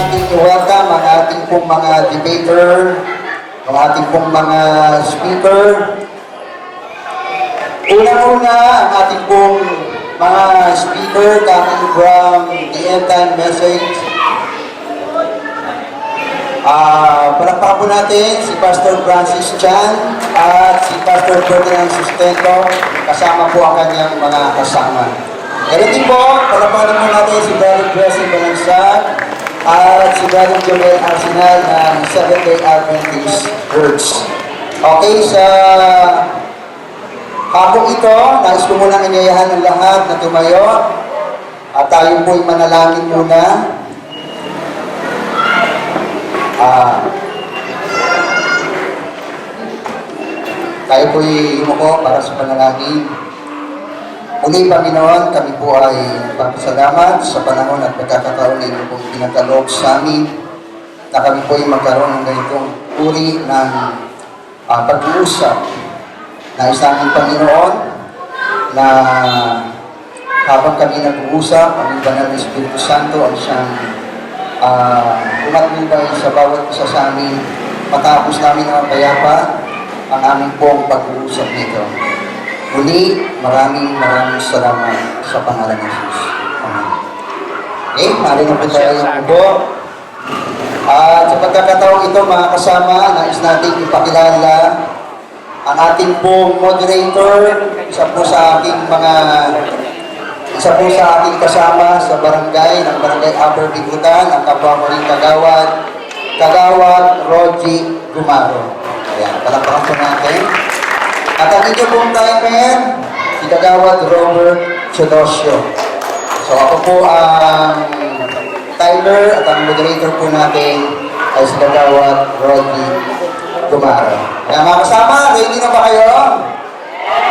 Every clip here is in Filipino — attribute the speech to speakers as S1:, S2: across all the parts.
S1: nating i-welcome ang ating pong mga debater, ang ating pong mga speaker. Unang-una, ang ating pong mga speaker coming from the end-time message. Palakpakan po natin si Pastor Francis Chan at si Pastor Ferdinand Sustento, kasama po ang kanyang mga kasama. Ganun din po, palakpakan po natin si Brother Bressy, Balansag, at si Brother Joel Arsenal ng Seventh-day Adventist Church. Okay, sa hapong ito, nais ko munang inayahan ng lahat na tumayo at tayo po'y manalangin muna. Tayo po'y yumuko para sa panalangin. Muli, Panginoon, kami po ay papasalamat sa panahon at pagkakataon na ito pong pinakaloob sa amin na kami po ay magkaroon ng ganitong uri ng pag-uusap na isang Panginoon na habang kami nag-uusap, ang banal na Espiritu Santo ang siyang umatnubay sa bawat isa sa amin, matapos namin ang payapa ang aming pong pag-uusap nito. Muli, maraming salamat sa pangalan ng Jesus. Amen. Okay, maaaring na po tayo yung ubo. At sa pagkakataong ito, mga kasama, nais natin ipakilala ang ating pong moderator, isa po sa aking kasama sa barangay, ng barangay Upper Bigutan, ang kapwa ko rin Kagawad Roji Gumaro. Ayan, palakpakan po natin. At ang inyo pong timer, si Kagawad Robert Chodosio. So ako po ang timer at ang moderator po natin ay si Kagawad Roji Gumaro. Kaya mga kasama, ready na ba kayo?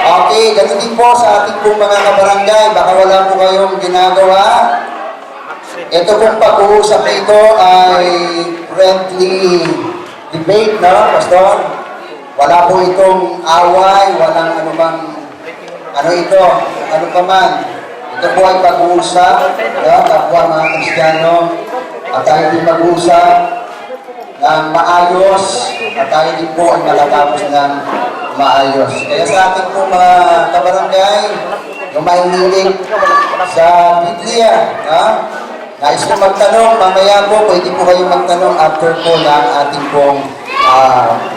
S1: Okay, ganun din po sa ating pong mga kabarangay. Baka wala po kayong ginagawa. Ito pong pag-uusap na ito ay friendly debate, no, Pastor? Wala po itong away, walang ano pa man. Ito po ay pag-uusap, kapwa mga Kristiyano, at tayo din mag-uusap ng maayos, at tayo din po ay matatapos ng maayos. Kaya sa ating po mga kabarangay, yung mahihilig sa Biblia, nais ko magtanong, mamaya po, pwede po kayong magtanong after po ng ating pong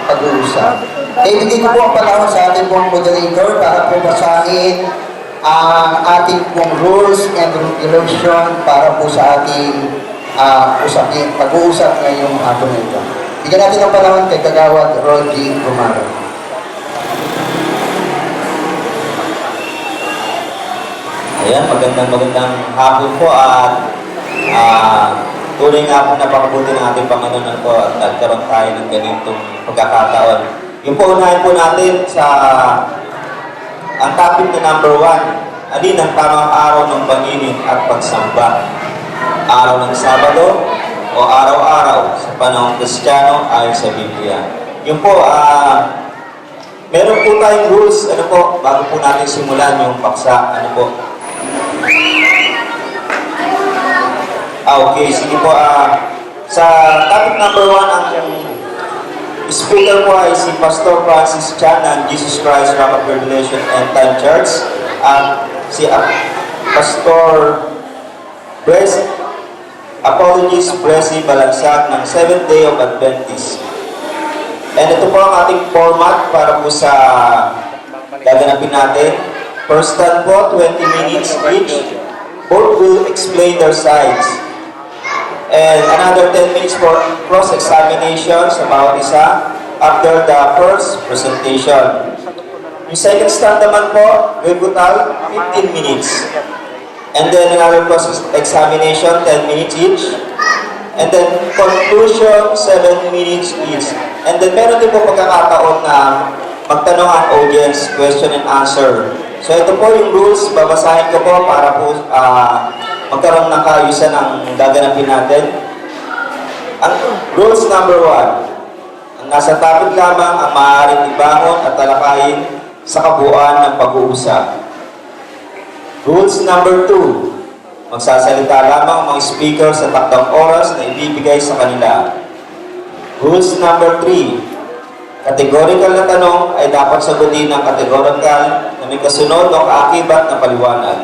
S1: pag-uusap. Ibigay ko po ang panahon sa ating pong moderator para po basahin ang ating pong rules and regulation para po sa ating pag-uusap ngayong hapon na ito. Bigyan natin ang panahon kay Kagawad Roji Gumaro.
S2: Ayan, magandang hapon po at tunay nga po napakabuti ng ating Panginoon po at nagkaroon tayo ng ganitong pagkakataon. Yung po unahin po natin sa ang topic na number 1, alin ang tamang araw ng pangilin at pagsamba? Araw ng Sabado o araw-araw sa panahong Kristiyano ayon sa Biblia. Yung po, meron po tayong rules, bago po natin simulan yung paksa, okay, sige po. Sa topic number 1, ang speaker po ay si Pastor Francis Chan ng Jesus Christ Rock of Revelation End Time Church at si Pastor Bressy Balansag ng Seventh-day of Adventist. And ito po ang ating format para po sa gaganapin natin. First stand po, 20 minutes each. Both will explain their sides. And another 10 minutes for cross-examination sa bawat isa after the first presentation. Yung second stand naman po, Bibutal, 15 minutes. And then another cross-examination, 10 minutes each. And then conclusion, 7 minutes each. And then meron din po pagkakataon na magtanong ang audience, question and answer. So ito po yung rules, babasahin ko po para po magkaroon ng kaayusan ang gaganapin natin. Ang rules number 1, ang nasa topic lamang ang maaaring ibangon at talakayin sa kabuuan ng pag-uusap. Rules number 2, Magsasalita lamang mga speaker sa takdang oras na ibibigay sa kanila. Rules number 3. Categorical na tanong ay dapat sagutin ng categorical na may kasunod o kaakibat na paliwanag.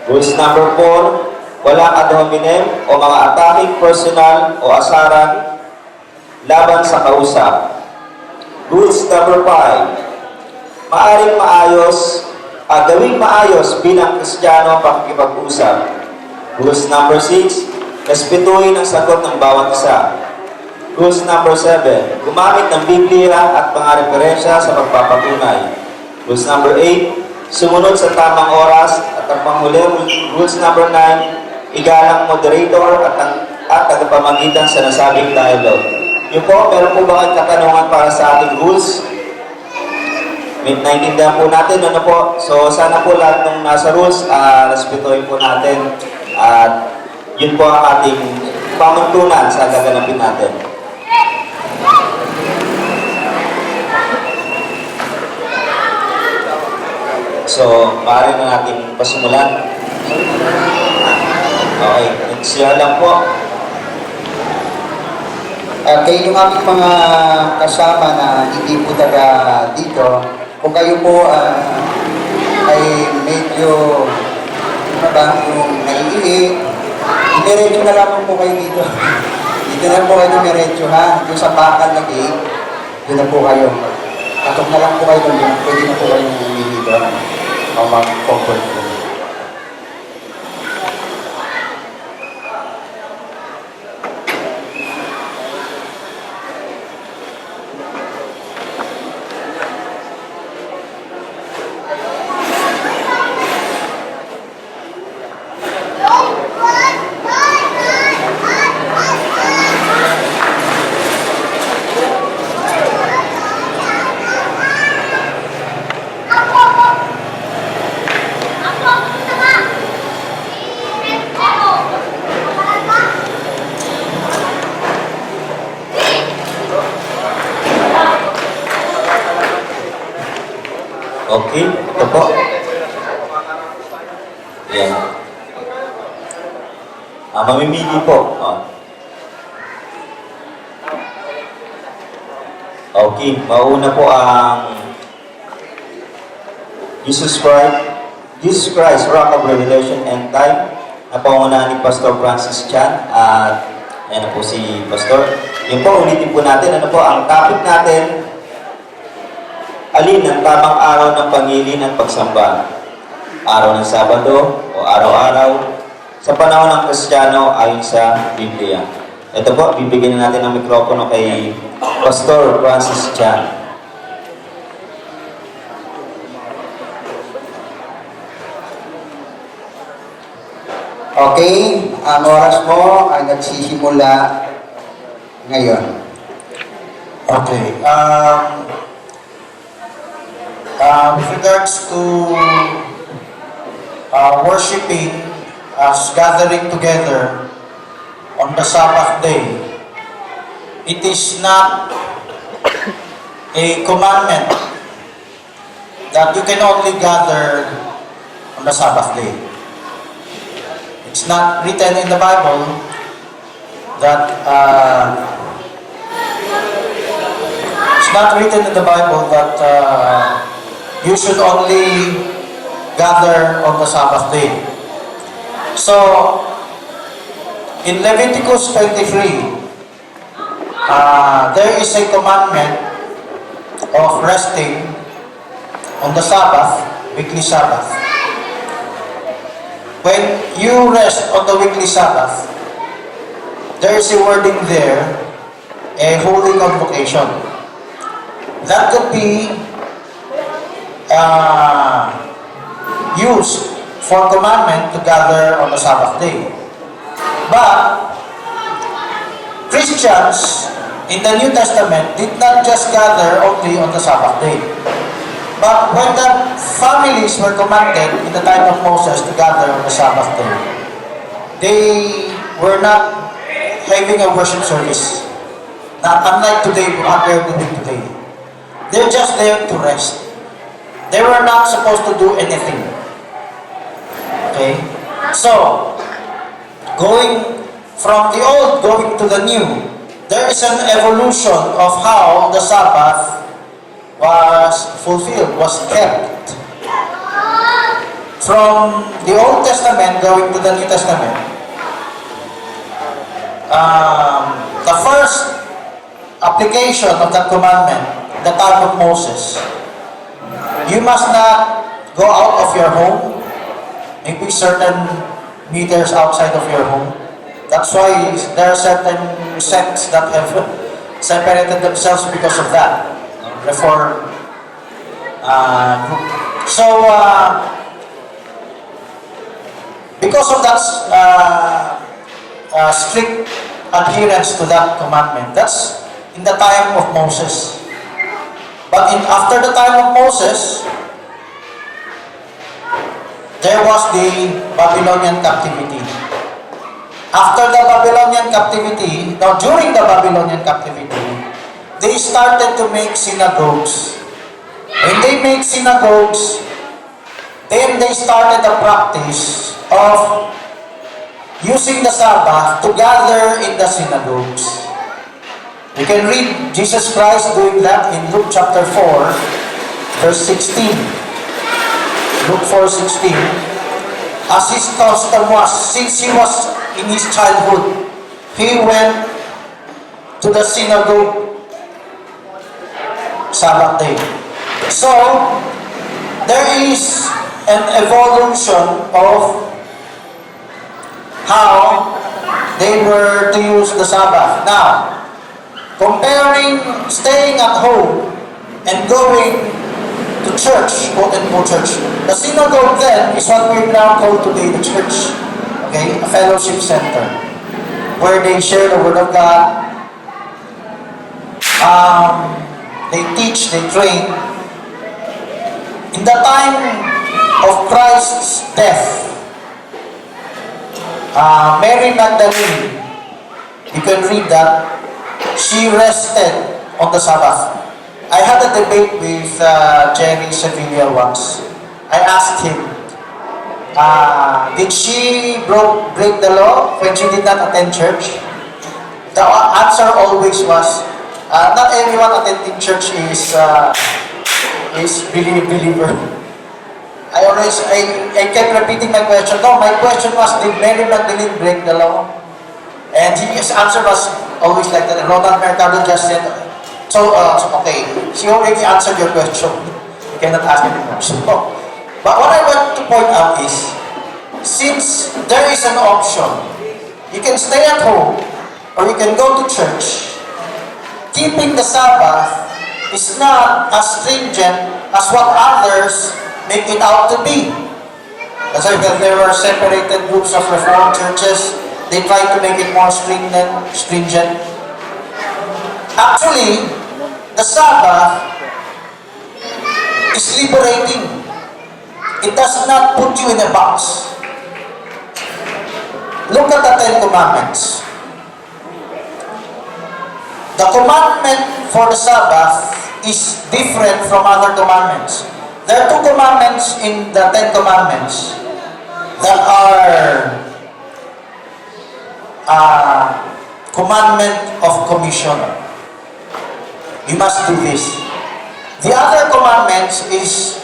S2: Rules number 4. Walang ad hominem o mga attacking personal o asaran laban sa kausap. Rules number 5. Gawing maayos bilang Kristiyano pakikipag-usap. Rules number 6. Respetuhin ang sagot ng bawat isa. Rules number 7. Gumamit ng Biblia at mga referensya sa pagpapatunay. Rules number 8. Sumunod sa tamang oras at ang panghuli, rules number 9. Igalang moderator at tagapamagitan sa nasabing dialogue. Yun po, meron po ba kayong katanungan para sa ating rules? Naintindihan po natin, ano po? So, sana po lahat ng nasa rules, respetuhin po natin. At yun po ang ating pamuntunan sa gaganapin natin. So, maaari na natin pasimulan. Okay, siya lang po.
S1: Kayo yung aming mga kasama na hindi po taga dito, kung kayo po ay medyo yung naiihi, diretso na lang po kayo dito. Dito na po kayo diretso ha, doon sa bakal na gate, doon na po kayo. Katok na lang po kayo doon, pwede na po kayo umihi doon o mag-comfort po.
S2: Okay, ito po. Yan. Mamimili po. Okay, mauna po ang Jesus Christ, Rock of Revelation and Time, na pangunahan ni Pastor Francis Chan. At ayan na po si Pastor. Yun po, ulitin po natin. Ano po, ang topic natin, alin ang tamang araw ng pangilin at pagsamba? Araw ng Sabado o araw-araw sa panahon ng Kristiyano ayon sa Biblia. Ito po, bibigyan na natin ng mikropono kay Pastor Francis Chan.
S1: Okay, ang oras mo ay nagsisimula ngayon.
S3: Okay. With regards to worshiping as gathering together on the Sabbath day, it is not a commandment that you can only gather on the Sabbath day. It's not written in the Bible that you should only gather on the Sabbath day. So, in Leviticus 23, there is a commandment of resting on the Sabbath, weekly Sabbath. When you rest on the weekly Sabbath, there is a wording there, a holy convocation. That could be used for commandment to gather on the Sabbath day. But Christians in the New Testament did not just gather only on the Sabbath day. But when the families were commanded in the time of Moses to gather on the Sabbath day, they were not having a worship service. Not unlike today, what we are doing today. They're just there to rest. They were not supposed to do anything. Okay? So, going from the old, going to the new, there is an evolution of how the Sabbath was fulfilled, was kept. From the Old Testament going to the New Testament, the first application of that commandment, the time of Moses, you must not go out of your home, maybe certain meters outside of your home. That's why there are certain sects that have separated themselves because of that. Reform group. So, because of that strict adherence to that commandment, that's in the time of Moses. But after the time of Moses, there was the Babylonian captivity. After the Babylonian captivity, now during the Babylonian captivity, they started to make synagogues. When they make synagogues, then they started the practice of using the Sabbath to gather in the synagogues. You can read Jesus Christ doing that in Luke chapter 4, verse 16. Luke 4:16. As his custom was, since he was in his childhood, he went to the synagogue Sabbath day. So, there is an evolution of how they were to use the Sabbath. Now, comparing staying at home and going to church, quote-unquote church, the synagogue then is what we now call today the church. Okay? A fellowship center where they share the Word of God, they teach, they train. In the time of Christ's death, Mary Magdalene, you can read that, she rested on the Sabbath. I had a debate with Jerry Sevilla once. I asked him, did she break the law when she did not attend church? The answer always was, not everyone attending church is believer. I kept repeating my question. No, my question was, did Mary Magdalene break the law? And his answer was always like that. Ronald Mercado just said, okay, she already answered your question. You cannot ask anymore. So, but what I want to point out is, since there is an option, you can stay at home or you can go to church, keeping the Sabbath is not as stringent as what others make it out to be. That's why when there were separated groups of Reformed churches, they try to make it more stringent. Actually, the Sabbath is liberating. It does not put you in a box. Look at the Ten Commandments. The commandment for the Sabbath is different from other commandments. There are two commandments in the Ten Commandments that are commandment of commission. You must do this. The other commandments is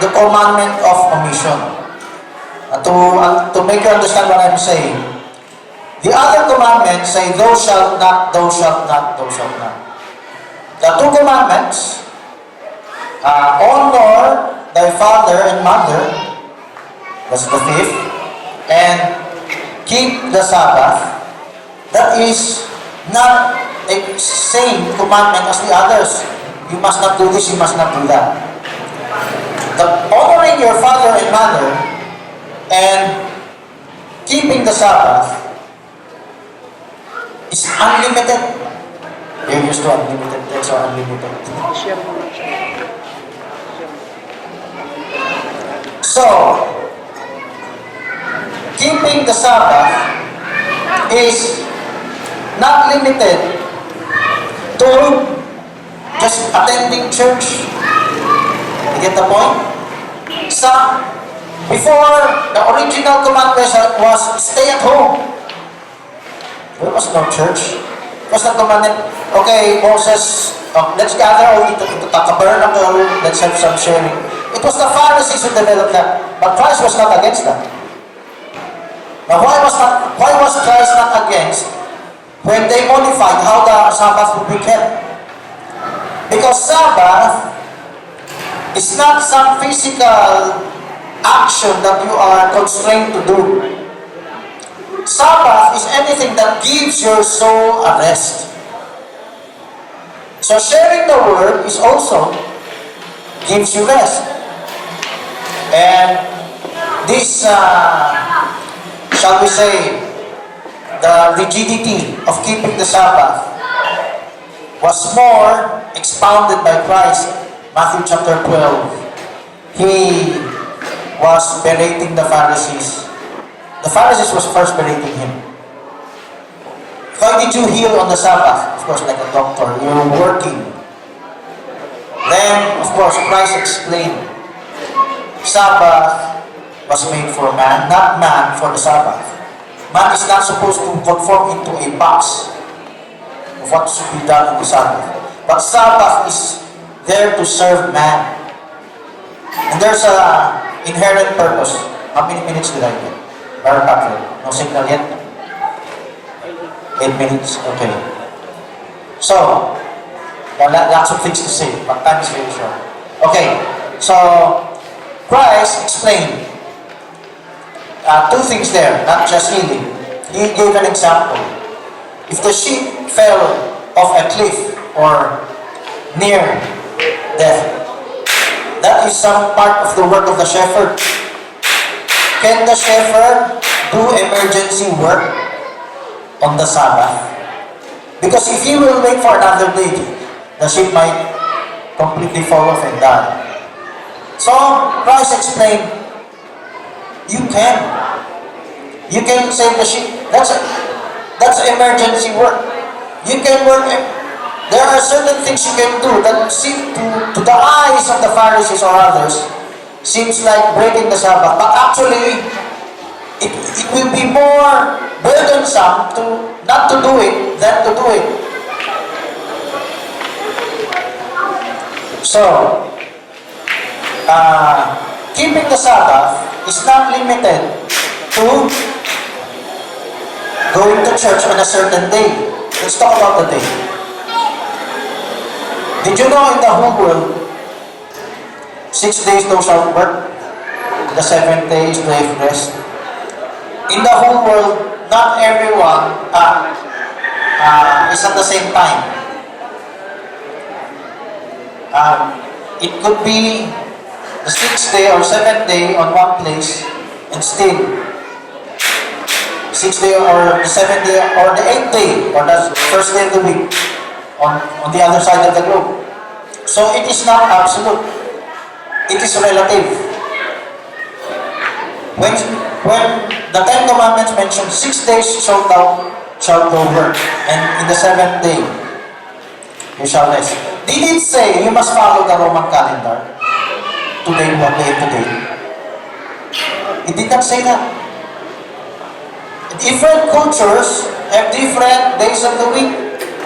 S3: the commandment of omission. To make you understand what I'm saying, the other commandments say, thou shalt not, thou shalt not, thou shalt not. The two commandments, honor thy father and mother, that's the fifth, and keep the Sabbath. That is not a same commandment as the others. You must not do this, you must not do that. The honoring your father and mother and keeping the Sabbath is unlimited. You're used to unlimited text or unlimited. So, keeping the Sabbath is not limited to just attending church. You get the point? Before, the original commandment was stay at home. There was no church. It was not commanded, okay, Moses, let's gather all into the tabernacle, let's have some sharing. It was the Pharisees who developed that, but Christ was not against that. Now, why was Christ not against when they modified how the Sabbath would be kept? Because Sabbath is not some physical action that you are constrained to do. Sabbath is anything that gives your soul a rest. So sharing the word is also gives you rest. And this, shall we say, the rigidity of keeping the Sabbath was more expounded by Christ. Matthew chapter 12. He was berating the Pharisees. The Pharisees was first berating him. Why did you heal on the Sabbath? Of course, like a doctor, you're working. Then, of course, Christ explained, Sabbath was made for man, not man for the Sabbath. Man is not supposed to conform into a box of what should be done in the Sabbath. But Sabbath is there to serve man. And there's a inherent purpose. How many minutes did I get? Very Patrick. No signal yet? 8 minutes? Okay. So, lots of things to say, but time is very short. Okay, so Christ explained two things there, not just healing. He gave an example. If the sheep fell off a cliff or near death, that is some part of the work of the shepherd. Can the shepherd do emergency work on the Sabbath? Because if he will wait for another day, the sheep might completely fall off and die. So Christ explained, you can. You can save the sheep. That's emergency work. You can work. There are certain things you can do that seem to the eyes of the Pharisees or others seems like breaking the Sabbath, but actually it will be more burdensome to not to do it than to do it. So, keeping the Sabbath is not limited to going to church on a certain day. Let's talk about the day. Did you know in the whole world, 6 days thou shalt work, the 7th day is to have rest? In the whole world, not everyone is at the same time. It could be the 6th day or 7th day on one place, and still 6th day or the 7th day or the 8th day or the first day of the week on the other side of the globe. So it is not absolute. It is relative. When the 10 Commandments mention 6 days shalt thou work, and in the 7th day you shall rest. Did it say you must follow the Roman calendar? Today, what day today? It did not say that. Different cultures have different days of the week.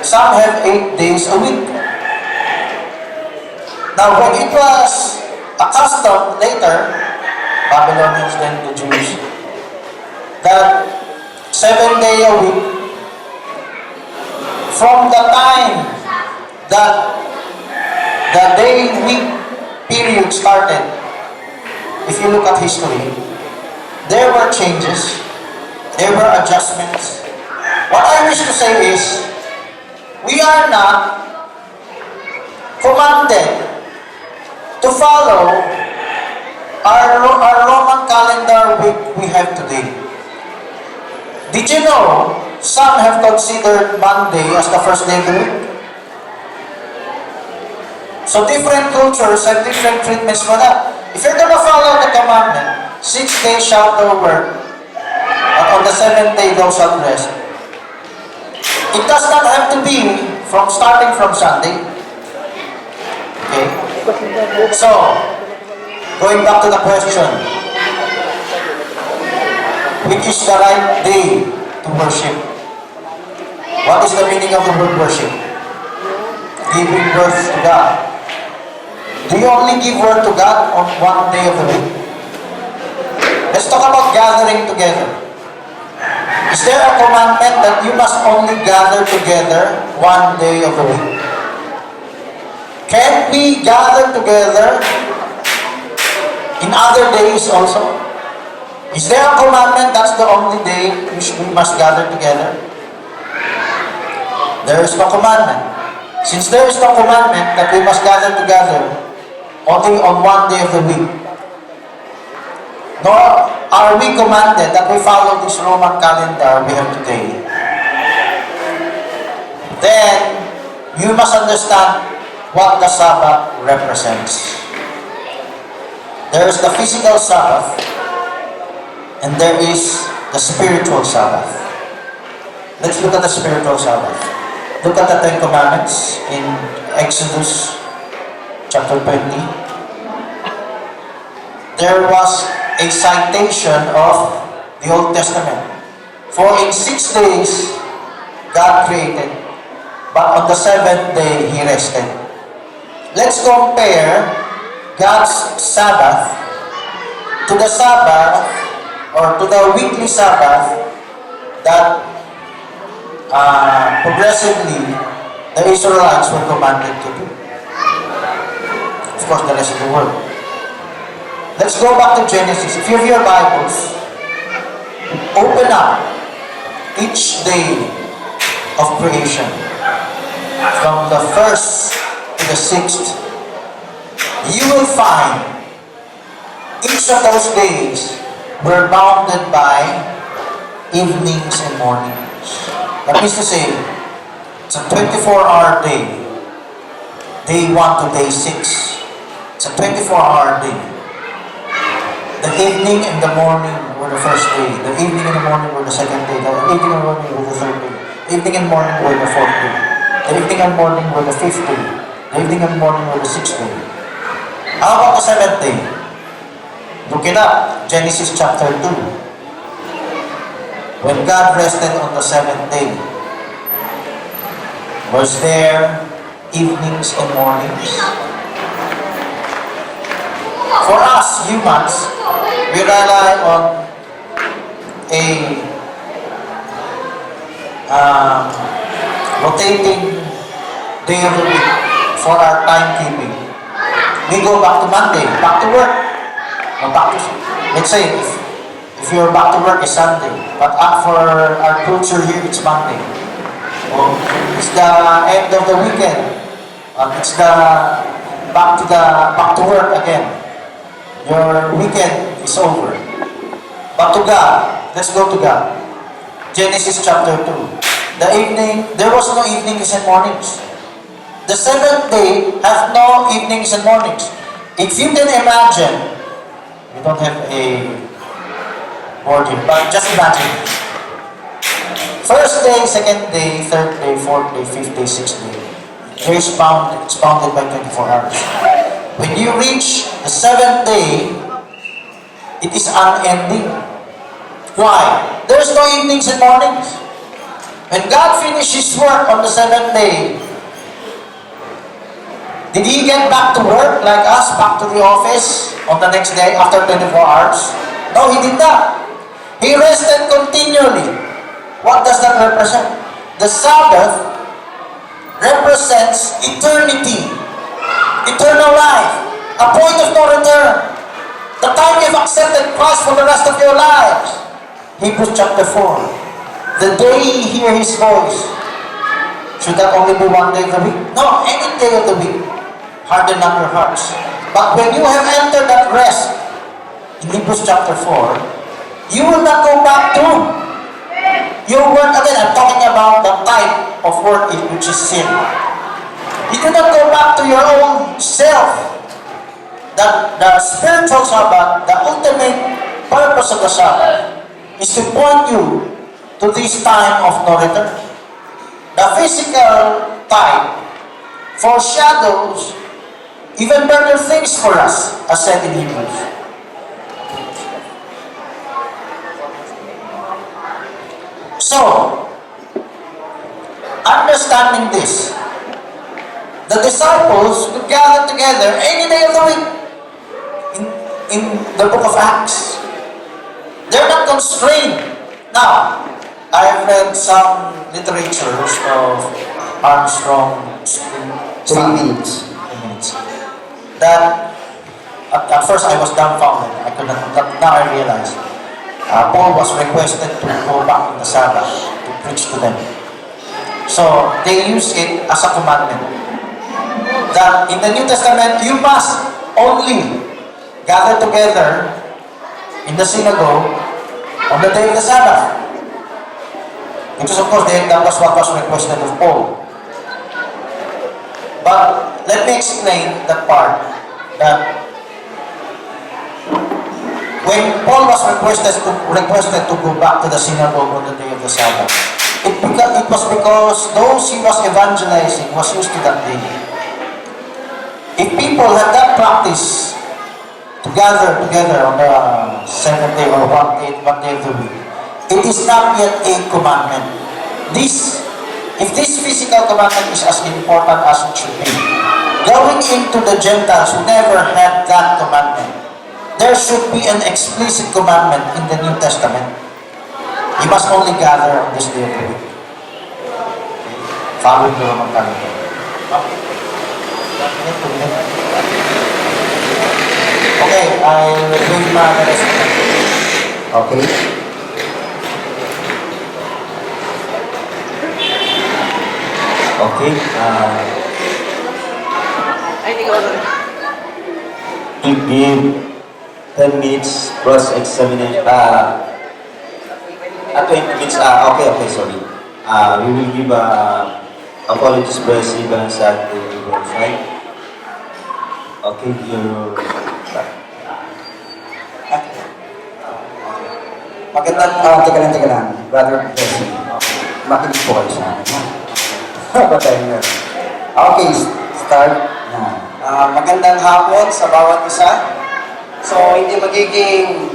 S3: Some have 8 days a week. Now, when it was accustomed later, Babylonians then the Jews, that 7 day a week, from the time that the day-week period started, if you look at history, there were changes, there were adjustments. What I wish to say is, we are not commanded to follow our Roman calendar week we have today. Did you know some have considered Monday as the first day of the week? So different cultures have different treatments for that. If you're going to follow the commandment, 6 days shalt thou work, and on the 7th day thou shalt rest. It does not have to be starting from Sunday. Okay? So, going back to the question, is the right day to worship. What is the meaning of the word worship? Giving birth to God. Do you only give birth to God on one day of the week? Let's talk about gathering together. Is there a commandment that you must only gather together one day of the week? Can we gather together in other days also? Is there a commandment that's the only day we must gather together? There is no commandment. Since there is no commandment that we must gather together only on one day of the week, nor are we commanded that we follow this Roman calendar we have today, then you must understand what the Sabbath represents. There is the physical Sabbath, and there is the spiritual Sabbath. Let's look at the spiritual Sabbath. Look at the Ten Commandments in Exodus chapter 20. There was a citation of the Old Testament. For in 6 days, God created, but on the 7th day, He rested. Let's compare God's Sabbath to the Sabbath or to the weekly Sabbath that progressively the Israelites were commanded to do. Of course, the rest of the world. Let's go back to Genesis. If you have your Bibles, open up each day of creation from the 1st to the 6th. You will find each of those days were bounded by evenings and mornings. That means to say, it's a 24-hour day. Day 1 to day 6. It's a 24-hour day. The evening and the morning were the first day. The evening and the morning were the second day. The evening and morning were the third day. The evening and morning were the fourth day. The evening and morning were the fifth day. The evening and morning were the sixth day. How about the seventh day? Look it up. Genesis chapter 2. When God rested on the seventh day, was there evenings and mornings? For us humans, we rely on a rotating day of the week for our timekeeping. We go back to Monday, back to work, or back to, let's say, if your back to work is Sunday, but for our culture here, it's Monday. Or it's the end of the weekend. It's the back to work again. Your weekend is over. But to God, let's go to God. Genesis chapter 2. There was no evenings and mornings. The seventh day has no evenings and mornings. If you can imagine, we don't have a board here, but just imagine. First day, second day, third day, fourth day, fifth day, sixth day. It's bounded by 24 hours. When you reach the seventh day, it is unending. Why? There's no evenings and mornings. When God finished His work on the seventh day, did He get back to work like us, back to the office on the next day after 24 hours? No, He did not. He rested continually. What does that represent? The Sabbath represents eternity, eternal life, a point of no return. The time you've accepted Christ for the rest of your lives. Hebrews chapter 4. The day you hear His voice, should that only be one day of the week? No, any day of the week. Harden not your hearts. But when you have entered that rest, in Hebrews chapter 4, you will not go back to your work again. I'm talking about the type of work which is sin. You do not go back to your own self. The spiritual Sabbath, the ultimate purpose of the Sabbath, is to point you to this time of no return. The physical type foreshadows even better things for us, as said in Hebrews. So, understanding this, the disciples would gather together any day of the week in the book of Acts. They're not constrained. Now, I've read some literatures of Armstrong's
S1: 3 minutes.
S3: that at first I was dumbfounded. I could not, now I realized Paul was requested to go back on the Sabbath to preach to them. So they use it as a commandment that in the New Testament you must only gather together in the synagogue on the day of the Sabbath. Because of course that was what was requested of Paul. But let me explain that part, that when Paul was requested to go back to the synagogue on the day of the Sabbath, it was because those he was evangelizing was used to that day. If people had that practice to gather together on the seventh day or one day of the week, it is not yet a commandment. If this physical commandment is as important as it should be, going into the Gentiles who never had that commandment, there should be an explicit commandment in the New Testament. You must only gather on this day of the week. Follow the Roman calendar. Okay, I will read my rest.
S1: Okay?
S2: Okay. To give 10 minutes cross-examination. 20 minutes. Okay, sorry. We will give apologies, Bressy, Balansag, to Bressy. Okay, you're...
S1: Teka lang. Brother Bressy. Makinig po kayo sa akin. Patay na. Okay, start na.
S4: Magandang hapon sa bawat isa. So, hindi magiging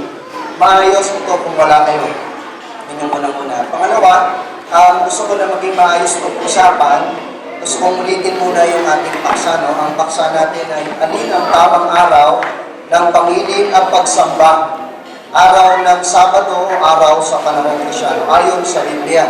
S4: maayos ito kung wala kayo. Yun yung unang-una. Pangalawa, gusto ko na maging maayos itong usapan. Gusto kong ulitin muna yung ating paksa. No? Ang paksa natin ay alin ang tamang araw ng pangilin at pagsamba. Araw ng Sabado o araw sa panahon Kristyano. Ayon sa Biblia.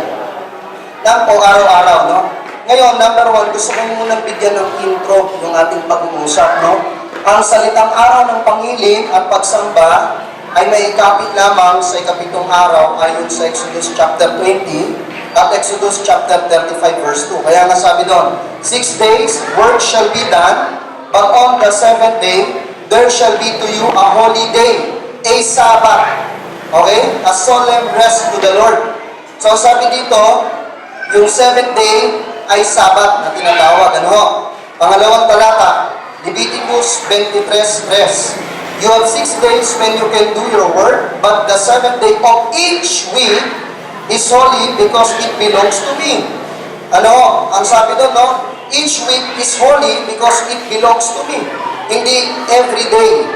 S4: Yan po, araw-araw, no? Ngayon, number 1, gusto ko munang bigyan ng intro yung ating pag-uusap, no? Ang salitang araw ng pangilin at pagsamba ay may ikapit lamang sa ikapitong araw ayon sa Exodus chapter 20 at Exodus chapter 35 verse 2. Kaya nga sabi doon, 6 days work shall be done, but on the 7th day there shall be to you a holy day, a Sabbath. Okay? A solemn rest to the Lord. So sabi dito, yung 7th day ay Sabat na tinatawag. Ano? Pangalawang talata, Leviticus 23:3. You have 6 days when you can do your work, but the 7th day of each week is holy because it belongs to me. Ano? Ang sabi doon, no? Each week is holy because it belongs to me. Hindi every day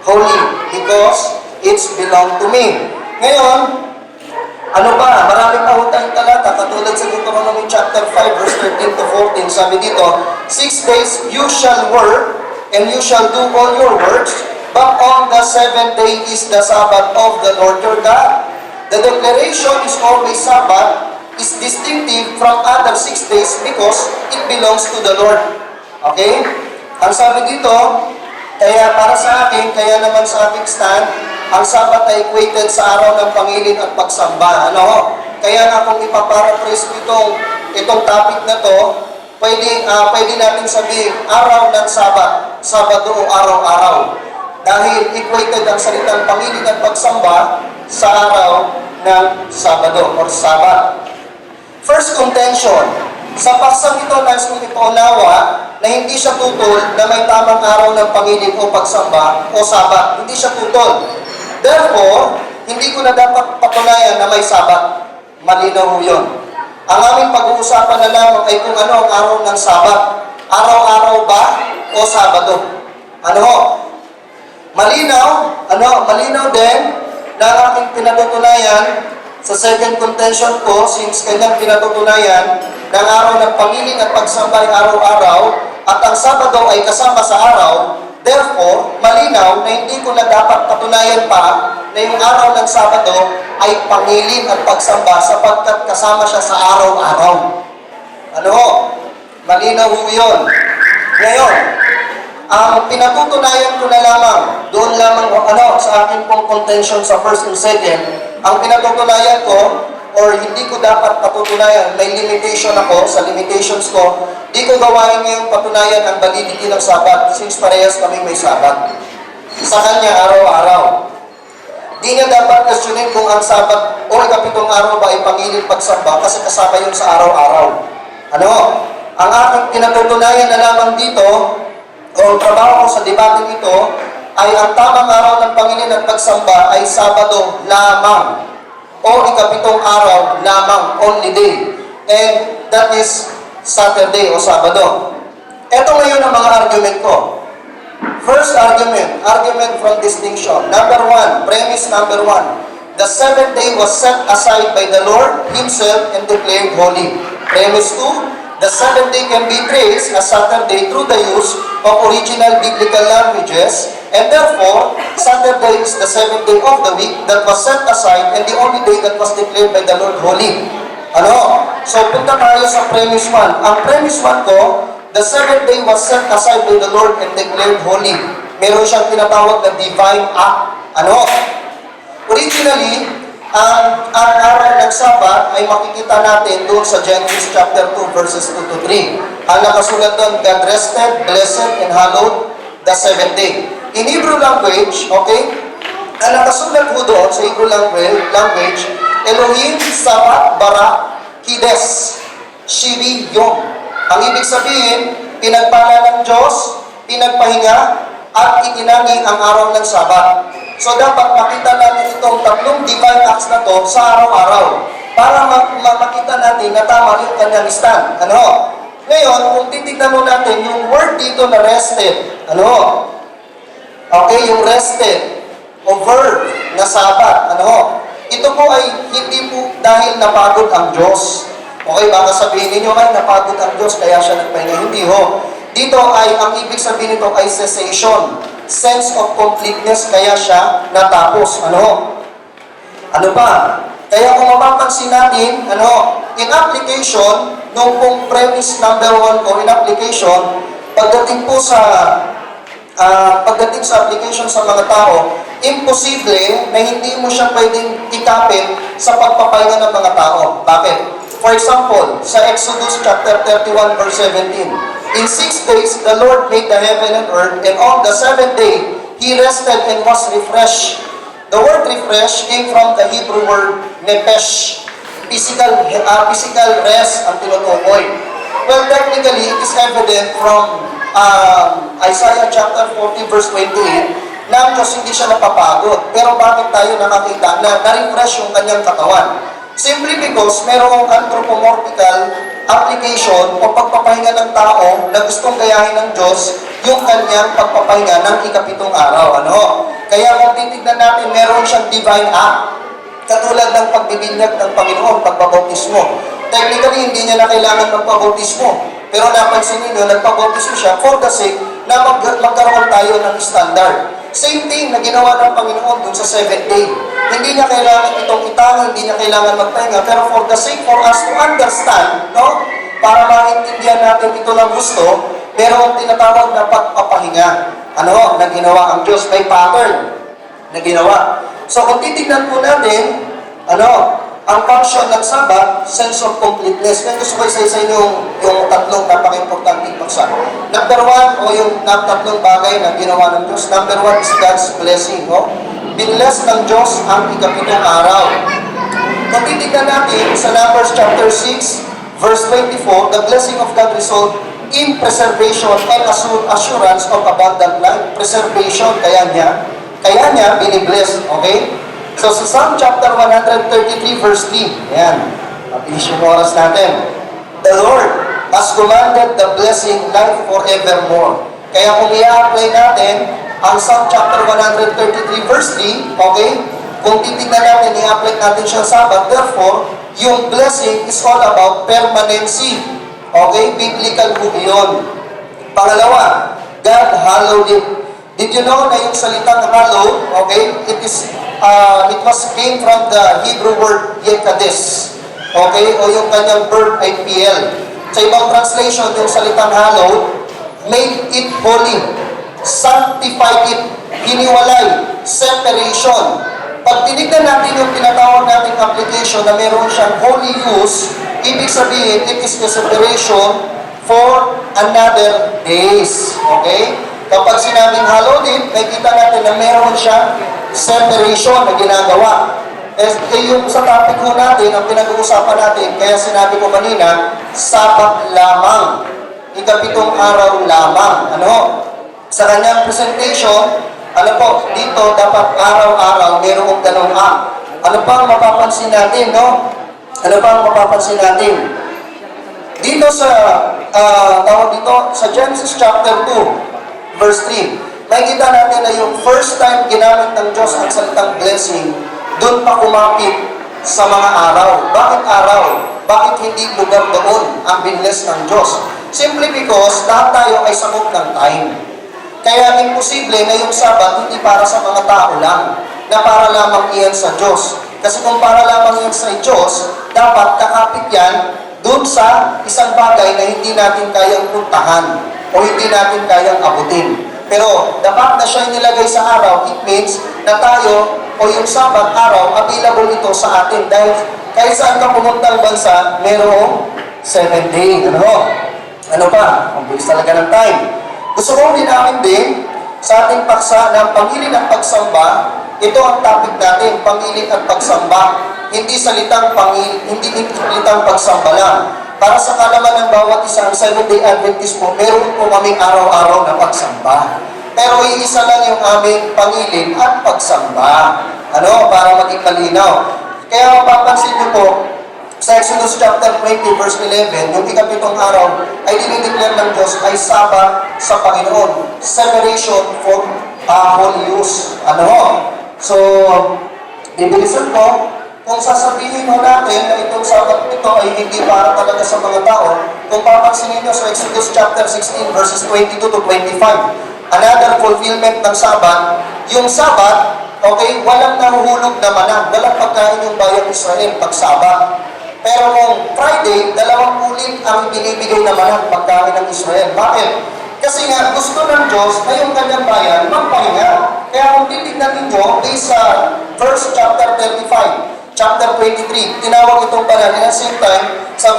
S4: holy because it's belong to me. Ngayon, ano ba? Maraming pa tayong talata, katulad sa Deuteronomy chapter 5, verse 13 to 14, sabi dito, 6 days you shall work, and you shall do all your works, but on the 7th day is the Sabbath of the Lord your God. The declaration is always Sabbath, is distinctive from other 6 days because it belongs to the Lord. Okay? Ang sabi dito, kaya para sa akin, kaya naman sa aking stand, ang Sabat ay equated sa araw ng pangilin at pagsamba. Ano? Kaya nga kung ipaparaphrase ko itong topic na to, pwede natin sabihin, araw ng Sabat, Sabado o araw-araw. Dahil equated ang salitang pangilin at pagsamba sa araw ng Sabado or Sabat. First contention, sa paksang ito, nais kong ipaunawa na hindi siya tutol na may tamang araw ng pangilin o pagsamba o Sabat. Hindi siya tutol. Therefore, hindi ko na dapat patunayan na may Sabat. Malinaw yun. Ang aming pag-uusapan na lamang ay kung ano ang araw ng Sabat. Araw-araw ba o Sabado? Ano? Malinaw din na ang aming pinatutunayan Sa second contention ko, since kanyang pinatutunayan ng araw ng pangilin at pagsamba ay araw-araw at ang Sabado ay kasama sa araw, therefore, malinaw na hindi ko na dapat patunayan pa na yung araw ng Sabado ay pangilin at pagsamba sapagkat kasama siya sa araw-araw. Ano ho? Malinaw ho yun. Ngayon, ang pinatutunayan ko na lamang, doon lamang sa akin pong contention sa first and second, ang pinatutunayan ko, or hindi ko dapat patutunayan, may limitation ako, sa limitations ko, di ko gawain ngayong patunayan ang validity ng Sabat, since parehas kami may Sabat. Sa kanya, araw-araw. Di niya dapat questionin kung ang Sabat o ikapitong araw ba ay pangilin pagsamba, kasi kasama yun sa araw-araw. Ano? Ang aking pinatutunayan na lamang dito, o trabaho ko sa debating ito, ay ang tamang araw ng Pangilin at pagsamba ay Sabado lamang o ikapitong araw lamang, only day. And that is Saturday o Sabado. Ito ngayon ang mga argument ko. First argument from distinction. Number one, premise number one. The seventh day was set aside by the Lord Himself and declared holy. Premise two, the seventh day can be traced as Saturday through the use of original biblical languages, and therefore, Saturday is the seventh day of the week that was set aside and the only day that was declared by the Lord holy. Ano? So, punta tayo sa premise 1. Ang premise 1 ko, the seventh day was set aside by the Lord and declared holy. Meron siyang tinatawag na divine act. Ano? Originally, ang araw ng Sabat ay makikita natin doon sa Genesis chapter 2 verses 2 to 3. Ang nakasulat doon, God rested, blessed, and hallowed the seventh day. In Hebrew language, okay, ang nakasulat po doon sa Hebrew language, Elohim Sabat Bara Kides Shivi Yom. Ang ibig sabihin, pinagpala ng Diyos, pinagpahinga, at itinanging ang araw ng Sabat. So dapat makita natin itong tatlong divine acts na to sa araw-araw para makita natin na tama yung kanyang stand. Ano? Ngayon, kung titignan mo natin yung word dito na rested, ano? Okay, yung rested o verb na Sabat, ano? Ito po ay hindi po dahil napagod ang Diyos. Okay, baka sabihin ninyo, ay napagod ang Diyos kaya siya nagpahinga. Hindi ho. Dito ay, ang ibig sabihin nito ay cessation. Sense of completeness, kaya siya natapos. Ano? Ano ba? Kaya kung mapapansin natin, in application, nung pong premise number 1 ko, in application, pagdating sa application sa mga tao, imposible na hindi mo siya pwedeng ikapit sa pagpapahinga ng mga tao. Bakit? For example, sa Exodus chapter 31 verse 17, in 6 days, the Lord made the heaven and earth, and on the seventh day, He rested and was refreshed. The word refresh came from the Hebrew word nepesh. Physical rest ang tinutukoy. Well, technically, it is evident from Isaiah chapter 40 verse 28 na ang Diyos hindi siya napapagod. Pero bakit tayo nakakita na na-refresh yung kanyang katawan? Simply because merong anthropomorphical application o pagpapahinga ng tao na gustong gayahin ng Diyos yung kanyang pagpapahinga ng ikapitong araw. Ano? Kaya kung titignan natin, meron siyang divine act. Katulad ng pagbibinyag ng Panginoon, pagbabautismo. Technically, hindi niya na kailangan magpabautismo. Pero napansin niyo, nagpabautismo siya for the sake na magkaroon tayo ng standard. Same thing na ginawa ng Panginoon dun sa 7th day. Hindi niya kailangan itong itangan, hindi niya kailangan magpahinga, pero for the sake for us to understand, no? Para maintindihan natin ito ng gusto, merong tinatawag na pagpapahinga. Ano? Na ginawa ang Diyos. May pattern na ginawa. So kung titignan po natin, ang function ng Sabat, sense of completeness. Kaya gusto ko isa yung tatlong napaka-importanting paksa. Number 1, o yung tatlong bagay na ginawa ng Diyos. Number 1 is God's blessing. No? Binless ng Diyos ang ikapitong araw. Kung titignan natin sa Numbers chapter 6, verse 24, the blessing of God result in preservation and assurance of abundant life. Preservation, kaya niya binibless. Okay? So, sa Psalm chapter 133, verse 3, ayan, mabilis yung oras natin. The Lord has commanded the blessing life forevermore. Kaya kung i-apply natin ang Psalm chapter 133, verse 3, okay, kung titignan natin, i-apply natin siya sa Sabbath, therefore, yung blessing is all about permanency. Okay? Biblical po yun. Pangalawa, God hallowed it. Did you know na yung salitang hallowed, okay, it was came from the Hebrew word yekades. Okay? O yung kanyang verb ay PL. Sa ibang translation, yung salitang hallowed, make it holy, sanctify it, hiniwalay, separation. Pag tinignan natin yung tinatawag nating application na meron siyang holy use, ibig sabihin, it is the separation for another days. Okay? Kapag sinabing hallowed it, nakikita natin na meron siyang separation na ginagawa. Yung sa topic ko natin, ang pinag-uusapan natin, kaya sinabi ko kanina, Sabat lamang. Ikapitong araw lamang. Ano? Sa kanyang presentation, ano po, dito dapat araw-araw mayroong ganong Ano pa ang mapapansin natin, no? Ano pa ang mapapansin natin? Dito sa, tawag dito, sa Genesis chapter 2, verse 3, makikita natin na yung first time ginamit ng Diyos ang salitang blessing, doon pa kumapit sa mga araw. Bakit araw? Bakit hindi lugar doon ang binless ng Diyos? Simply because lahat tayo ay sakop ng time. Kaya imposible na yung Sabat hindi para sa mga tao lang, na para lamang iyan sa Diyos. Kasi kung para lamang iyan sa Diyos, dapat kakapit yan doon sa isang bagay na hindi natin kayang puntahan o hindi natin kayang abutin. Pero dapat na siya nilagay sa araw, it means na tayo o yung Sabat araw, available ito sa atin. Dahil kahit saan ka pumuntang bansa, merong 7 day. Ano pa? Ang bilis talaga ng time. Gusto kong linawin din sa ating paksa ng pangilin at pagsamba. Ito ang topic natin, pangilin at pagsamba. Hindi salitang hindi salitang pagsamba lang. Para sa kalaman ng bawat isang Seventh-day Adventist po, meron po kaming araw-araw na pagsamba. Pero iisa lang yung aming pangilin at pagsamba. Para maging malinaw. Kaya mapapansin niyo po, sa Exodus chapter 20 verse 11, yung ikapitong araw ay dinideclare ng Diyos ay Sabat sa Panginoon. Separation for holy use. So, bibilisan ko, kung sasabihin mo natin na itong Sabat ito ay hindi para talaga sa mga tao, kung papansinin nyo sa Exodus chapter 16 verses 22 to 25, another fulfillment ng Sabat, yung Sabat, okay, walang nahuhulog na mana, walang pagkain yung bayang Israel pag Sabat. Pero kung Friday, 2 ulit ang binibigay na manang pagkain ng Israel. Bakit? Kasi nga, gusto ng Diyos na yung kanyang bayan magpahinga. Kaya kung titignan ninyo, based sa verse chapter 35, chapter 23, tinawag itong banal. At the same time, sa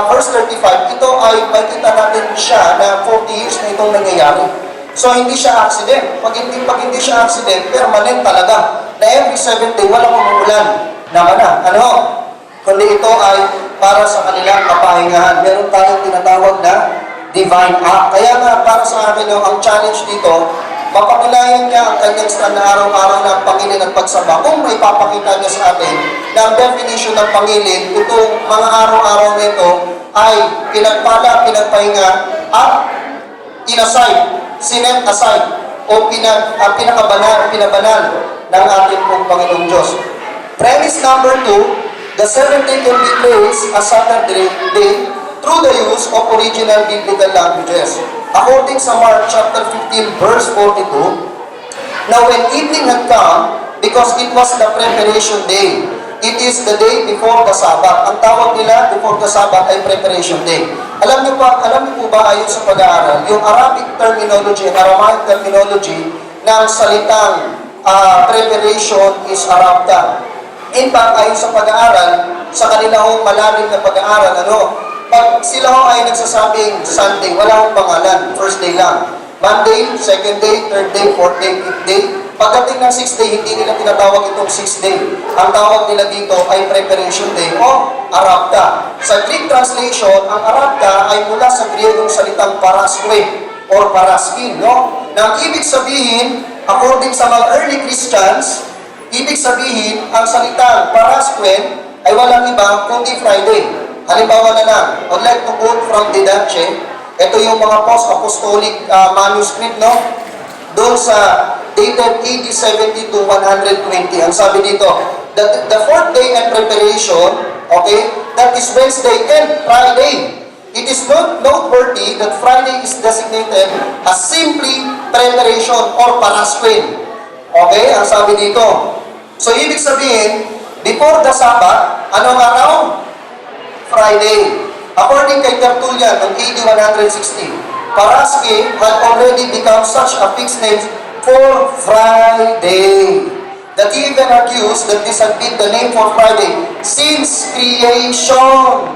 S4: verse 35, ito ay makita natin siya na 40 years na itong nangyayari. So, hindi siya accident. Pag hindi siya accident, permanent talaga. Na every 7 day, walang umuulan. Naman na. Kundi ito ay para sa kanilang kapahingahan. Meron tayong tinatawag na divine act. Kaya nga, para sa akin, ang challenge dito, mapatunayan niya ang kanyang stand na araw-araw ng pangilin at pagsamba. Kung may papakita niya sa atin na ang definition ng pangilin, itong mga araw-araw nito ay pinagpala, pinagpahinga, at inaside, sinet aside, o pinabanal ng ating pong Panginoong Diyos. Premise number 2, the 7th day can be placed as Saturday day through the use of original biblical languages. According sa Mark chapter 15 verse 42, now when evening had come, because it was the preparation day, it is the day before the Sabbath. Ang tawag nila before the Sabbath ay preparation day. Alam niyo po ba ayon sa pag-aaral, yung Arabic terminology and Aramaic terminology ng salitang preparation is Arabta. In fact, ayon sa pag-aaral, sa kanilang malalim na pag-aaral, pag sila ay nagsasabing Sunday, wala akong pangalan, first day lang. Monday, second day, third day, fourth day, fifth day. Pagdating ng 6th day, hindi nila tinatawag itong 6th day. Ang tawag nila dito ay preparation day o Arabta. Sa Greek translation, ang Arabta ay mula sa Griegong salitang paraskwe or paraskin, na ibig sabihin, according sa mga early Christians, ibig sabihin, ang salitang paraskwen ay walang iba kundi Friday. Halimbawa na lang, I'd like to quote from Didache, ito yung mga post-apostolic manuscript, doon sa dated AD 70 to 120. Ang sabi dito, the fourth day and preparation, okay, that is Wednesday and Friday. It is not noteworthy that Friday is designated as simply preparation or parasquin. Okay, ang sabi dito. So, ibig sabihin, before the Sabbath, anong araw? Friday. According kay Tertullian, ng AD 160, Parasque had already become such a fixed name for Friday that he even argues that this had been the name for Friday since creation.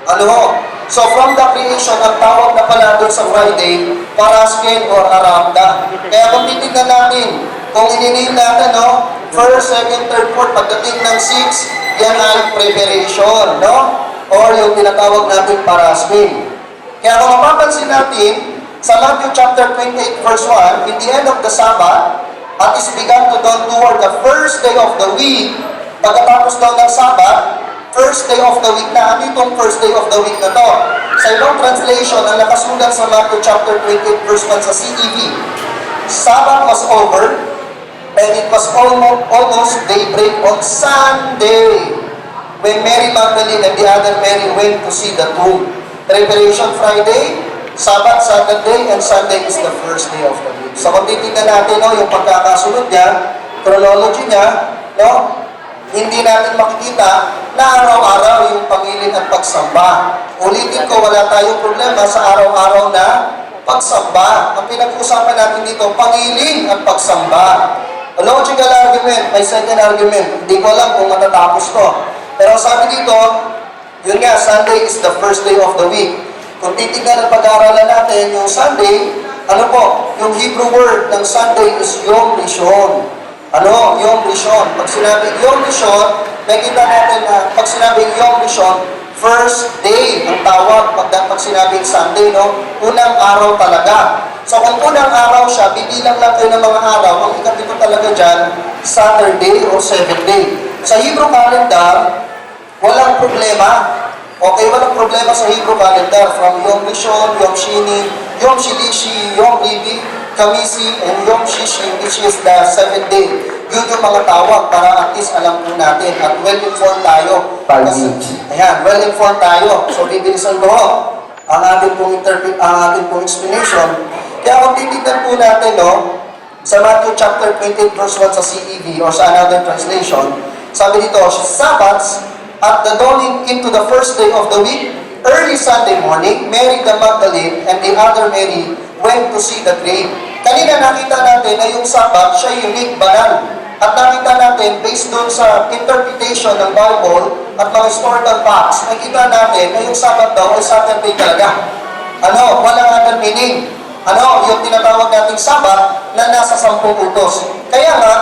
S4: Ano? So from the creation, ang tawag na pala doon sa Friday, Parasque or Aramda. Kaya kung titignan natin, kung ininame natin, no? First, second, third, fourth, pagdating ng 6, yan ay preparation, no? Or yung tinatawag natin Parasque. Kaya kung mapapansin natin, sa Matthew chapter 28 verse 1, in the end of the Sabbath, at is begun to dawn toward the first day of the week, pagkatapos daw ng Sabbath, first day of the week na, ano itong first day of the week na to? Sa ibang translation, ang nakasulat sa Matthew chapter 28 verse 1 sa CEV, Sabbath was over, and it was almost daybreak on Sunday, when Mary Magdalene and the other Mary went to see the tomb. Preparation Friday, Sabbath, Saturday, and Sunday is the first day of the week. So kung titignan natin, no, yung pagkakasunod niya, chronology niya, no, hindi natin makikita na araw-araw yung pangilin at pagsamba. Ulitin ko, wala tayong problema sa araw-araw na pagsamba. Ang pinag-uusapan natin dito, pangilin at pagsamba. A logical argument, may second argument. Hindi ko alam kung matatapos to. Pero sabi dito, yun nga, Sunday is the first day of the week. Kung titignan ang pag-aaralan natin, yung Sunday, ano po, yung Hebrew word ng Sunday is Yom Rishon. Ano? Yom Rishon. Pag sinabing Yom Rishon, nakita natin na pag sinabing Yom Rishon, first day ang tawag pag sinabing Sunday, no? Unang araw talaga. So kung unang araw siya, bibilang lang kayo ng mga araw, ang ikapito talaga dyan, Saturday or 7th day. Sa Hebrew calendar, walang problema. Okay, walang problema sa Hebrew calendar. From Yom Rishon, Yom Shini, Yom Shilishi, Yom Ribi, Kamisi, and Yom Shishi, which is the 7th day. Yun yung mga tawag para at least alam po natin at well-informed tayo. Ayan, well-informed tayo. So, bibilisan ko ang ating pong explanation. Kaya kung titignan po natin, no, sa Matthew chapter 28 verse 1 sa CEV or sa another translation, sabi dito, Sabbaths, at the dawning into the first day of the week, early Sunday morning, Mary the Magdalene and the other Mary went to see the grave. Kanina nakita natin na yung Sabbath, siya unique banal. At nakita natin, based doon sa interpretation ng Bible at mga historical facts, nakita natin na yung Sabbath daw ay Saturday talaga. Ano? Walang other meaning. Ano? Yung tinatawag nating Sabbath na nasa 10 utos. Kaya nga,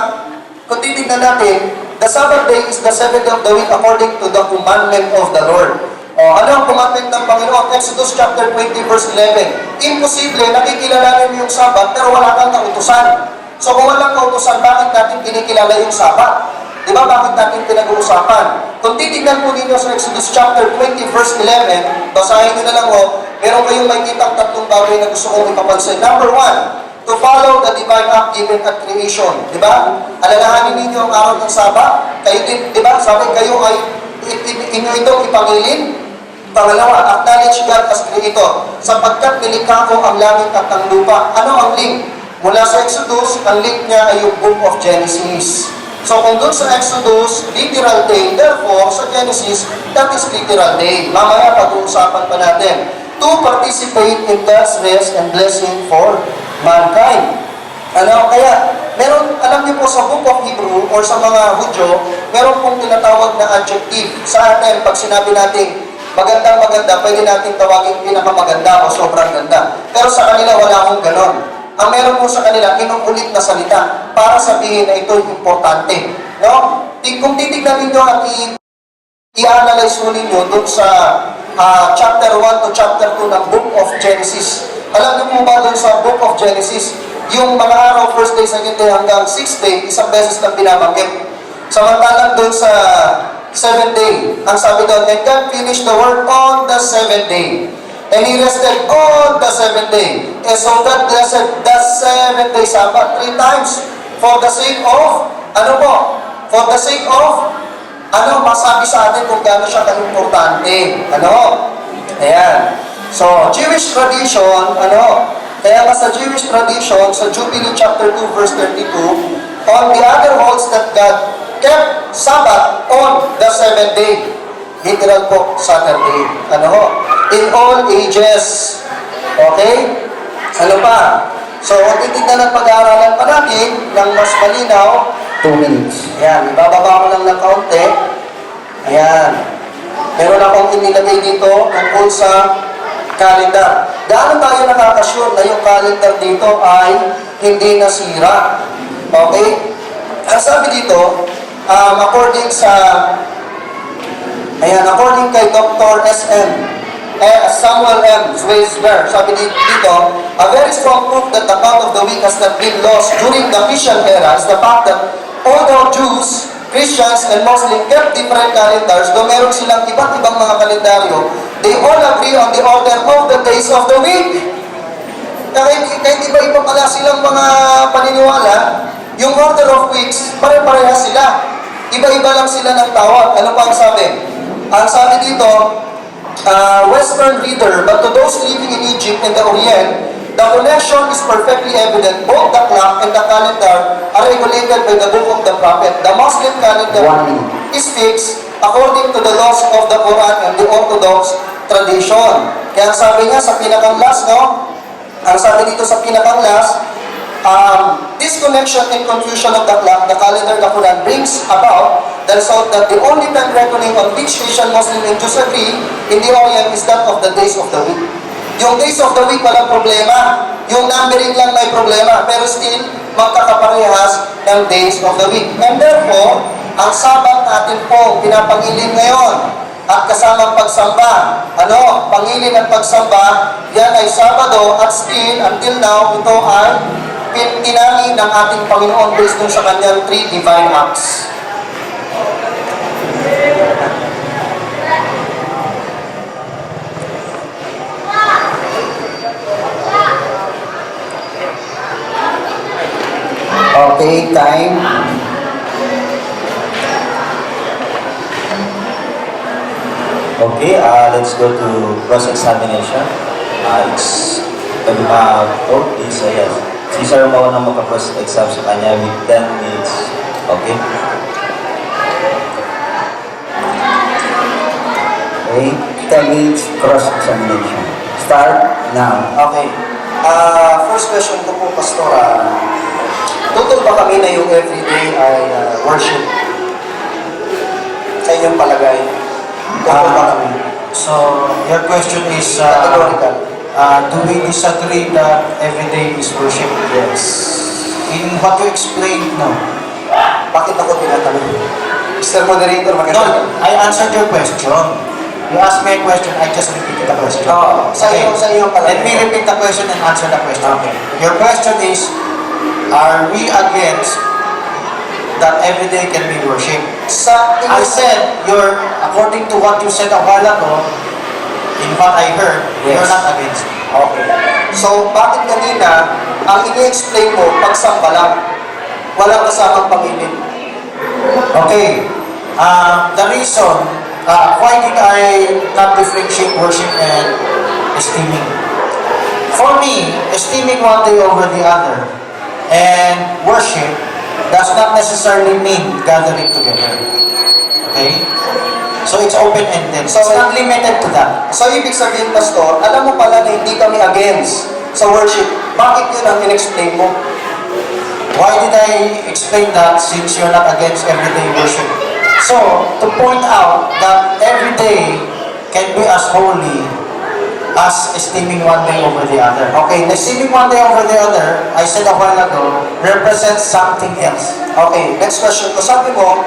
S4: kung titignan natin, the Sabbath day is the 7th day of the week according to the commandment of the Lord. Ano ang commandment ng Panginoon? Exodus chapter 20 verse 11. Imposible, nakikilalanin mo yung Sabbath pero wala kang kautusan. So kung walang kautusan, bakit natin kinikilala yung Sabbath? Di ba? Bakit natin pinag-uusapan? Kung titignan po ninyo sa Exodus chapter 20 verse 11, basahin nyo na lang meron kayong makikita tatlong bagay na gusto kong ipapansin. Number 1, to follow the divine act given at creation. Di ba? Alalahanin ninyo ang araw ng Sabbath. Kayo din, di ba? Sabi kayo ay inyo itong ipangilin. Pangalawa, acknowledge God as Creator. Sapagkat nilikha ko ang langit at ang lupa. Ano ang link? Mula sa Exodus, ang link niya ay yung Book of Genesis. So kung doon sa Exodus, literal day, therefore sa Genesis, that is literal day. Mamaya pag-uusapan pa natin. To participate in God's rest and blessing for mankind. Ano? Kaya, meron, alam niyo po sa Book of Hebrew or sa mga Hudyo, meron pong tinatawag na adjective. Sa atin, pag sinabi natin, magandang-maganda, pwede natin tawagin pinakamaganda o sobrang ganda. Pero sa kanila, wala akong ganon. Ang meron po sa kanila, inuulit na salita para sabihin na ito importante. No? Kung titignan ninyo at i-analyze mo ninyo doon sa chapter 1 to chapter 2 ng Book of Genesis. Alam niyo po ba doon sa Book of Genesis, yung mga araw, first day, second day, hanggang 6th day, isang beses lang binabanggit. Samantalang doon sa 7th day, ang sabi doon, and God finished the work on the 7th day.
S3: And he rested on the seventh day. And so God blessed the seventh day Sabbath 3 times for the sake of, ano po? For the sake of, masabi sa atin kung gaano siya ka-importante. Ayan. So, Jewish tradition, kaya nga sa Jewish tradition, sa Jubilee chapter 2, verse 32, on the other holds that God kept Sabbath on the seventh day. Literal po, Saturday. In all ages. Okay? Ano pa? So, kung titignan at pag-aaralan pa natin ng mas malinaw,
S1: 2 minutes.
S3: ayan, ibababa ko lang ng kaunti. Ayan. Meron akong inilagay dito tungkol sa calendar. Gaano tayo nakakasyon na yung calendar dito ay hindi nasira? Okay? Ang sabi dito, according kay Dr. Samuel M. Zweisberg, sabi dito, a very strong proof that the count of the week has not been lost during the Christian era is the fact that although Jews, Christians, and Muslims kept different calendars, though meron silang iba't ibang mga kalendaryo, they all agree on the order of the days of the week. Kahit iba-iba pala silang mga paniniwala, yung order of weeks, pare-parehas sila. Iba-iba lang sila ng tawag. Ano pa ang sabi? Ang sabi dito, Western reader, but to those living in Egypt and the Orient, the connection is perfectly evident. Both the clock and the calendar are regulated by the book of the prophet. The Muslim calendar
S1: 1 minute.
S3: is fixed according to the laws of the Quran and the Orthodox tradition. Kaya ang sabi niya sa pinakang last, ang sabi dito sa pinakang last, disconnection and confusion of the clock, the calendar, the Quran brings about the result that the only time reckoning on which Christian, Muslim, and Jews agree in the Orient is that of the days of the week. Yung days of the week walang problema. Yung numbering lang may problema. Pero still, magkakaparehas ng days of the week. And therefore, ang Sabat natin po pinapangilin ngayon at kasamang pagsamba. Pangilin at pagsamba, yan ay Sabado at still, until now, ito ay tinangin ng ating Panginoon based dun sa kanyang 3 divine acts.
S1: Okay, time.
S2: Okay, let's go to cross-examination. It's yes. Si Sir Mau na magka-cross-exam sa kanya with 10 minutes. Okay?
S1: Okay, 10 minutes cross-examination. Start now.
S3: Okay. First question ko po, Pastora. Tutol ba kami na yung everyday ay worship? Sa inyong palagay? Tutol ba kami?
S5: So, your question is,
S3: Categorical.
S5: do we disagree that everyday is worship?
S3: Yes.
S5: In what you explained, no.
S3: Bakit ako tinatanong? Mr. Moderator,
S5: No,
S3: maganda.
S5: I answered your question. You asked me a question, I just repeated the question.
S3: Sa iyong palagay.
S5: Let me repeat the question and answer the question.
S3: Okay.
S5: Your question is, are we against that everyday can be worship? I said, according to what you said a while ago, in what I heard,
S3: Yes.
S5: you're not against it.
S3: Okay. So, bakit kanina, ang ini-explain mo, pagsamba lang, walang kasamang pangilin?
S5: Okay. The reason, why did I not differentiate worship and esteeming? For me, esteeming one day over the other and worship does not necessarily mean gathering together. Okay? So it's open-ended. So it's not limited to that.
S3: So, ibig sabihin, Pastor, alam mo pala na hindi kami against sa worship. Bakit yun ang in-explain mo?
S5: Why did I explain that since you're not against everyday worship? So, to point out that every day can be as holy as esteeming one day over the other. Okay, esteeming one day over the other, I said a while ago, represents something else.
S3: Okay, next question ko. Sabi mo,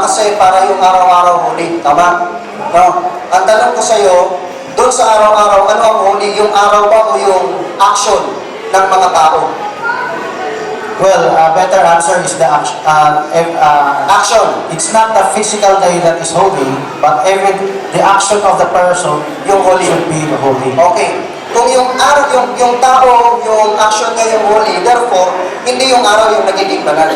S3: kasi para yung araw-araw huli. Tama? No? Ang tanong ko sa'yo, doon sa araw-araw, ano ang huli? Yung araw ba o yung action ng mga tao?
S5: Well, a better answer is the action.
S4: Action.
S5: It's not the physical day that is holy, but the action of the person
S4: Yung holy.
S5: should be holy.
S4: Okay. Kung yung araw, yung tao, yung action niya yung holy, therefore, hindi yung araw yung nagiging banal.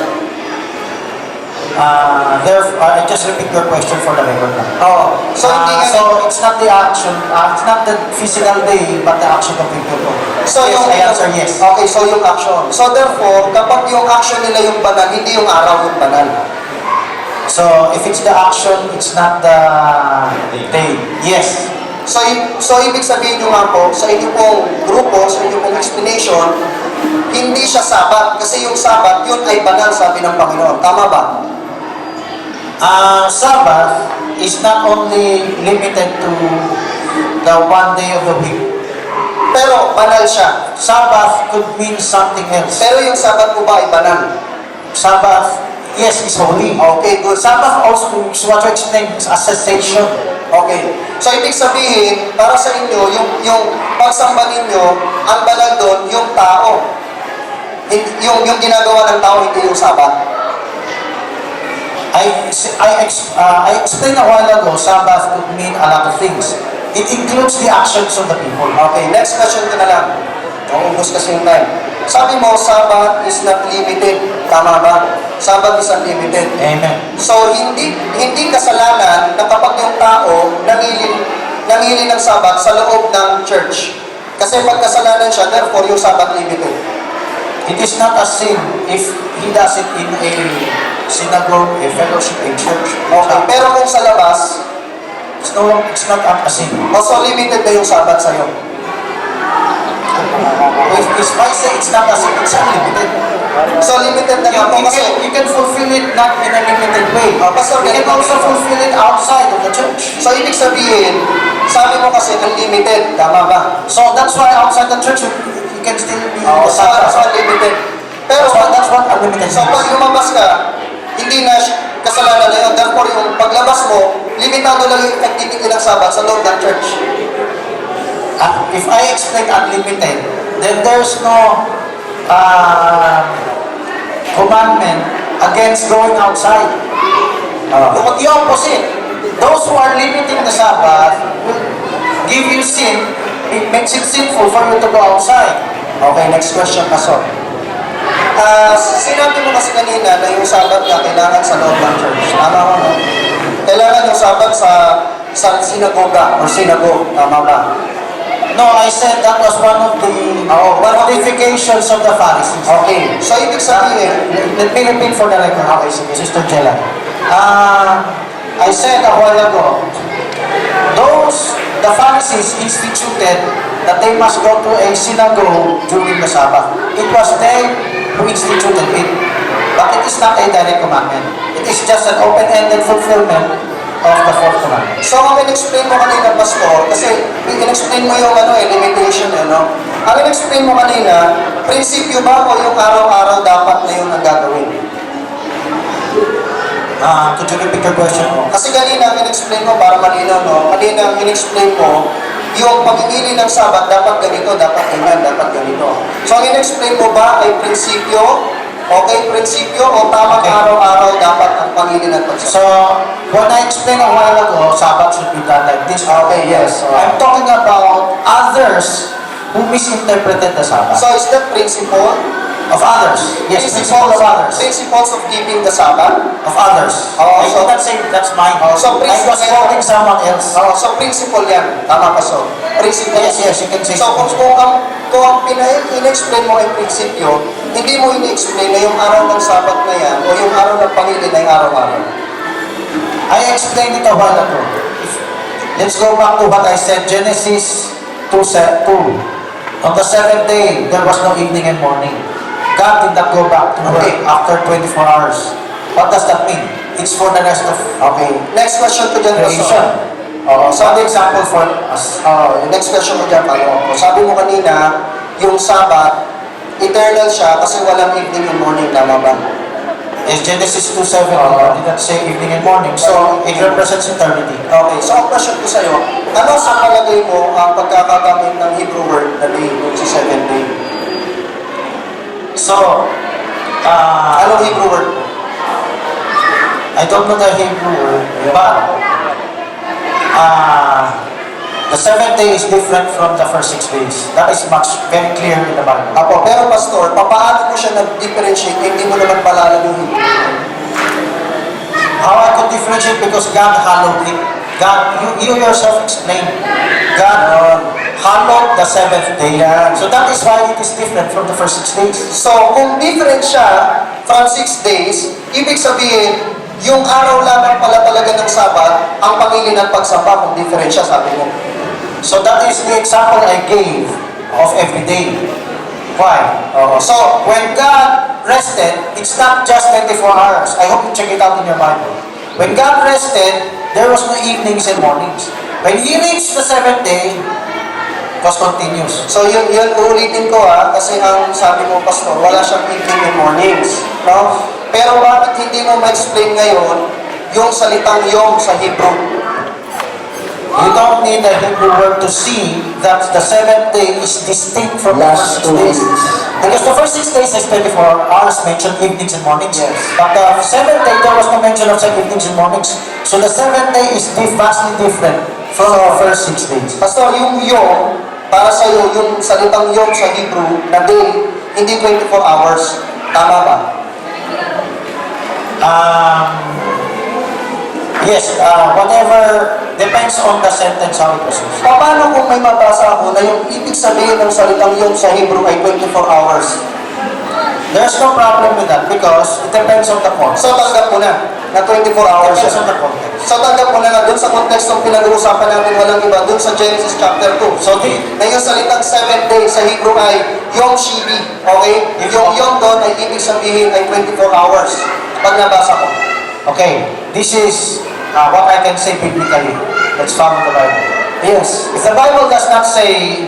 S5: I just repeat your question for the record.
S4: Oo. So, hindi nga,
S5: So it's not the action, it's not the physical day, but the action of people.
S4: so
S5: Yes,
S4: yung,
S5: I answer yes.
S4: Okay, so yung action. So therefore, kapag yung action nila yung banal, hindi yung araw yung banal.
S5: So if it's the action, it's not the day. Yes.
S4: So ibig sabihin nyo nga po, sa inyo pong grupo, sa inyo pong explanation, hindi siya Sabat. Kasi yung Sabat, yun ay banal, sabi ng Panginoon. Tama ba?
S5: Sabbath is not only limited to the one day of the week.
S4: Pero banal siya.
S5: Sabbath could mean something else.
S4: Pero yung Sabat po ba ay banal?
S5: Sabbath, yes, is holy.
S4: Okay, good.
S5: Sabbath also is what you explain is a cessation.
S4: Okay. So, ibig sabihin, para sa inyo, yung pagsamba ninyo, ang banal doon, yung tao. Yung ginagawa ng tao, hindi yung Sabat.
S5: I explained a while ago, Sabbath could mean a lot of things. It includes the actions of the people.
S4: Okay, next question ko na lang. Naubos kasi yung time. Sabi mo, Sabat is not limited. Tama ba? Sabat is unlimited.
S5: Amen.
S4: So, hindi kasalanan na kapag yung tao nangili ng Sabat sa loob ng church. Kasi pag kasalanan siya, therefore yung Sabat limited.
S5: It is not a sin if he does it in a synagogue, a fellowship, a church.
S4: Okay, pero kung sa labas,
S5: It's not a sin.
S4: so limited na yung Sabat sa'yo.
S5: If I say it's not a sin, it's unlimited.
S4: So limited na nga po kasi.
S5: You can fulfill it not in a limited way.
S4: Pastor,
S5: You can also fulfill it outside of the church.
S4: So ibig sabihin, sabi mo kasi unlimited, tama ba?
S5: So that's why outside the church, you can still be in the
S4: So
S5: Sabbath.
S4: unlimited. Pero
S5: That's what unlimited
S4: so pag
S5: means.
S4: lumabas ka, hindi na kasalanan na yun. Therefore, yung paglabas mo, limitado lang yung activity ng Sabat sa loob ng church.
S5: If I explain unlimited, then there's no commandment against going outside. The opposite. Those who are limiting the Sabbath will give you sin. It makes it sinful for you to go outside.
S4: Okay, next question, Pastor. Sinabi mo kasi kanina na yung Sabat na kailangan sa loob ng church. Tama ba, no? Kailangan yung Sabat sa sinagoga or synagogue. Tama ba?
S5: No, I said that was one of the modifications of the Pharisees.
S4: Okay. So, ibig sabihin,
S5: Let me repeat for the record. Okay, sige, Sister Jella. I said a while ago, the Pharisees instituted that they must go to a synagogue during the Sabbath. It was they who instituted it, but it is not a direct commandment. It is just an open-ended fulfillment of the fourth commandment.
S4: so ang in-explain mo kanina, Pastor, kasi in-explain mo yung limitation, no? Ang in-explain mo kanina, prinsipyo ba o yung araw-araw dapat na yun ang gagawin?
S5: Could you repeat your question?
S4: Kasi kanina ang in-explain mo, para malinaw, no? Kanina ang in-explain mo, yung pamimili ng Sabat, dapat ganito, dapat ganyan, dapat ganito. So, ang in-explain mo ba ay prinsipyo? Okay, prinsipyo o tamang
S5: Okay.
S4: araw-araw dapat ang pangili ng pagsasabi?
S5: So, when I explained a while ago, Sabbath should be done like this.
S4: Okay, yes.
S5: I'm talking about others who misinterpreted the Sabbath.
S4: So, is that principle?
S5: Of others. Yes, principle of others.
S4: Principles of keeping the Sabbath?
S5: Of others.
S4: Oh,
S5: I
S4: so-
S5: did not say that's mine.
S4: so
S5: I was
S4: principle-
S5: quoting someone else.
S4: So, principle yan. Tama pa, so. Principle.
S5: Yes, yes, you can say
S4: So,
S5: so.
S4: kung ang in-explain mo ay prinsipyo, hindi mo in-explain na yung araw ng Sabat na yan o yung araw ng Panginoon ay araw-araw.
S5: I explained it a while ago. Let's go back to what I said, Genesis 2:2. On the seventh day, there was no evening and morning. God did not go back to work after 24 hours. What does that mean? It's for the rest of
S4: Next question ko dyan,
S5: creation.
S4: Pastor.
S5: Some example for us.
S4: Yung next question ko dyan, sabi mo kanina, yung Sabat, eternal siya kasi walang evening and morning, tama ba?
S5: Is Genesis 2:7, did not say evening and morning. So, it represents eternity.
S4: Okay, so ang question ko sa'yo, ano sa palagay mo ang pagkakagamit ng Hebrew word na day, yung sa 7th day?
S5: So,
S4: Anong Hebrew word?
S5: I don't know the Hebrew word, but the seventh day is different from the first 6 days. That is much very clear in the Bible.
S4: Apo, pero pastor, papaano ko siya nag-differentiate? Hindi mo naman pala alam yung Hebrew.
S5: How I could differentiate because God hallowed it. God, you yourself explain. God hallowed the seventh day. So that is why it is different from the first 6 days.
S4: So, kung different siya from 6 days, ibig sabihin, yung araw lamang pala talaga ng Sabat, ang pangilin at pagsamba, kung different siya, sabi mo.
S5: So that is the example I gave of every day. Why? So when God rested, it's not just 24 hours. I hope you check it out in your Bible. When God rested, there was no evenings and mornings. When He reached the seventh day, it was continuous.
S4: So yun uulitin ko kasi ang sabi mo, pastor, wala siyang evening and mornings. No? Pero bakit hindi mo ma-explain ngayon yung salitang yom sa Hebrew?
S5: You don't need a Hebrew word to see that the seventh day is distinct from the
S1: Last
S5: first 6
S1: 2
S5: days.
S1: weeks.
S5: Because the first 6 days is 24 hours mentioned evenings and mornings.
S4: Yes.
S5: But the seventh day, there was no mention of evenings and mornings. So the seventh day is vastly different from the first 6 days.
S4: Pastor, yung yom, para sa iyo, yung salitang yom sa Hebrew na day, hindi 24 hours. Tama ba?
S5: Yes, whatever depends on the sentence how it was used.
S4: Paano kung may mabasa ako na yung ibig sabihin ng salitang yom sa Hebrew ay 24 hours?
S5: There's no problem with that because it depends on the context.
S4: So tanggap mo na 24 hours
S5: Depends
S4: siya.
S5: on the context.
S4: So tanggap mo na dun sa context ng pinag-uusapan natin walang iba, dun sa Genesis chapter 2.
S5: So
S4: Na yung salitang 7th day sa Hebrew ay Yom Shivi. Okay? Yung Yom doon ay ibig sabihin ay 24 hours. Pag nabasa ko.
S5: okay, this is what I can say biblically. Let's follow the Bible.
S4: Yes.
S5: If the Bible does not say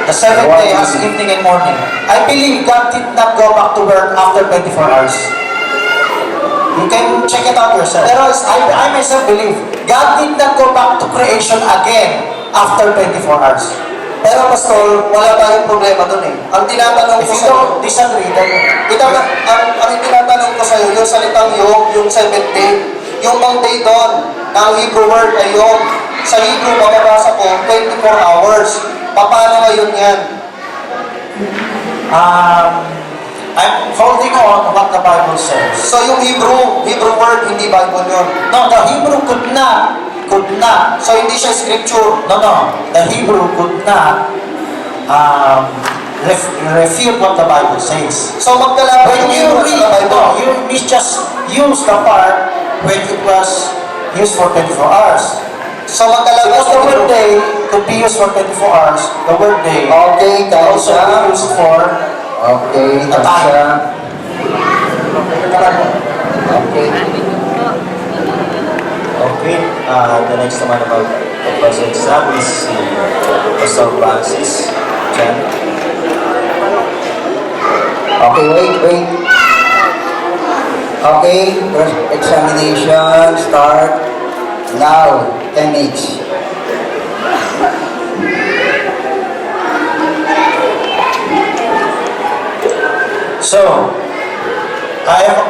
S5: the seventh day has evening and morning, I believe God did not go back to work after 24 hours. You can check it out yourself.
S4: Pero
S5: I myself believe God did not go back to creation again after 24 hours.
S4: Pero pastor, wala tayong problema doon eh. Ang tinatanong
S5: If
S4: ko
S5: you
S4: sa
S5: don't disagree, then
S4: ang tinatanong ko sa iyo, yung salitang Yom, yung 7th day, yung bang day doon, na ang Hebrew word ay Yom. Sa Hebrew, mababasa ko, 24 hours. Paano ngayon yan?
S5: I'm holding on what the Bible says.
S4: So yung Hebrew word, hindi Bible yun.
S5: No, the Hebrew could not.
S4: So hindi siya scripture.
S5: No. The Hebrew could not refute what the Bible says.
S4: So magkalaban
S5: When
S4: yung
S5: you
S4: Hebrew
S5: read,
S4: sa Bible.
S5: you just use the part when it was used for 24 hours.
S4: So magkalaban
S5: Because the
S4: yung
S5: word
S4: Hebrew.
S5: day could be used for 24 hours. The word day
S1: Okay,
S5: can also
S1: Kaisa.
S5: be used for
S1: Okay, Kaisa. Okay.
S2: Okay, the next naman about Pastor Sam is si Pastor Francis Chan.
S1: Okay, wait. Okay, first examination start now. 10 each.
S5: So, I have,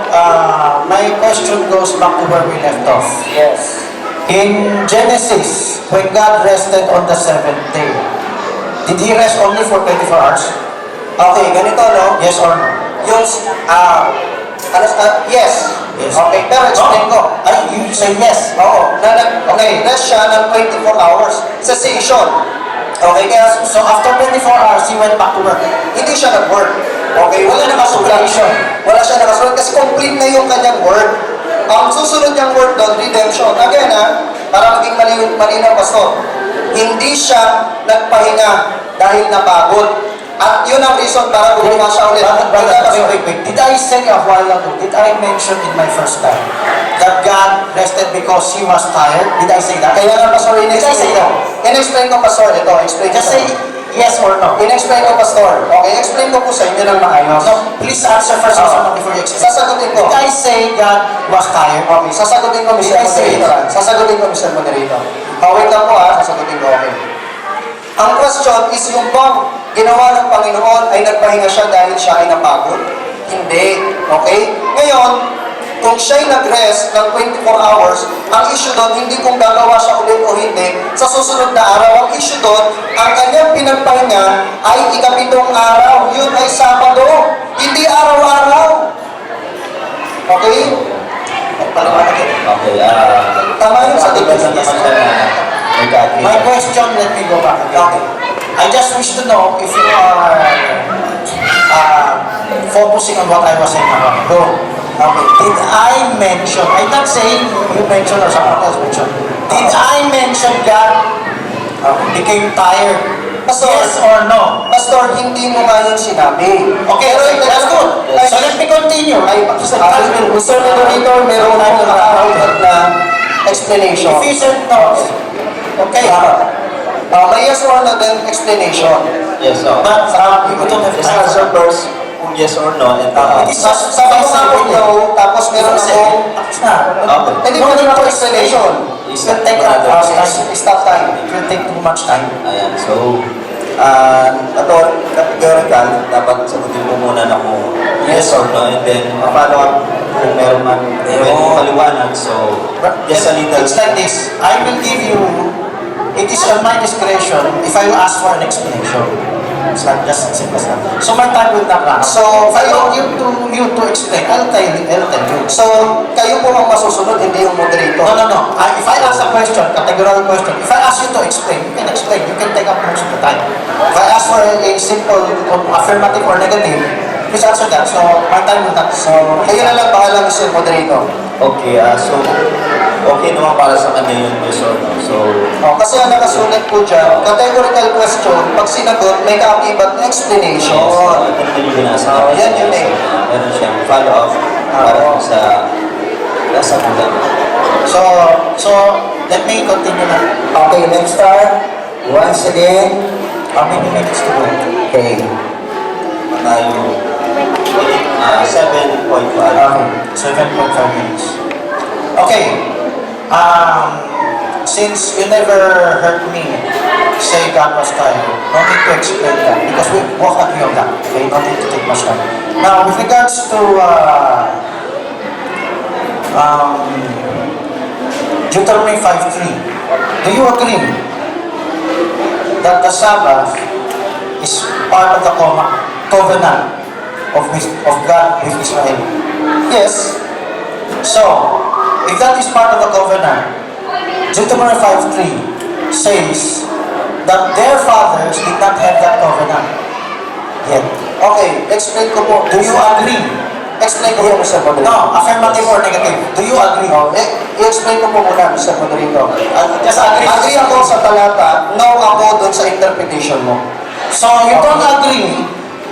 S5: my question goes back to where we left off.
S4: Yes.
S5: In Genesis, when God rested on the seventh day, did He rest only for 24 hours?
S4: Okay, ganito no?
S5: Yes or no?
S4: Yung, yes.
S5: Yes.
S4: Okay, pero explain ko.
S5: Ay, you say yes.
S4: Oo, okay, rest siya ng 24 hours. Cessation. Okay, kaya
S5: So after 24 hours, He went back to work.
S4: hindi siya nag-work. Okay, wala nakasulat. Wala siya nakasulat kasi complete na yung kanyang work. Ang susunod niyang word doon, redemption. Again para maging malinaw, pastor. Hindi siya nagpahinga dahil napagod. At yun ang reason para gumawa siya ulit.
S5: Wait. Did I say a while ago, did I mention in my first time that God rested because He was tired? Did I say that?
S4: Kaya nga, pastor,
S5: Did I say that?
S4: in-explain ko, pastor. Ito, explain ko.
S5: Just say yes or no.
S4: In-explain ko, pastor. Okay, explain ko po sa inyo ng maayos.
S5: No, please answer first before you explain.
S4: Sasagutin ko.
S5: Did I say God was tired?
S4: Okay, sasagutin ko, Mr.
S5: Did I say
S4: Moderator. Sasagutin ko, Mr. Moderator. Wait lang po sasagutin ko, okay. Ang question is yung bang ginawa ng Panginoon ay nagpahinga siya dahil siya ay napagod? Hindi. Okay? Ngayon, kung siya'y nag-rest ng 24 hours, ang issue doon, hindi kung gagawa siya ulit o hindi, sa susunod na araw, ang issue doon, ang kanyang pinagpahinga ay ikapitong araw. Yun ay Sabado, hindi araw-araw. Okay? Paliwanag yun.
S2: Okay,
S4: Tama yun sa
S2: sagot
S4: dito.
S2: naman siya na nagkakita.
S5: My question, let me go back again.
S4: Okay.
S5: I just wish to know if you are focusing on what I was saying a while ago. Okay. Did I mention, I'm not saying you mentioned or someone else mentioned, did I mention God became tired?
S4: Pastor,
S5: Yes or no?
S4: Pastor, hindi mo nga yung sinabi.
S5: Okay, that's good. So let me continue.
S4: Mr. Moderator, meron na nakakautat na explanation.
S5: If you said no, okay.
S4: May yes or no then explanation.
S2: Yes, so.
S5: But you don't have
S2: Just
S5: time.
S2: answer first kung yes or no. And,
S5: It is just
S4: Sabi ko nga po no, tapos meron akong
S5: Tapos na.
S2: okay.
S4: hindi mo rin ako explanation.
S5: It will take up
S4: Stop time.
S5: It will take too much time.
S2: Ayan, so, categorical, dapat sagutin mo muna na kung yes or no, and then follow up kung meron man pwedeng paliwanag, so, just a little.
S5: It's like this. I will give you, it is on my discretion if I will ask for an explanation. It's like just simple as that. So my time will not run.
S4: So,
S5: If I want you to explain, I'll tell you.
S4: So, kayo po ang masusunod, hindi yung moderator.
S5: No. If I ask a question, categorical question, if I ask you to explain, you can explain. You can take up most of the time. If I ask for a simple affirmative or negative, please answer that. So my time will not. So
S4: Kayo na lang bahala, Mr. Moderator.
S2: Okay, so, okay naman para sa kanya yung yes or no. So,
S4: Kasi ang nakasulat po dyan, categorical question, pag sinagot, may kaakibat na explanation.
S2: yes, ito yung binasa.
S4: Yan yun eh.
S2: Meron siyang follow-up para kung sa nasagutan.
S5: so let me continue na.
S1: Okay, next start. Once again.
S5: How many minutes to go?
S1: Okay.
S2: Tayo, 7.5.
S5: 7.5 minutes. Okay. Since you never heard me say God was tired, no need to explain that because we both agree on that. Okay, no need to take much time. Now, with regards to Deuteronomy 5:3, do you agree that the Sabbath is part of the covenant of God with Israel?
S4: Yes.
S5: So, if that is part of the covenant, Deuteronomy 5:3 says that their fathers did not have that covenant yet.
S4: Okay, explain ko po.
S5: Do you agree?
S4: Explain ko po, Mr. Moderator.
S5: No, affirmative or negative. Do you agree?
S4: I-explain ko po muna, Mr. Moderator.
S5: Just agree.
S4: Agree ako sa talata, no ako doon sa interpretation mo.
S5: So, you don't agree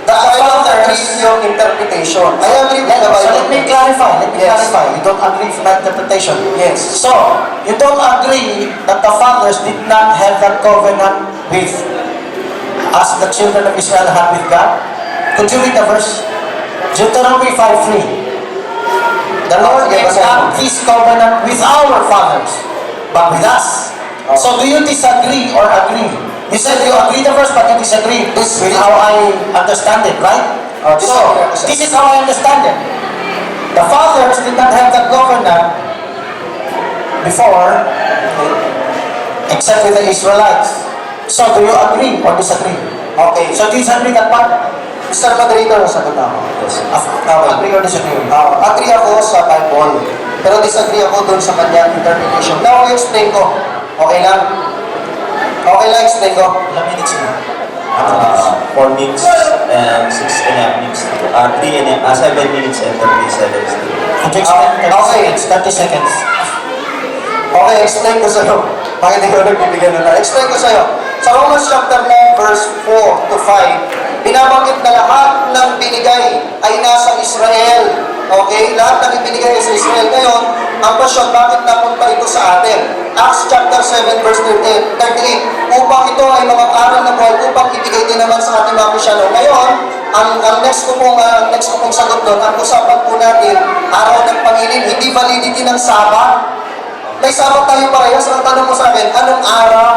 S5: that
S4: I
S5: the
S4: don't agree
S5: fathers...
S4: with your interpretation. I agree with the
S5: So
S4: Bible.
S5: let me clarify.
S4: Yes.
S5: You don't agree with my interpretation.
S4: Yes.
S5: So, you don't agree that the fathers did not have that covenant with, as the children of Israel had with God? Could you read the verse? Deuteronomy 5:3. The Lord
S4: Okay,
S5: gave
S4: basahin mo.
S5: up His covenant with our fathers, but with us. So do you disagree or agree? You said you agree the verse, but you disagree. This is how I understand it, right? So, this is how I understand it. The fathers did not have that covenant before, except with the Israelites. So, do you agree or disagree?
S4: Okay.
S5: So, do you disagree that part?
S4: Mr. Moderator, sagot na ako.
S2: Yes.
S5: Agree or disagree?
S4: Agree ako sa Bible, pero disagree ako doon sa kanyang interpretation. Now, i-explain ko. Okay lang? Okay lang, explain ko.
S5: Ilang minutes na?
S2: 4 minutes and 6.5 minutes. 7 minutes and 30 seconds.
S5: Could you explain?
S4: Okay.
S5: It's 30 seconds.
S4: Okay, explain ko sa'yo. Bakit hindi ko nagbibigyan na? Explain ko sa'yo. Sa Romans chapter 9, verse 4 to 5, binabanggit na lahat ng binigay ay nasa Israel. Okay? Lahat ng ibinigay ay sa Israel. Ngayon, ang question, bakit napunta ito sa atin? Acts chapter 7, verse 38, upang ito ay mga aral na buhay, upang ibigay din naman sa ating mga Kristyano. Ngayon, ang next ko pong sagot doon, ang usapan po natin, araw ng Pangilin, hindi validity ng Sabat. May Sabat tayo parehas. Ang tanong mo sa akin, anong araw?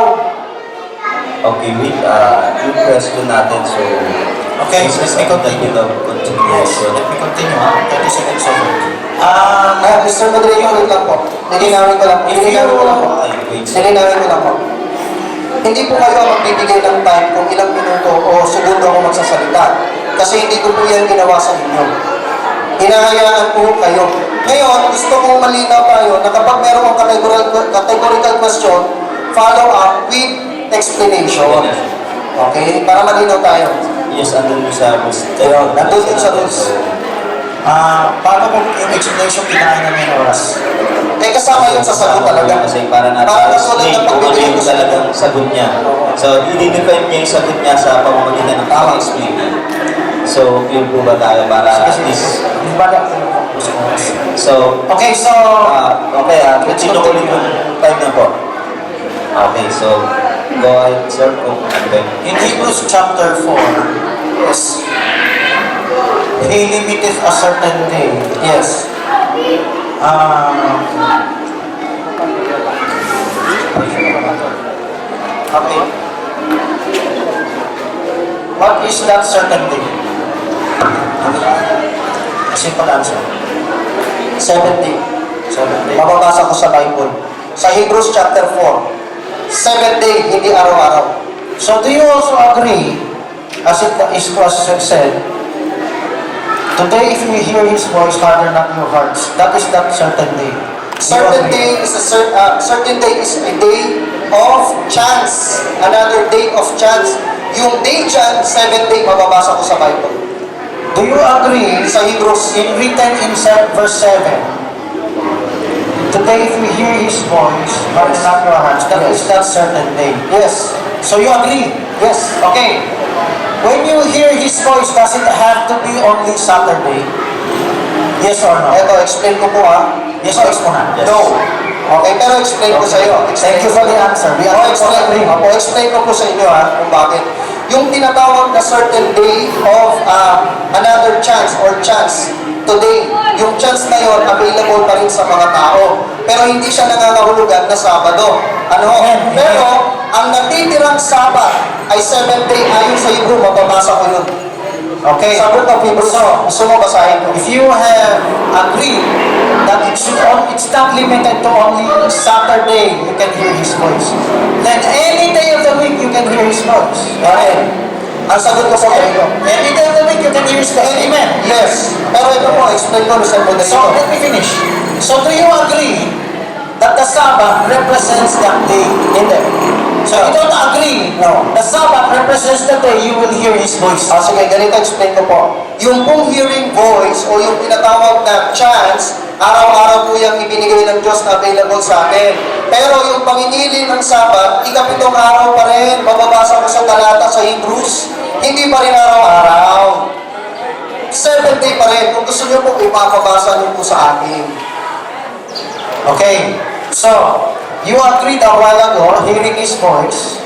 S2: Okay, with yung question natin, so,
S5: Okay, let me continue. Yes,
S2: Continuation.
S5: let me continue. 30 seconds over.
S4: Mr. Moderator, wait lang po. Nilinawin ko lang po. Nilinawin ko lang po.
S2: Ay, wait.
S4: Nilinawin ko lang po. Hindi po kayo ang magbibigay ng time kung ilang minuto o segundo ako magsasalita. Kasi hindi ko po yan ginawa sa inyo. Hinahayaan po kayo. Ngayon, gusto kong malinaw tayo na kapag meron kang categorical question, follow up with explanation. Okay? Para malinaw tayo.
S2: Yes, andun mo sa rules.
S4: Ayun, nandun din sa rules.
S5: Paano kung yung explanation kinain namin oras?
S4: Eh, kasama yun sa sagot talaga.
S2: Kasi para
S4: Para
S2: natin
S4: natin
S2: explain kung ano
S4: pagbibigyan
S2: yung
S4: ko sa
S2: talagang sagot niya. So, i-define niya yung sagot niya sa pamamagitan ng tamang explain niya. So, yun po ba tayo para at least... So,
S5: Okay, so,
S2: okay, continue ko ulit yung time na po. Okay, so, go ahead, sir, kung ano ba yun.
S5: in Hebrews chapter 4,
S4: Yes.
S5: He limited a certain day.
S4: Yes.
S5: Okay. What is that certain day? Simple answer.
S4: 70.
S5: 7 day.
S4: Mababasa ko sa Bible. Sa Hebrews chapter 4. 7 day, hindi araw-araw.
S5: So do you also agree, as it was said, today if you hear His voice, harden not your hearts. That is that certain day.
S4: Certain day is certain day is a day of chance. Another day of chance. Yung day chance, 7 day, mababasa ko sa Bible.
S5: Do you agree
S4: Sa Hebrews,
S5: in written in verse 7? Today if you hear His voice, harden not your hearts. That is that certain day.
S4: yes.
S5: So you agree?
S4: Yes.
S5: Okay. When you hear His voice, does it have to be only Saturday? Yes or no?
S4: Eto, explain ko po
S5: Yes or no?
S2: Yes.
S4: No. Okay, pero explain ko sa iyo.
S5: Thank you for the answer. We are
S4: Explain ko po sa inyo kung bakit. Yung tinatawag na certain day of another chance or chance today, yung chance na yon available pa rin sa mga tao. Pero hindi siya nangangahulugan na Sabado. Ano? Pero ang natitirang Sabat ay 7 day ayon sa Hebrew, mababasa ko yun.
S5: Okay.
S4: Sa book of Hebrews, gusto mo basahin ko?
S5: If you have agreed that it's not limited to only Saturday you can hear His voice, then any day of the week you can hear His voice.
S4: Amen. Ang sagot ko po kayo.
S5: Any day of the week you can hear His voice. Amen.
S4: Yes. Pero ito po, explain ko sa mga
S5: So let me finish. So do you agree that the Sabbath represents that day?
S4: Hindi.
S5: So you don't agree?
S4: No.
S5: The Sabbath represents the day you will hear His voice.
S4: Sige, ganito explain ko po. Yung pong hearing voice o yung tinatawag na chance, araw-araw po yung ibinigay ng Diyos na available sa atin. Pero yung pangingilin ng Sabat, ikapitong araw pa rin, mababasa ko sa talata sa Hebrews, hindi pa rin araw-araw. 7 day pa rin. Kung gusto nyo po, ipapabasa nyo po sa akin.
S5: Okay. So you agreed a while ago, hearing His voice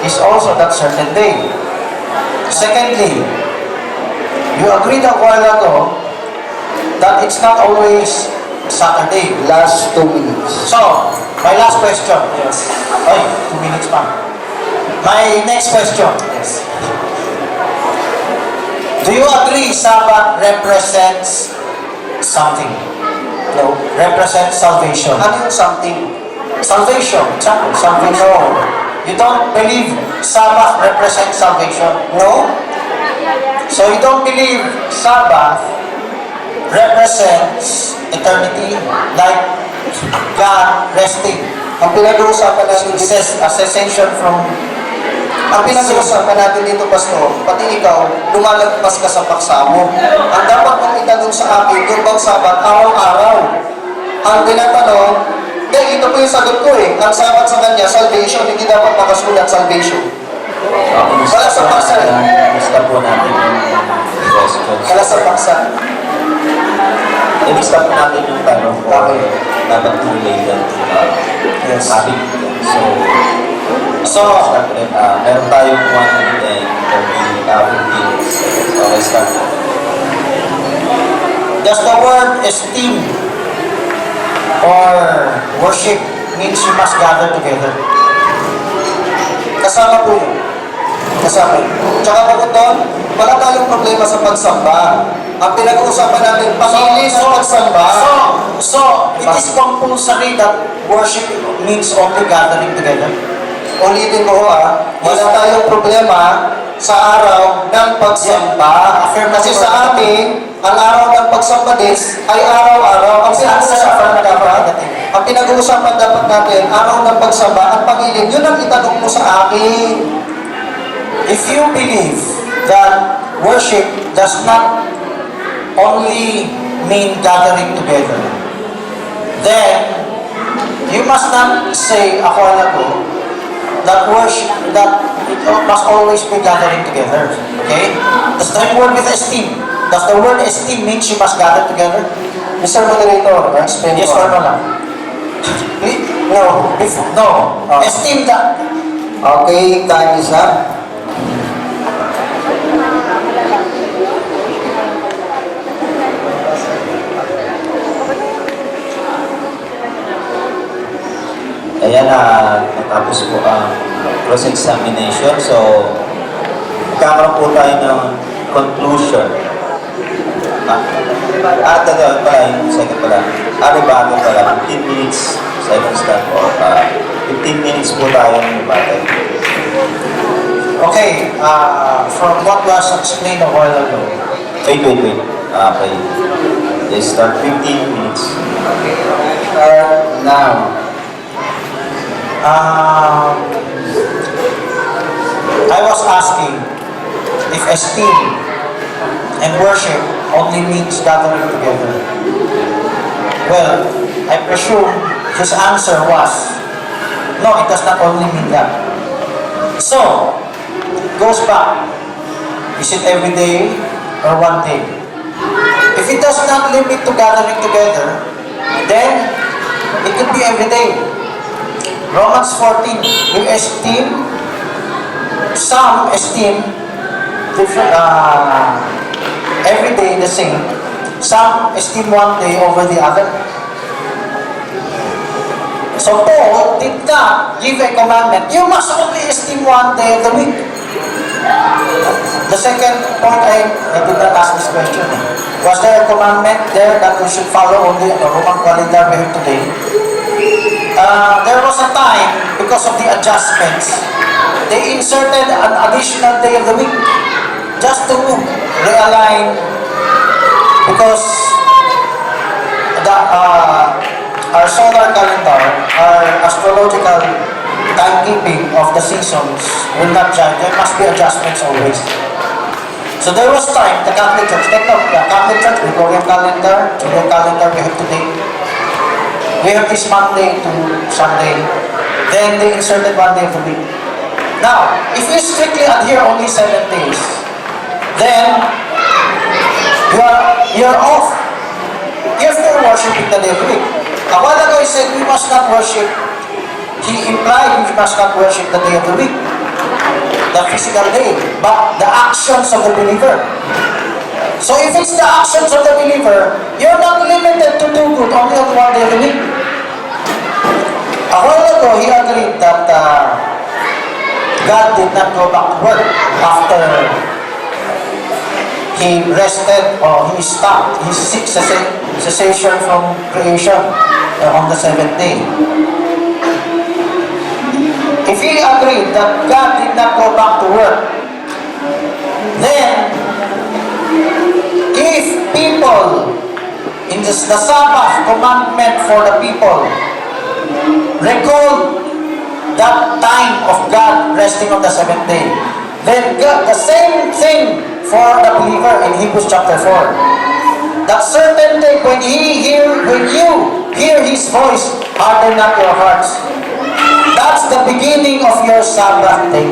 S5: is also that certain day. Secondly, you agreed a while ago that it's not always Saturday.
S4: Last 2 minutes.
S5: So, my last question.
S4: Yes.
S5: Ay, 2 minutes pa. My next question.
S4: Yes.
S5: Do you agree Sabbath represents something?
S4: No.
S5: Represents salvation.
S4: Ano yung something?
S5: Salvation. Example, salvation. No. You don't believe Sabbath represents salvation?
S4: No?
S5: So you don't believe Sabbath represents eternity, like God resting.
S4: Ang pinag-uusapan natin
S5: It
S4: dito,
S5: says a cessation from
S4: ang pinag-uusapan natin dito, Pastor, pati ikaw, lumalagpas ka sa paksa mo. Ang dapat mong itanong sa akin, yung bang Sabat, araw-araw. Ang tinatanong, hindi, ito po yung sagot ko eh. Ang Sabat sa kanya, salvation, hindi dapat nakasulat salvation. Wala sa paksa eh.
S2: Lista po natin yung questions.
S4: Wala sa paksa.
S2: I-lista po natin yung tanong ko.
S4: Okay.
S2: Dapat related.
S4: Yes.
S2: Topic. So, start ulit. Meron tayong 1 minute and 15 seconds. So, let's start.
S5: Does the word esteem or worship means you must gather together?
S4: Kasama po yun. Kasama yun. Tsaka bukod doon, wala tayong problema sa pagsamba. Ang pinag-uusapan natin, Pangilin sa pagsamba.
S5: So, it is compulsory that worship means only gathering together.
S4: Ulitin ko wala tayong problema sa araw ng pagsamba. Kasi sa amin, ang araw ng pagsamba ay araw-araw. Ang pinag-uusapan dapat natin, araw ng pagsamba, ang Pangilin, yun ang itanong mo sa akin.
S5: If you believe that worship does not only mean gathering together, then you must not say a while ago that worship, that it must always be gathering together. Okay? The same word with esteem. Does the word esteem means you must gather together?
S4: Mr. Moderator, explain
S5: Yes
S4: mo.
S5: or no lang? No. No. Esteem that.
S1: Okay, time is up.
S2: Ayan natapos po ang cross-examination. So, magkakaroon po tayo ng conclusion. Ito pala, yung second pala. Aribago pala, 15 minutes, second stand or 15 minutes po tayo ng battle.
S5: Okay, from what was explained a while ago,
S2: Wait. Okay. They start 15 minutes.
S1: Start now.
S5: I was asking if esteem and worship only means gathering together. Well, I presume his answer was, no, it does not only mean that. So, it goes back. Is it every day or one day? If it does not limit to gathering together, then it could be every day. Romans 14, you esteem, some esteem different, every day the same. Some esteem one day over the other. So Paul did not give a commandment, you must only esteem one day of the week. The second point, I did not ask this question. Was there a commandment there that we should follow only the Roman calendar we have today? There was a time, because of the adjustments, they inserted an additional day of the week just to realign, because our solar calendar, our astrological timekeeping of the seasons will not change. There must be adjustments always. So there was time, the Catholic Church, take note, the Catholic Church, Gregorian calendar, Julian calendar we have today. We have this Monday to Sunday. Then they inserted one day of the week. Now, if you strictly adhere only 7 days, then you're off. You have to worship in the day of the week. A while ago he said we must not worship. He implied we must not worship the day of the week, the physical day, but the actions of the believer. So if it's the actions of the believer, you're not limited to do good only on one day of the week. A while ago, he agreed that God did not go back to work after he rested or he stopped his cessation from creation on the 7th day. If he agreed that God did not go back to work, then if people in the Sabbath commandment for the people recall that time of God resting on the 7th day, then God, the same thing for the believer in Hebrews chapter 4. That certain day when you hear His voice, harden not your hearts. That's the beginning of your Sabbath day.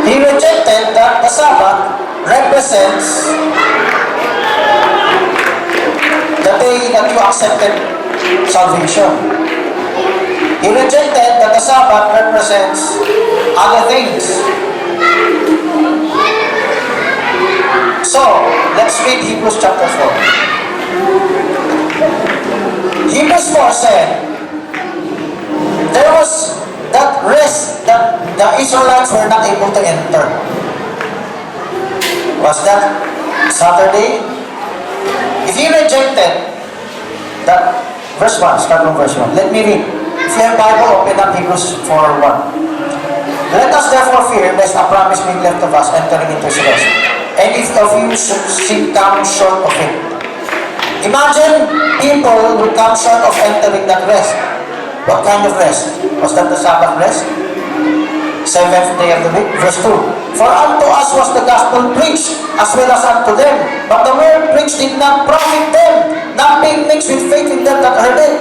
S5: He rejected that the Sabbath represents the day that you accepted salvation. He rejected that the Sabbath represents other things. So, let's read Hebrews chapter 4. Hebrews 4 said, there was that rest that the Israelites were not able to enter. Was that Saturday? If he rejected that, verse 1, start from verse 1. Let me read. If you have Bible, open up Hebrews 4:1. Let us therefore fear, lest a promise be left of us entering into his rest. And if of you should come short of it. Imagine people who come short of entering that rest. What kind of rest? Was that the Sabbath rest? Seventh day of the week, verse 2. For unto us was the gospel preached, as well as unto them. But the word preached did not profit them, not being mixed with faith in them that heard it.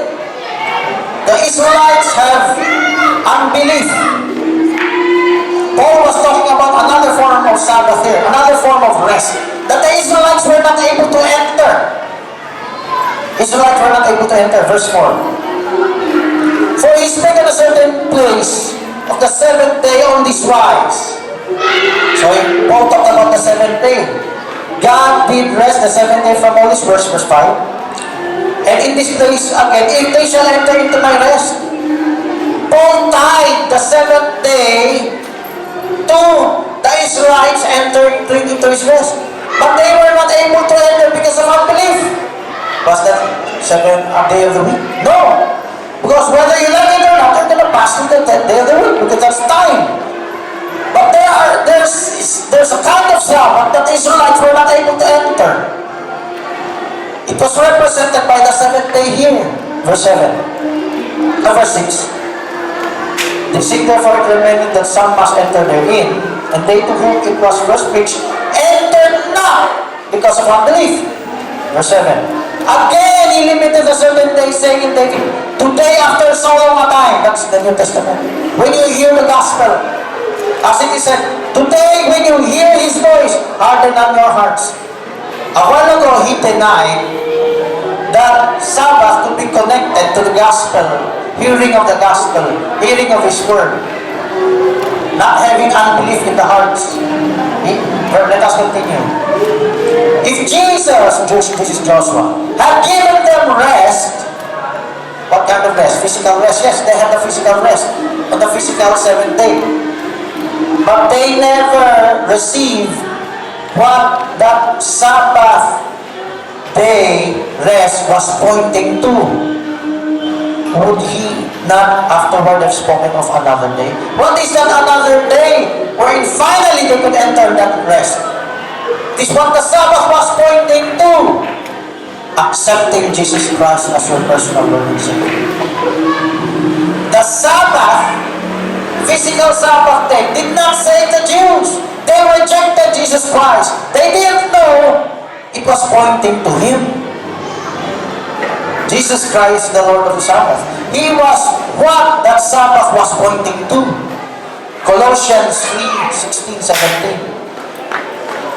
S5: The Israelites have unbelief. Paul was talking about another form of Sabbath here, another form of rest, that the Israelites were not able to enter. Israelites were not able to enter, verse 4. For he spake in a certain place of the seventh day on this wise. So Paul talked about the seventh day. God did rest the seventh day from all his works, verse 5. And in this place again, if they shall enter into my rest. Paul tied the seventh day to the Israelites entering into his rest. But they were not able to enter because of unbelief. Was that seventh day of the week? No. Because whether you like it or not, you're going to pass through the 10th day of the week because that's time. But there's a kind of Sabbath that the Israelites were not able to enter. It was represented by the seventh day here. Verse 7. Verse 6. They seek therefore it remaining that some must enter therein, and they to whom it was first preached entered not because of unbelief. Verse 7. Again, he limited a certain day, saying in David, today after so long a time, that's the New Testament, when you hear the gospel, as it is said, today when you hear his voice, harden not your hearts. A while ago, he denied that Sabbath could be connected to the gospel, hearing of the gospel, hearing of his word, not having unbelief in the hearts. Let us continue. If Jesus, this is Joshua, had given them rest, what kind of rest? Physical rest? Yes, they had the physical rest on the physical seventh day. But they never received what that Sabbath day rest was pointing to. Would he not afterward have spoken of another day? What is that another day wherein finally they could enter that rest? This is what the Sabbath was pointing to. Accepting Jesus Christ as your personal Lord and Savior. The Sabbath, physical Sabbath day, did not save the Jews. They rejected Jesus Christ. They didn't know it was pointing to Him. Jesus Christ, the Lord of the Sabbath. He was what that Sabbath was pointing to. Colossians 3:16, 17.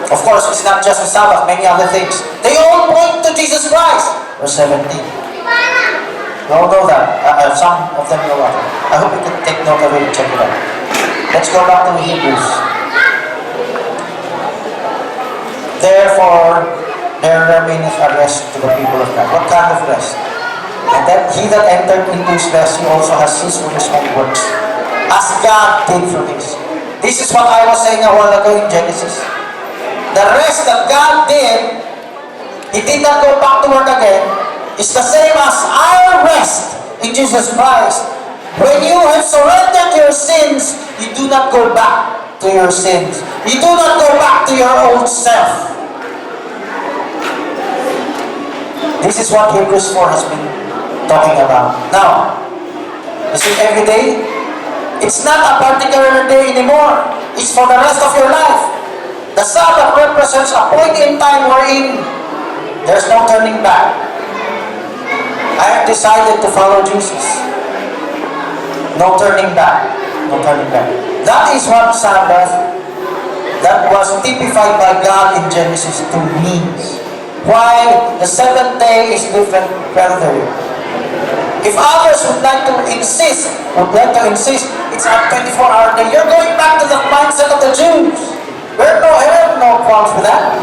S5: Of course, it's not just the Sabbath, many other things. They all point to Jesus Christ. Verse 17. You all know that. Some of them know that. I hope you can take note of it and check it out. Let's go back to Hebrews. Therefore, there remaineth a rest to the people of God. What kind of rest? And that he that entered into his rest, he also has ceased from his own works, as God did from his. This is what I was saying a while ago in Genesis. The rest that God did, He did not go back to work again. It's the same as our rest in Jesus Christ. When you have surrendered your sins, you do not go back to your sins. You do not go back to your old self. This is what Hebrews 4 has been talking about. Now, is it every day? It's not a particular day anymore. It's for the rest of your life. The Sabbath represents a point in time wherein there's no turning back. I have decided to follow Jesus. No turning back. No turning back. That is what Sabbath, that was typified by God in Genesis 2 means. Why the seventh day is different further. If others would like to insist, it's a 24-hour day, you're going back to the mindset of the Jews. I have no qualms with that.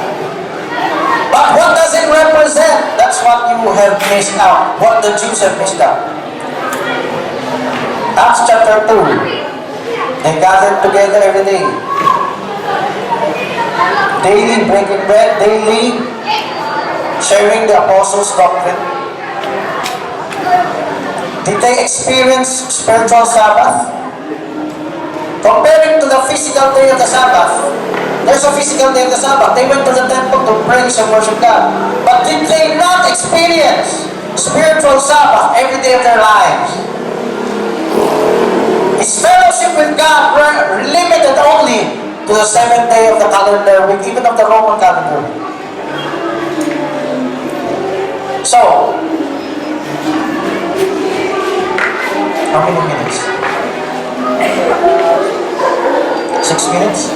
S5: But what does it represent? That's what you have missed out. What the Jews have missed out. Acts chapter 2. They gathered together every day. daily breaking bread, daily sharing the apostles' doctrine? Did they experience spiritual Sabbath? Comparing to the physical day of the Sabbath, there's a physical day of the Sabbath. They went to the temple to praise and worship God. But did they not experience spiritual Sabbath every day of their lives? Is fellowship with God limited only to the 7th day of the calendar week, even of the Roman calendar week? So, how many minutes? 6 minutes?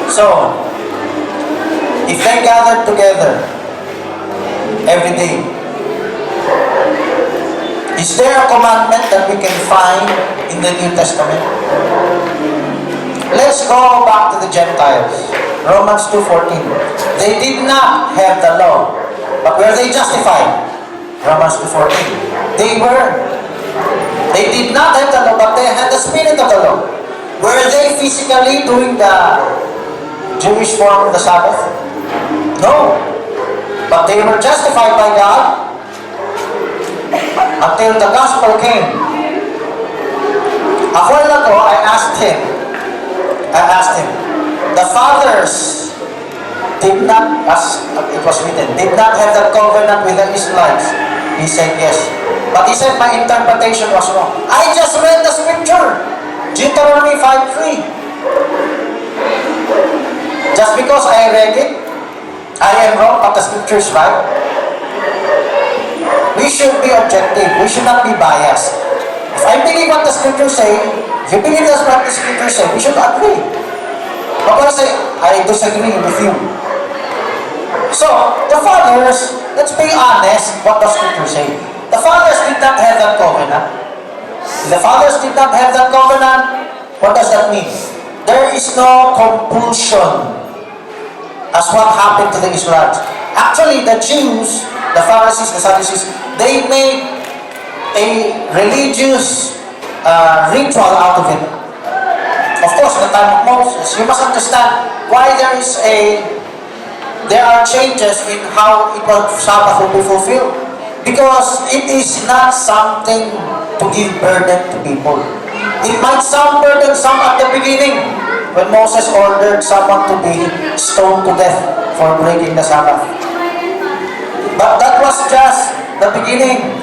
S5: So, if they gathered together every day, is there a commandment that we can find in the New Testament? Let's go back to the Gentiles. Romans 2:14. They did not have the law, but were they justified? Romans 2:14. They did not have the law, but they had the spirit of the law. Were they physically doing the Jewish form of the Sabbath? No. But they were justified by God until the gospel came. A while ago, I asked him, the fathers did not, as it was written, did not have that covenant with the Israelites. He said yes. But he said my interpretation was wrong. I just read the scripture. Deuteronomy 5:3. Just because I read it, I am wrong, but the scripture is right. We should be objective. We should not be biased. If I believe what the scripture say, if you believe that's what the scripture say, we should agree. Not gonna say, I disagree with you. So, the fathers, let's be honest what the scripture say. The fathers did not have that covenant. If the fathers did not have that covenant, what does that mean? There is no compulsion as what happened to the Israelites. Actually, the Jews, the Pharisees, the Sadducees, they made a religious ritual out of it. Of course, in the time of Moses, you must understand why there are changes in how Sabbath will be fulfilled. Because it is not something to give burden to people. It might sound burdensome at the beginning when Moses ordered someone to be stoned to death for breaking the Sabbath. But that was just the beginning.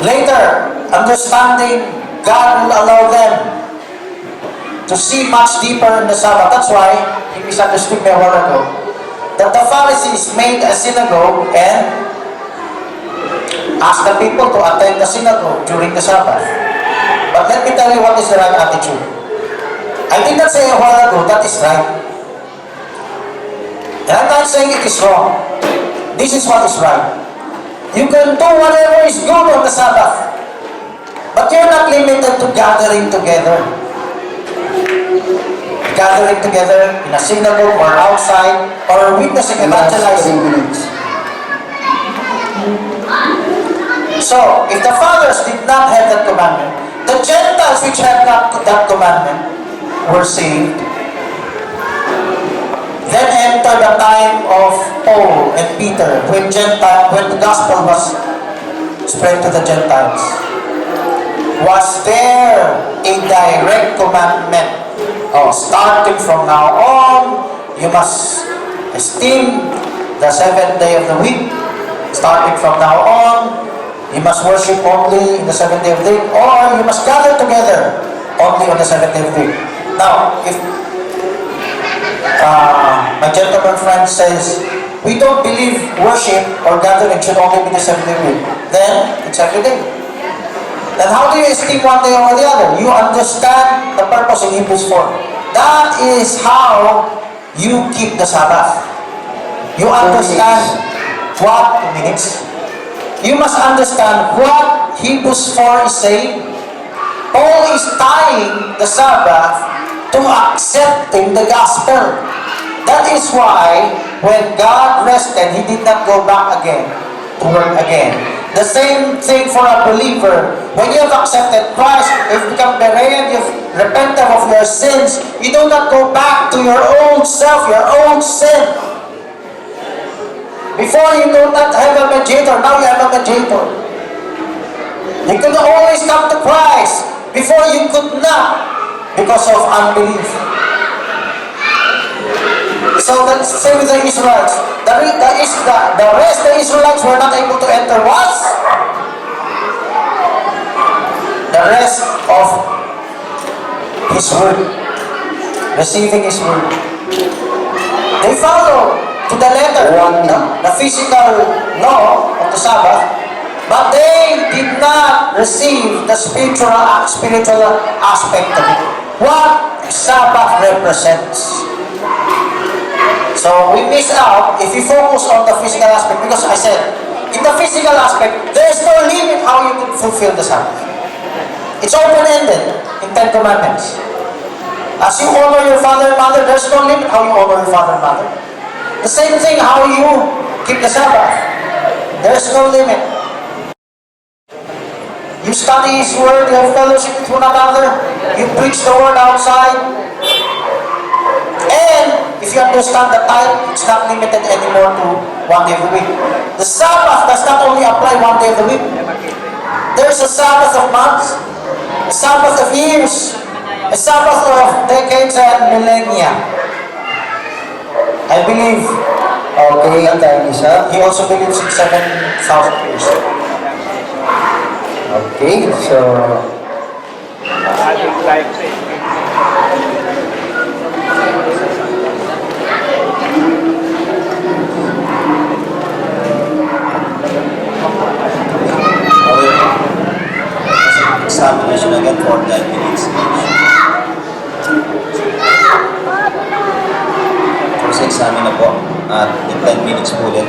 S5: Later, understanding, God will allow them to see much deeper in the Sabbath. That's why, he misunderstood me a while ago, that the Pharisees made a synagogue and asked the people to attend the synagogue during the Sabbath. But let me tell you what is the right attitude. I did not say a while ago that is right. And I'm not saying it is wrong. This is what is right. You can do whatever is good on the Sabbath. But you're not limited to gathering together. Gathering together in a synagogue or outside or witnessing evangelizing. So, if the fathers did not have that commandment, the Gentiles which had not that commandment were saved. Then entered the time of Paul and Peter when the gospel was spread to the Gentiles. Was there a direct commandment? Starting from now on, you must esteem the 7th day of the week. Starting from now on, you must worship only in the 7th day of the week, or you must gather together only on the 7th day of the week. Now, if my gentleman friend says, we don't believe worship or gathering should only be the 7th day of the week, then it's every day. Then how do you esteem one day over the other? You understand the purpose in Hebrews 4. That is how you keep the Sabbath. You understand what 2 minutes? You must understand what Hebrews 4 is saying. Paul is tying the Sabbath to accepting the gospel. That is why when God rested, He did not go back again to work again. The same thing for a believer. When you have accepted Christ, you've become Berean, you've repented of your sins, you do not go back to your old self, your old sin. Before you do not have a mediator, now you have a mediator. You could always come to Christ. Before you could not, because of unbelief. So that's the same with the Israelites. The rest the Israelites were not able to enter was the rest of His word, receiving His word. They followed to the letter the physical law of the Sabbath, but they did not receive the spiritual aspect of it. What Sabbath represents. So we miss out if we focus on the physical aspect, because I said, in the physical aspect, there is no limit how you can fulfill the Sabbath. It's open-ended in 10 Commandments. As you honor your father and mother, there's no limit how you honor your father and mother. The same thing how you keep the Sabbath. There's no limit. You study His Word, you have fellowship with one another, you preach the Word outside, and if you understand the time, it's not limited anymore to 1 day of the week. The Sabbath does not only apply 1 day of the week. There's a Sabbath of months, a Sabbath of years, a Sabbath of decades and millennia. I believe,
S1: Okay, thank you, sir.
S5: he also believes in 7,000 years.
S1: Okay, so
S2: Examination again for 10 minutes each. First examine na po at in 10 minutes po ulit.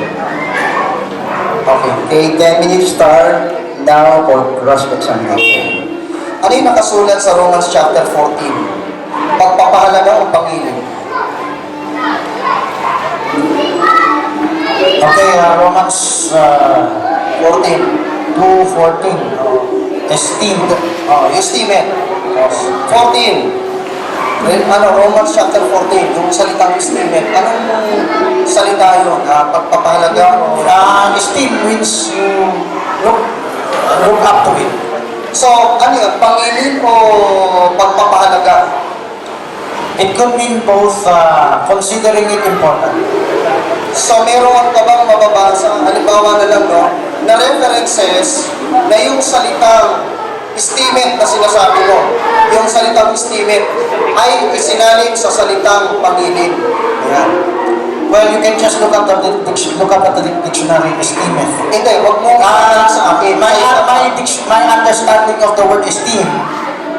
S1: okay, 10 minutes start now for cross-examination.
S4: Ano yung nakasulat sa Romans chapter 14? Pagpapahalaga o pangilin?
S5: Okay, Romans
S4: 14.
S5: 2:14. Esteemed.
S4: Yung estimate. 14. Romans chapter 14, yung salitang estimate. Anong salita yun? Pagpapahalaga o...
S5: Esteem means you look up to it.
S4: So, ano yun? Pangilin o pagpapahalaga?
S5: It could mean both considering it important.
S4: So, meron ka bang mababasa? Halimbawa na lang, no? Na references na yung salitang estimate na sinasabi mo, yung salitang estimate ay isinaling sa salitang pangilin. Ayan.
S5: Well, you can just look at the dictionary estimate.
S4: Hindi, wag mo sa akin.
S5: My understanding of the word esteem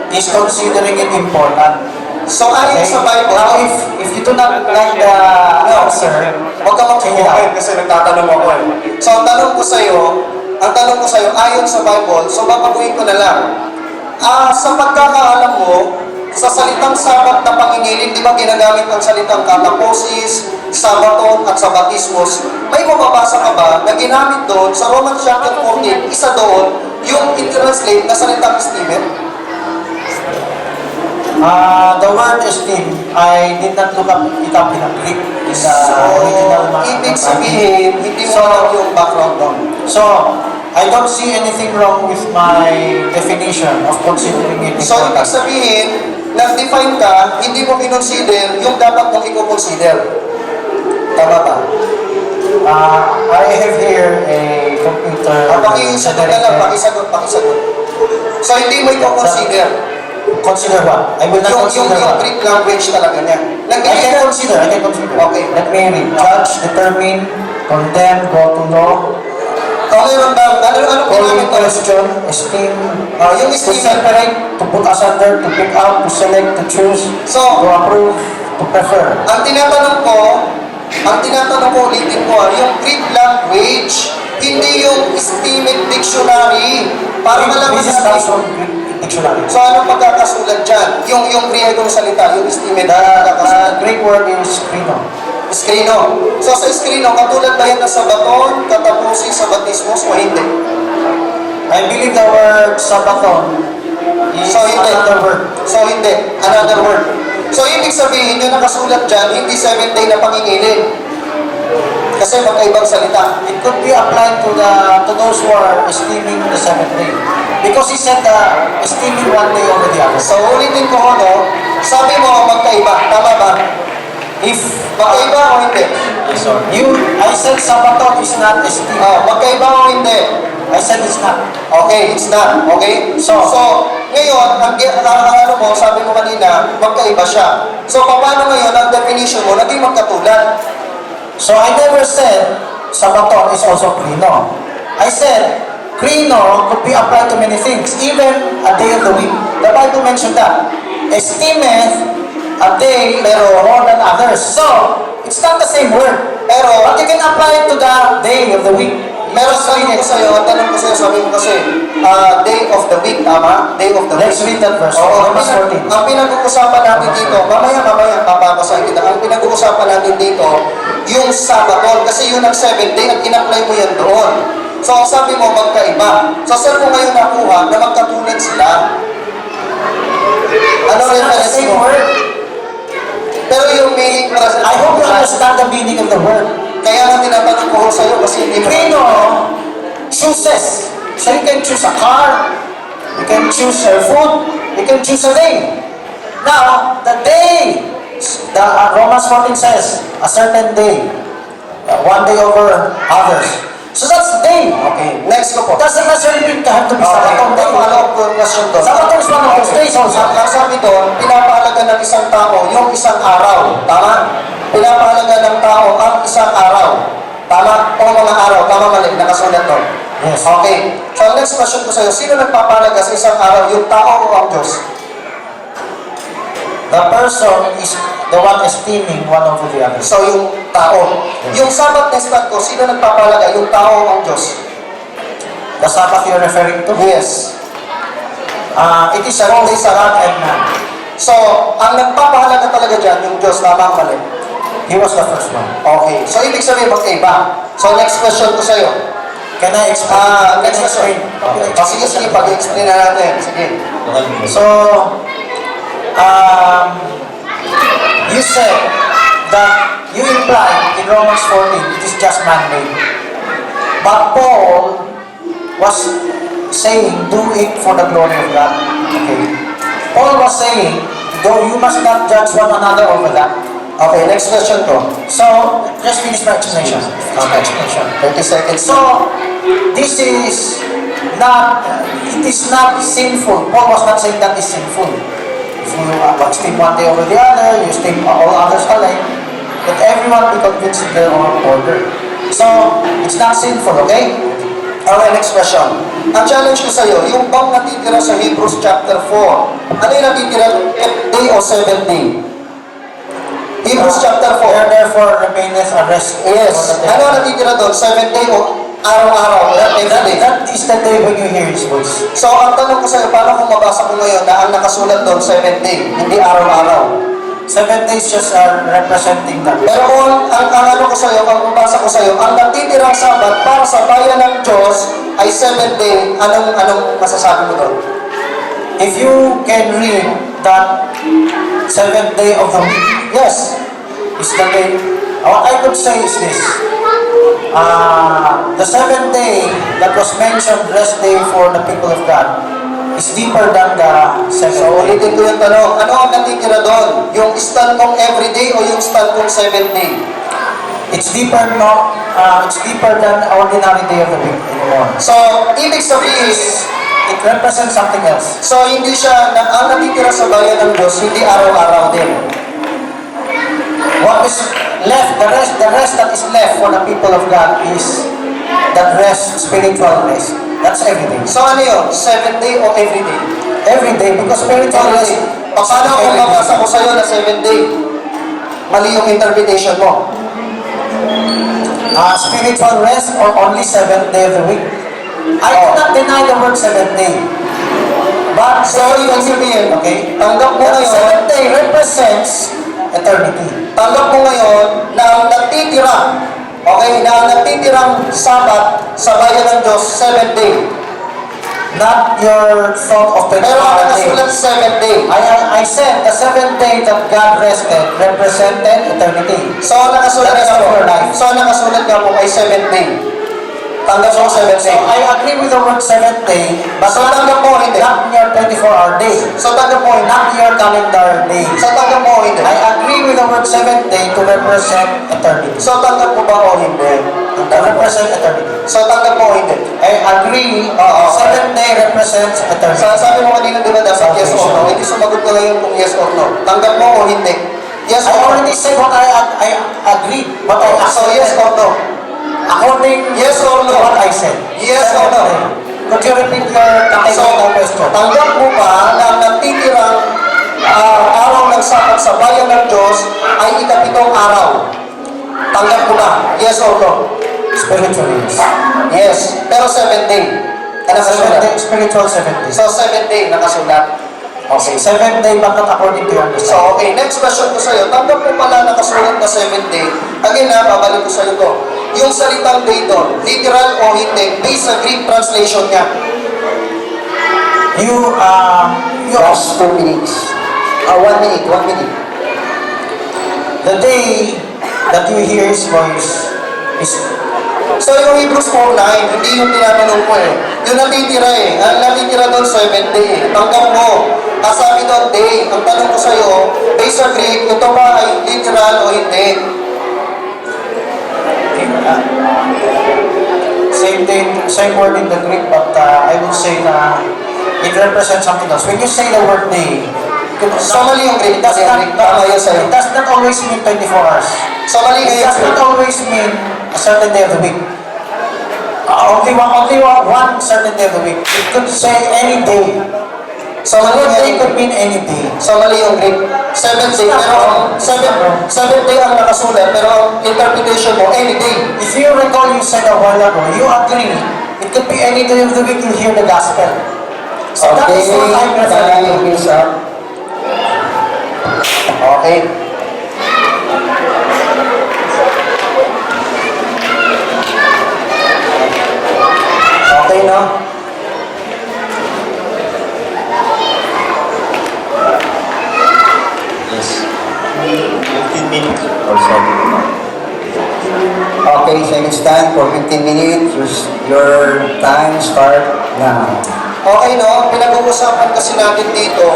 S5: is considering it important.
S4: So, ayon sa Bible,
S5: Now, if you do not like the answer,
S4: huwag ka mag-comment kasi nagtatanong ako eh. So, ang tanong ko sa'yo, ayon sa Bible, so babaguhin ko na lang. Sa pagkakaalam mo, sa salitang sabat na pangingilin, di ba ginagamit ang salitang kataposis, sabaton, at sabatismos? May mababasa ka ba na ginamit doon sa Romans chapter 14, isa doon, yung i-translate na salitang estimate?
S5: the word esteem, I did not look up it up in a Greek. In the original
S4: Ibig sabihin, hindi mo alam yung background doon.
S5: So, I don't see anything wrong with my definition of considering it
S4: So, ibig
S5: important.
S4: sabihin, nag-define ka, hindi mo kinonsider yung dapat mong i-consider. Tama ba?
S5: I have here a computer.
S4: Pakisagot na lang, pakisagot. So, hindi mo i-consider.
S5: Consider what? I will not
S4: Yung
S5: consider what?
S4: Greek language talaga niya.
S5: I can consider.
S4: Okay.
S5: Let me read. Judge, determine, condemn, go to law,
S4: Okay, ano
S5: call in
S4: ginamit ko?
S5: question, esteem,
S4: Yung
S5: to
S4: esteem.
S5: separate, to put asunder, to pick out, to select, to choose,
S4: So,
S5: to approve, to prefer.
S4: ang tinatanong ko, ulitin ko, yung Greek language, hindi yung estimate dictionary. Para malaman
S5: This is
S4: natin.
S5: also Greek dictionary.
S4: So, anong pagkakasulat dyan? Yung Griegong salita, yung estimate na pagkakasulat.
S5: Greek word is krino.
S4: Eskrino. So, sa eskrino, katulad ba yan na sabaton, katapusi, sabatismos, o hindi?
S5: I believe the word Sabaton is
S4: So, hindi.
S5: another word.
S4: So, hindi. Another word. So, ibig sabihin, yung nakasulat dyan, hindi 7 day na pangingilin. Kasi magkaibang salita.
S5: It could be applied to those who are esteeming the seventh day. Because he said esteeming one day over the other.
S4: So, ulitin ko ho, no? Sabi mo, magkaiba. Tama ba?
S5: If
S4: Magkaiba o hindi?
S5: I said Sabaton is not esteem.
S4: Oh, magkaiba o hindi?
S5: I said it's not.
S4: Okay, it's not. Okay?
S5: So,
S4: ngayon, ang ano mo, sabi mo kanina, magkaiba siya. So, paano ngayon ang definition mo naging magkatulad?
S5: So I never said Sabaton is also Krino. I said Krino could be applied to many things, even a day of the week. The Bible mentioned that. Esteemeth a day pero more than others. So, it's not the same word. But you can apply it to the day of the week.
S4: Meron sabi ko sa'yo, ang tanong ko sa'yo, sabi mo kasi, day of the week, tama? Day of the week.
S5: Let's read that verse.
S4: Oo,
S5: Romans 14.
S4: ang pinag-uusapan natin dito, mamaya, papapasahin kita. Ang pinag-uusapan natin dito, yung Sabaton, kasi yun ang 7th day at in-apply mo yan doon. So, ang sabi mo, magkaiba. So, saan mo ngayon nakuha na magkatulad sila? Ano
S5: It's not the
S4: reference
S5: same
S4: mo?
S5: word.
S4: Pero yung meaning para sa...
S5: I hope you understand the meaning of the word.
S4: Kaya nga tinatanong ko sa'yo kasi hindi mo...
S5: Krino chooses. So you can choose a car, you can choose your food, you can choose a day. Now, the day, Romans 14 says, a certain day, one day over others. So that's the day.
S4: Okay, next ko po.
S5: Doesn't necessarily mean to have to be Sabaton day.
S4: Follow-up question doon.
S5: Sabaton is one of those days also.
S4: Ang sabi doon, pinapahalaga ng isang tao yung isang araw. Tama? Pinapahalaga ng tao ang isang araw. Tama? O mga araw. Tama mali. Nakasulat doon.
S5: Yes.
S4: Okay. So, ang next question ko sa'yo, sino nagpapahalaga sa isang araw? Yung tao o ang Diyos?
S5: The person is the one esteeming one over the other.
S4: So, yung tao. Yung Sabbath nestat ko, sino nagpapahalaga? Yung tao o ang Diyos?
S5: The Sabbath you're referring to?
S4: Yes.
S5: It is a role sa God and man.
S4: So, ang nagpapahalaga talaga dyan, yung Diyos, tama ang mali.
S5: He was the first one.
S4: Okay. So, ibig sabihin, magkaiba. So, next question ko sa'yo.
S5: Can I explain?
S4: Next question.
S5: Okay.
S4: Sige, pag-explain na natin. Sige.
S5: So, you said that you implied in Romans 14 it is just man-made. But Paul was saying, do it for the glory of God. Okay. Paul was saying, though you must not judge one another over that.
S4: Okay, next question ko.
S5: So, just finish my explanation.
S4: 30 seconds.
S5: So, this is not, it is not sinful. Paul was not saying that is sinful. If you esteem one day over the other, you esteem all others alike, but everyone be convinced in their own order. So, it's not sinful, okay?
S4: Okay, next question. Ang challenge ko sa'yo, yung bang natitira sa Hebrews chapter 4, ano yung natitira? 8th day o 7th day? Hebrews chapter 4.
S5: Therefore remaineth a rest.
S4: Yes. Ano natitira doon? 7th day o araw-araw? Every day.
S5: That is the day when you hear His voice.
S4: So, ang tanong ko sa'yo, paano kung mabasa ko ngayon na ang nakasulat doon, 7th day, hindi araw-araw?
S5: 7 days just are representing that.
S4: Pero kung ang ano ko sa'yo, ang mabasa ko sa'yo, ang natitirang sabat para sa bayan ng Diyos ay 7th day, anong masasabi mo doon?
S5: If you can read that 7th day of the week, yes, it's the day. What I could say is this. The 7th day that was mentioned, rest day for the people of God, is deeper than the 7th
S4: So,
S5: day.
S4: ulitin ko yung tanong, ano ang natitira doon? Yung stand kong everyday o yung stand kong 7th day?
S5: It's deeper, no? It's deeper than ordinary day of the week anymore.
S4: So, ibig sabihin,
S5: It represents something else.
S4: so hindi siya, ang natitira sa bayan ng Diyos, hindi araw-araw din.
S5: What is left, the rest that is left for the people of God is that rest, spiritual rest. That's everything.
S4: So, ano yun? 7th day o everyday?
S5: Every day, because spiritual rest.
S4: Paano kung mabasa ko sa'yo na 7th day? Mali yung interpretation mo.
S5: Spiritual rest or only 7th day of the week. I cannot deny the word 7th day. But
S4: So, ibig sabihin,
S5: okay,
S4: tanggap mo
S5: the
S4: ngayon,
S5: 7th day represents eternity.
S4: tanggap mo ngayon na ang natitira, okay, na ang natitirang sabat sa bayan ng Diyos, 7th day.
S5: not your thought of 24
S1: Pero ang
S5: hour day.
S1: nakasulat 7th day.
S5: I said the seventh day that God rested represented eternity.
S1: So nakasulat
S5: The rest
S1: nga
S5: of
S1: po.
S5: your life.
S1: So nakasulat nga po ay 7th day. Tanggap mo 7th
S5: So
S1: day.
S5: I agree with the word seventh day, but
S1: So tanggap mo hindi.
S5: not in your 24-hour day.
S1: So tanggap mo hindi.
S5: Not in your calendar day.
S1: So tanggap mo hindi.
S5: I agree with the word seventh day to represent eternity.
S1: So tanggap mo ba o hindi?
S5: To represent eternity.
S1: So tanggap mo o hindi.
S5: I agree.
S1: Oo.
S5: Seventh day represents eternity.
S1: Sabi mo kanina, di ba, dapat yes or no? Hindi sumagot ko ngayon kung yes or no. Tanggap mo o hindi? Yes
S5: I
S1: or no?
S5: already said what I agree, what I
S1: So
S5: accepted.
S1: yes or no?
S5: According
S1: Yes or
S5: to
S1: no?
S5: what I said.
S1: Yes or no?
S5: Could you repeat your technical question?
S1: Tanggap mo ba na ang natitirang araw ng sapat sa bayan ng Diyos ay ikapitong araw? Tanggap mo ba? Yes or no?
S5: Spiritually, yes.
S1: Yes. Pero 7th day. Ano
S5: Seventh day,
S1: nakasulat?
S5: spiritual seventh day.
S1: So 7th day nakasulat.
S5: Okay, seventh day, but not according to your understanding.
S1: So okay, next question ko sa'yo. Tanggap mo pala nakasulat na 7th day. Again babalik ko sa'yo to. Yung salitang day doon, literal o hindi, based sa Greek translation niya.
S5: You
S1: Just 2 minutes. 1 minute, 1 minute.
S5: the day that you hear His voice is
S1: So yung Hebrews 4:9, hindi yung tinatanong ko eh. Yung natitira eh. Ang natitira doon 7th day eh. Tanggap mo. Sabi doon day. Ang tanong ko sa'yo, based sa Greek, ito ba ay literal o hindi?
S5: same day, same word in the Greek, but I will say na it represents something else. When you say the word day,
S1: So mali yung Greek.
S5: it does not,
S1: Tama yun sa'yo.
S5: it does not always mean 24 hours.
S1: So mali
S5: It
S1: ngayon
S5: does not
S1: Greek.
S5: always mean a certain day of the week. Only one certain day of the week. It could say any day.
S1: So
S5: The
S1: mali
S5: word day
S1: ngayon
S5: could mean any day.
S1: So mali yung Greek. 7th day, pero 7th day ang nakasulat, pero ang interpretation mo, any day.
S5: If you recall, you said a while ago, you agree, it could be any day of the week you hear the gospel. So that is what I'm referring to.
S1: time is up. Okay. Okay, no?
S2: Yes. 15 minutes or so.
S1: Okay, second stand for 15 minutes. Your time start now. Okay, no? Pinag-uusapan kasi natin dito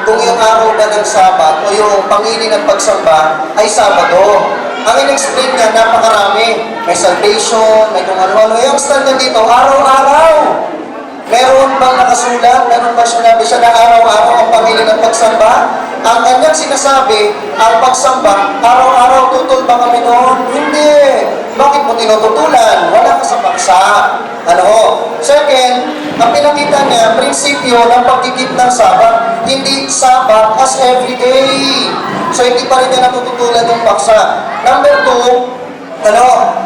S1: kung yung araw ba ng Sabat o yung pangili ng pagsamba ay Sabado. Ang in-explain niya, napakarami. May salvation, may kung ano-ano. Yung stand niya dito, araw-araw. Meron bang nakasulat? Meron ba sinabi siya na araw-araw ang pangili ng pagsamba? Ang kanyang sinasabi, ang pagsamba, araw-araw tutol ba kami doon? Hindi. Bakit mo tinututulan? Wala ka sa paksa. Ano ho? Second, ang pinakita niya, prinsipyo ng pagkikip ng Sabat, hindi Sabat as everyday. So hindi pa rin niya natututulan yung paksa. Number 2,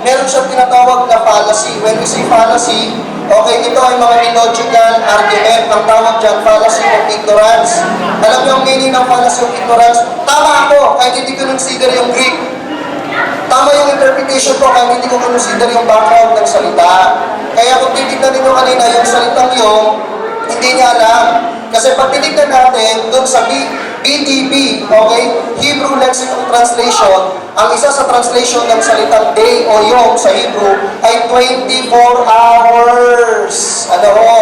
S1: meron siyang tinatawag na fallacy. When we say fallacy, okay, ito ay mga illogical argument. Ang tawag dyan, fallacy of ignorance. Alam niyo ang meaning ng fallacy of ignorance? Tama ako, kahit hindi ko consider yung Greek. Tama yung interpretation ko, kahit hindi ko consider yung background ng salita. Kaya kung titignan ninyo kanina, yung salitang yung, hindi niya alam. Kasi pag tinignan natin, doon sa BTB, okay, Hebrew Lexicon Translation, ang isa sa translation ng salitang day o yom sa Hebrew ay 24 hours. Ano ho?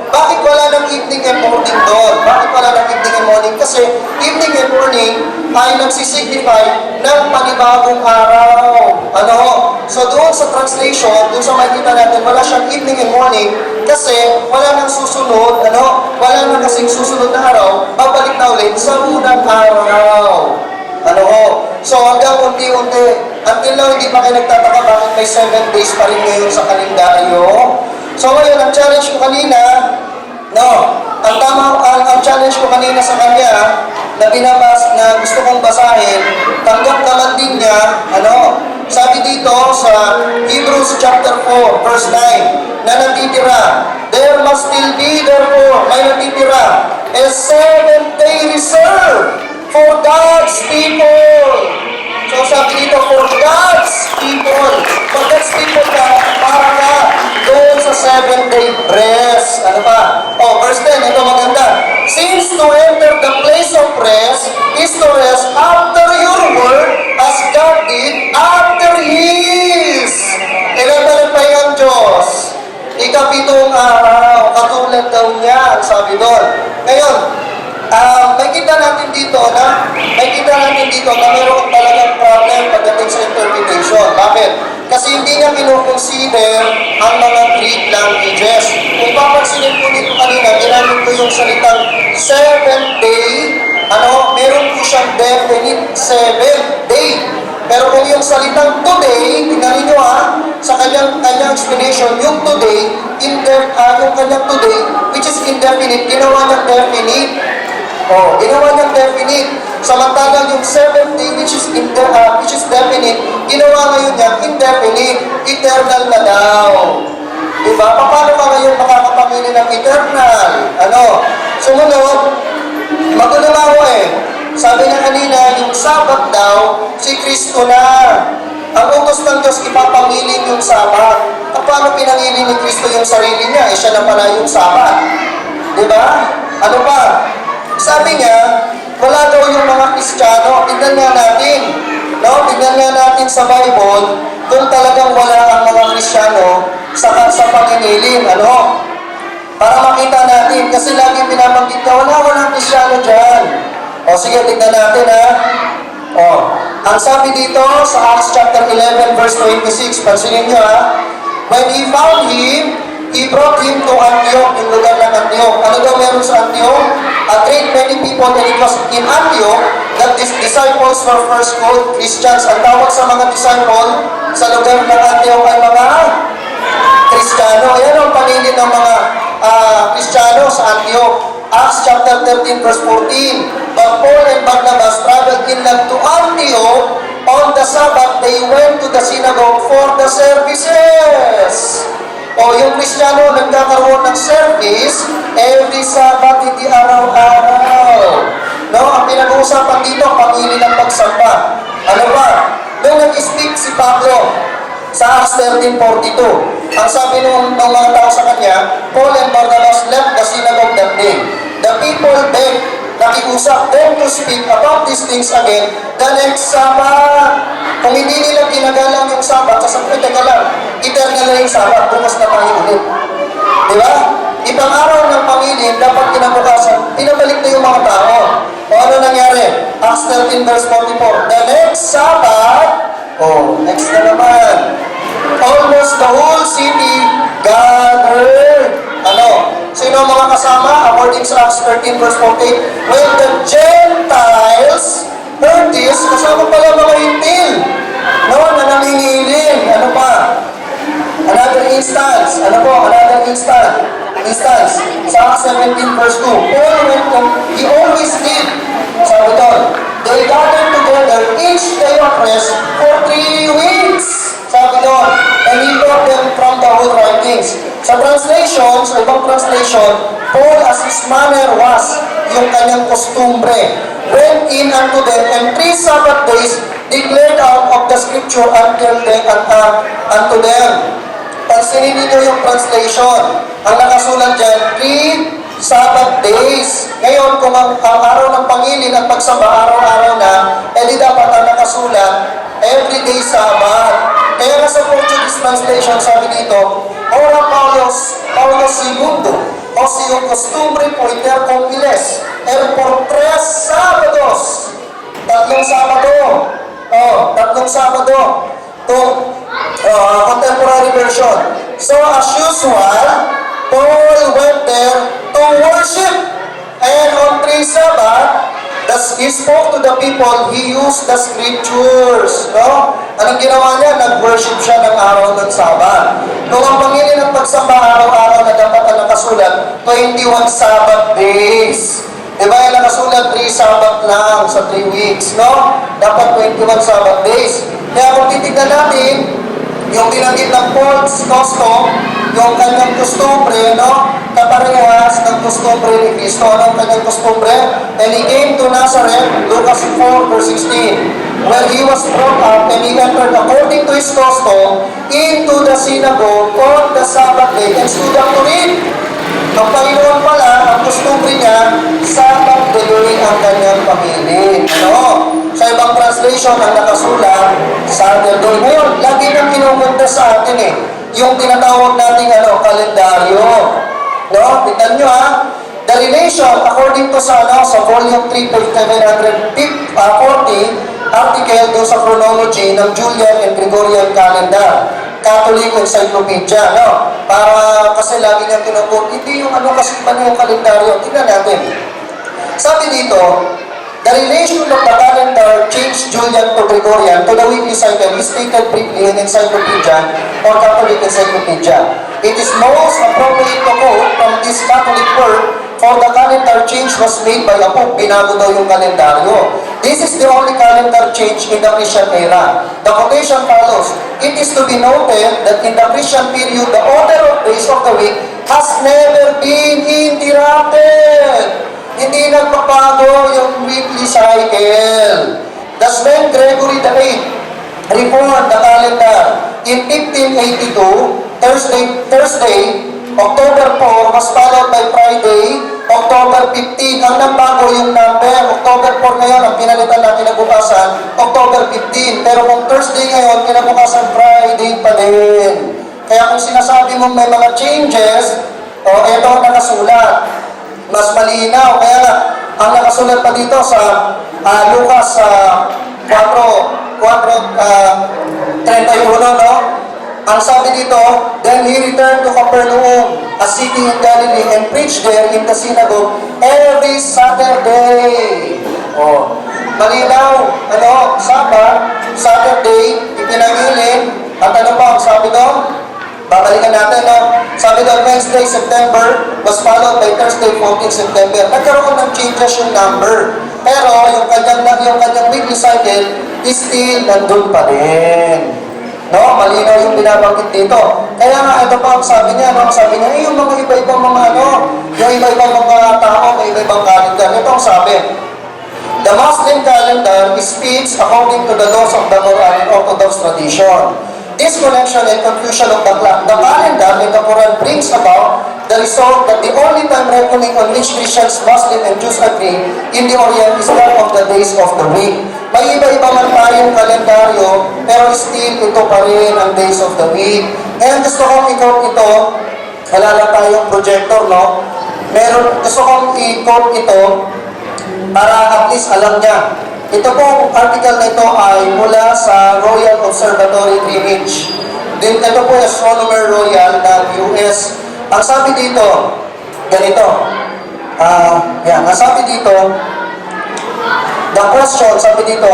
S1: Bakit wala ng evening and morning doon? Bakit wala ng evening and morning? Kasi evening and morning ay nagsisignify ng panibagong araw. Ano ho? So doon sa translation, doon sa makikita natin, wala siyang evening and morning kasi wala nang susunod, wala nang kasing susunod na araw, babalik na ulit sa unang araw. Ano ho? So hanggang unti-unti, until now hindi pa kayo nagtataka bakit may 7 days pa rin ngayon sa kalendaryo. So ngayon, ang challenge ko kanina, ang challenge ko kanina sa kanya, na gusto kong basahin, tanggap naman din niya, sabi dito sa Hebrews chapter 4, verse 9, na natitira, there must still be, therefore, may natitira, a 7-day reserve for God's people. So sabi dito, for God's
S4: people. But God's people ka, para ka doon sa 7-day rest. Ano ba? Oh, verse 10, ito maganda. Since to enter the place of rest is to rest after your work as God did after His. Ilan na nagpahinga ang Diyos? Ikapitong araw, katulad daw niya, sabi doon. Ngayon, makikita natin dito na mayroon talagang problem pagdating sa interpretation. Bakit? Kasi hindi niya kinoconsider ang mga Greek languages. Kung papansinin po dito kanina, ginamit ko yung salitang 7 day, meron po siyang definite 7 day. Pero kung yung salitang today, tingnan niyo sa kanyang explanation, yung today, yung kanyang today, which is indefinite, ginawa niyang definite. Ginawa niyang definite. Samantalang yung 7th day, which is definite, ginawa ngayon niya indefinite, eternal na daw. Diba? Paano ka ngayon makakapamili ng eternal? Sumunod, magulo nga ako Sabi nga kanina, yung Sabat daw, si Kristo na. Ang utos ng Diyos, ipapamilin yung Sabat. Paano pinangili ni Kristo yung sarili niya? Siya na pala yung Sabat. Diba? Ano pa? Sabi niya, wala daw yung mga Kristiyano. Tignan nga natin. Tignan nga natin sa Bible kung talagang wala ang mga Kristiyano sa pangingilin. Para makita natin. Kasi lagi binabanggit ka, walang Kristiyano dyan. Sige, tignan natin ang sabi dito sa Acts chapter 11 verse 26, pansinin nyo when he found him, he brought him to Antioch, yung lugar ng Antioch. Ano daw meron sa Antioch? A great many people, and it was in Antioch that these disciples were first called Christians. Ang tawag sa mga disciple sa lugar ng Antioch ay mga Kristiyano. Ayan ang paningin ng mga Kristiyano sa Antioch. Acts chapter 13 verse 14. But Paul and Barnabas traveled inland to Antioch. On the Sabbath, they went to the synagogue for the services. Yung Kristiyano nagkakaroon ng service every Sabbath, hindi araw-araw. Ang pinag-uusapan dito, pangili ng pagsamba. Ano ba? Nung nag-speak si Pablo sa Acts 13:42, ang sabi ng mga tao sa kanya, Paul and Barnabas left the synagogue that day. The people begged, nakiusap them to speak about these things again the next Sabbath. Kung hindi nila ginagalang yung Sabbath, sasabihin, teka lang, eternal na yung Sabbath, bukas na tayo ulit. Diba? Ibang araw ng pamilya, dapat kinabukasan, pinabalik na yung mga tao. Ano nangyari? Acts 13 verse 44, the next Sabbath, next na naman, almost the whole city gathered. Sino ang mga kasama? According sa Acts 13 verse 48, when the Gentiles heard this, kasama pala mga hintil, na namingilin. Ano pa? Another instance. Another instance. Sa Acts 17 verse 2, Paul went on, he always did. Sabi doon, they gathered together each day of rest for 3 weeks. Sabi doon, and he taught them from the whole writings. Sa translation, sa ibang translation, Paul as his manner was, yung kanyang kostumbre, went in unto them, and 3 Sabbath days declared out of the scripture unto them. Pansinin ninyo yung translation. Ang nakasulat dyan, 3 Sabbath days. Ngayon, kung ang araw ng pangilin at pagsamba araw-araw na, di dapat ang nakasulat, everyday Sabbath. Kaya nga sa Portuguese translation, sabi dito, Ora Paulo segundo, o si yung costumbre por iter congiles, por 3 Sábados. Tatlong Sabado. Contemporary version. So as usual, Paul went there to worship. And on 3 Sabbath, he spoke to the people, he used the scriptures. Anong ginawa niya? Nag-worship siya ng araw ng Sabat. Kung ang pangili ng pagsamba araw-araw na dapat ang nakasulat, 21 Sabbath days. Diba yung nakasulat, 3 Sabbath lang sa 3 weeks, Dapat 21 Sabbath days. Kaya kung titignan natin, yung binanggit ng Paul's custom, yung kanyang kostumbre, kaparehas ng kostumbre ni Kristo. Anong kanyang kostumbre?
S3: And he came to Nazareth, Lucas 4 verse 16, where he was brought up, and he entered according to his custom into the synagogue on the Sabbath day and stood up to read. Ang Panginoon pala, ang costumbre niya, Sabbath day ang kanyang pamilin. Ano? Sa ibang translation, ang nakasulat, Saturday. Ngayon, lagi nang kinukunta sa atin yung tinatawag nating kalendaryo. No? Tignan nyo The relation, according to sa volume 3, page 740, article do sa chronology ng Julian and Gregorian calendar, Catholic Encyclopedia, no? Para kasi lagi niyang tinukot, hindi yung kasi ba yung kalendaryo. Tingnan natin. Sabi dito, the relation of the calendar changed Julian to Gregorian to the weekly cycle is stated briefly in Encyclopedia or Catholic Encyclopedia. It is most appropriate to quote from this Catholic work, for the calendar change was made by a pope. Binago daw yung kalendaryo. This is the only calendar change in the Christian era. The quotation follows, it is to be noted that in the Christian period, the order of days of the week has never been interrupted. Hindi nagpapago yung weekly cycle. Thus when Gregory VIII reformed the calendar in 1582, Thursday, October 4 was followed by Friday, October 15. Ang nabago yung number, October 4 ngayon, ang pinalitan na kinabukasan, October 15. Pero kung Thursday ngayon, kinabukasan Friday pa din. Kaya kung sinasabi mo may mga changes, eto ang nakasulat. Mas malinaw. Kaya nga, ang nakasulat pa dito sa Lucas 4:31, no? Ang sabi dito, then he returned to Capernaum, a city in Galilee, and preached there in the synagogue every Saturday. Malinaw, Saturday, ipinangilin, at ano pa ang sabi doon? Babalikan natin, no? Sabi doon, Wednesday, September, was followed by Thursday, 14 September. Nagkaroon ng changes yung number. Pero yung kanyang weekly cycle is still nandun pa rin. No? Malinaw yung binabanggit dito. Kaya nga, ito pa ang sabi niya, no? Sabi niya, yung mga iba-ibang yung iba-ibang mga tao, may iba-ibang calendar. Ito ang sabi. The Muslim calendar speaks according to the laws of the Quran and Orthodox tradition. This connection and confusion of the calendar in the Quran brings about the result that the only time reckoning on which Christians, Muslims, and Jews agree in the Orient is that of the days of the week. May iba-iba man tayong kalendaryo, pero still ito pa rin ang days of the week. Ngayon gusto kong i-quote ito, wala lang tayong projector, no? Gusto kong i-quote ito para at least alam niya. Ito pong article na ito ay mula sa Royal Observatory Greenwich. Ito po yung Astronomer Royal ng US. Ang sabi dito, ganito. Ang sabi dito, the question, sabi dito,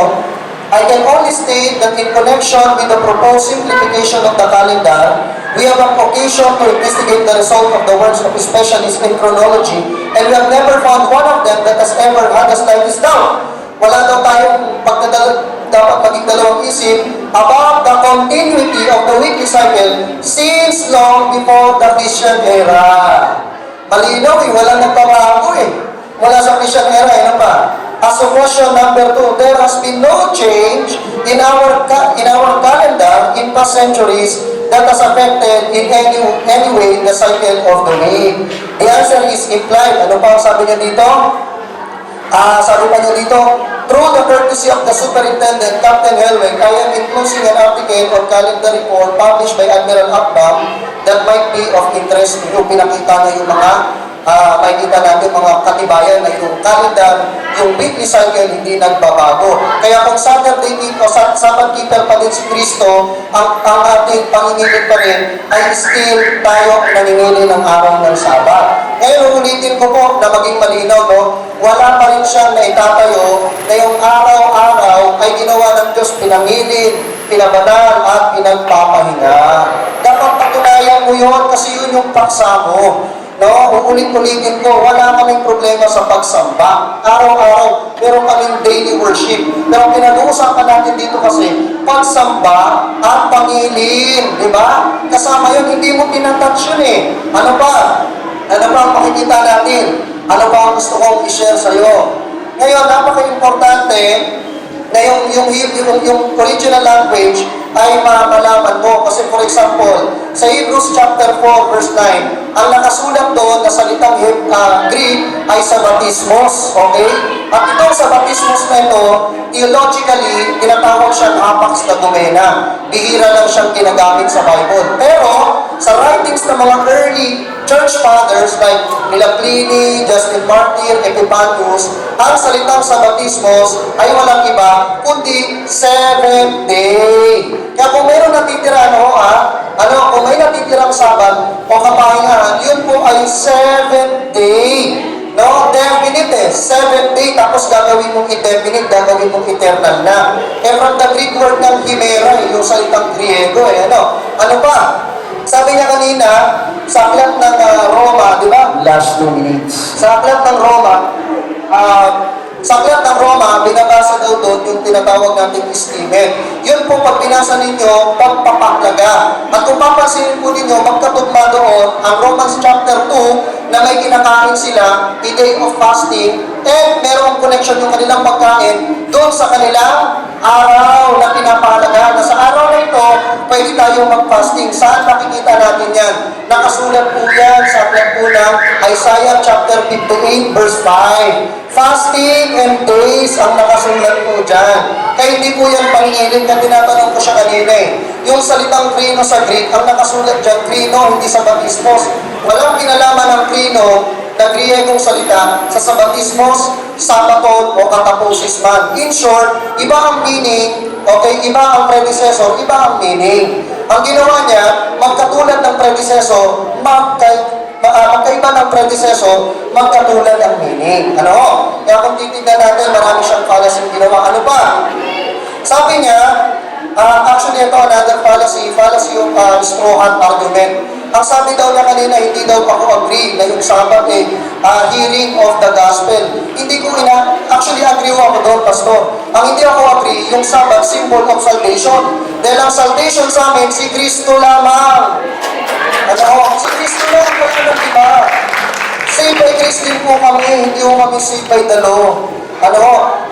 S3: I can only state that in connection with the proposed simplification of the calendar, we have an occasion to investigate the result of the works of specialists in chronology, and we have never found one of them that has ever had the slightest doubt. Wala daw tayong dapat maging dalawang isip about the continuity of the weekly cycle since long before the Christian era. Malinaw walang nagbabago Wala sa Christian era, ano ba? As of question number 2, there has been no change in our calendar in past centuries that has affected in any way the cycle of the week. The answer is implied. Ano pa ang sabi niya dito? Sabi pa niya dito, through the courtesy of the Superintendent, Captain Helweg, I am enclosing an article or calendar report published by Admiral Akbam that might be of interest to you. Pinakita niya yung mga makikita natin mga katibayan na yung calendar, yung weekly cycle hindi nagbabago. Kaya kung Saturday dito, Sabbath keeper pa din si Kristo, ang ating pangingilit pa rin ay still tayo naningili ng araw ng Sabat. Ngayon, ulitin ko po na maging malinaw, no? Wala pa rin siyang naitatayo na yung araw-araw ay ginawa ng Diyos pinangilin, pinabanal at pinagpapahinga. Dapat patunayan mo yun kasi yun yung paksa mo. No, uulit-ulitin ko, wala kaming problema sa pagsamba. Araw-araw, meron kaming daily worship. Pero pinag-uusapan natin dito kasi, pagsamba at pangilin, di ba? Kasama yun, hindi mo tinatouch yun Ano pa? Ano pa ang makikita natin? Ano pa ang gusto kong i-share sa'yo?
S4: Ngayon, napaka-importante na yung original language ay malaman mo. Kasi for example, sa Hebrews chapter 4 verse 9, ang nakasulat doon na salitang Greek ay sabatismos. Okay? At itong sabatismos na ito, theologically, tinatawag siyang hapax legomena. Bihira lang siyang ginagamit sa Bible. Pero, sa writings ng mga early church fathers like nila Pliny, Justin Martyr, Epiphanius, ang salitang sabatismos ay walang iba kundi 7th day. Kaya kung mayroon natitira, kung may natitirang sabat o kapahingahan, yun po ay 7th day. No, definite 7th day, tapos gagawin mong indefinite, gagawin mong eternal na. Eh, from the Greek word ng himera, yung salitang Griego, ano pa? Sabi niya kanina, sa aklat ng Roma, di ba?
S1: Last 2 minutes.
S4: Sa aklat ng Roma, binabasa daw doon yung tinatawag nating estimate. Yun po, pag binasa ninyo, pagpapaklaga. At kung papansin po ninyo, magkatugma doon, ang Romans chapter 2, na may kinakain sila, a day of fasting, and merong connection yung kanilang pagkain doon sa kanilang araw na pinapahalaga. Na sa araw na ito, pwede tayong mag-fasting. Saan makikita natin yan? Nakasulat po yan sa aklat po ng Isaiah chapter 58 verse 5. Fasting and days ang nakasulat po dyan. Kaya hindi po yan pangilin na tinatanong ko siya kanina Yung salitang krino sa Greek, ang nakasulat dyan, krino, hindi sabatismos. Walang kinalaman ng krino na Griegong salita sa sabatismos, sabaton, o katapusis man. In short, iba ang meaning, okay, iba ang predecessor, iba ang meaning. Ang ginawa niya, magkatulad ng predecessor, magkaiba ng predecessor, magkatulad ang meaning. Kaya kung titignan natin, marami siyang fallacy ginawa. Ano pa? Sabi niya, actually ito another fallacy yung straw hat argument. Ang sabi daw niya kanina, hindi daw ako agree na yung Sabbath hearing of the gospel. Hindi ko actually agree ako doon, Pastor. Ang hindi ako agree, yung Sabbath symbol of salvation. Dahil ang salvation sa amin, si Kristo lamang. Si Kristo lang, wala nang iba. Saved by Christ din po kami, hindi po kami saved by the law.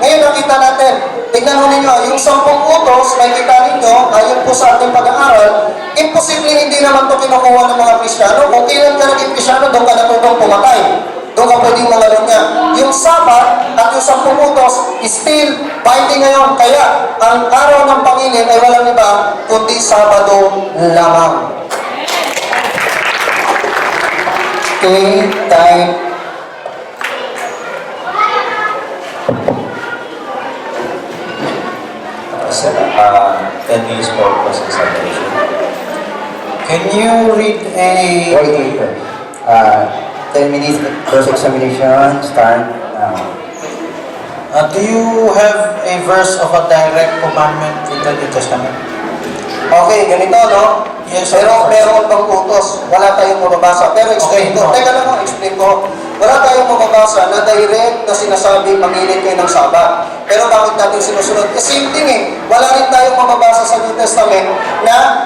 S4: Ngayon nakita natin, tignan mo ninyo, yung 10 utos, nakikita ninyo, ayon po sa ating pag-aaral, imposible hindi naman ito kinukuha ng mga Kristiyano. Kung kailan ka naging Kristiyano, doon ka natutong pumatay. Doon ka pwedeng mangalong niya. Yung Sabat at yung 10 utos, still binding ngayon. Kaya, ang araw ng Pangilin ay walang iba, kundi Sabado lamang.
S1: Okay, time.
S2: Sir, 10 minutes for cross-examination.
S5: Can you read a...
S1: Wait. 10 minutes cross-examination. Start now.
S5: do you have a verse of a direct commandment in the New Testament?
S4: Okay, ganito,
S5: Yes,
S4: Pero meron pang utos, wala tayong mababasa. Pero explain
S5: Okay,
S4: ko.
S5: no.
S4: Teka lang, explain ko. Wala tayong mababasa na direct na sinasabi pamilin kayo ng Sabat. Pero bakit natin sinusunod? Same thing Wala rin tayong mababasa sa New Testament na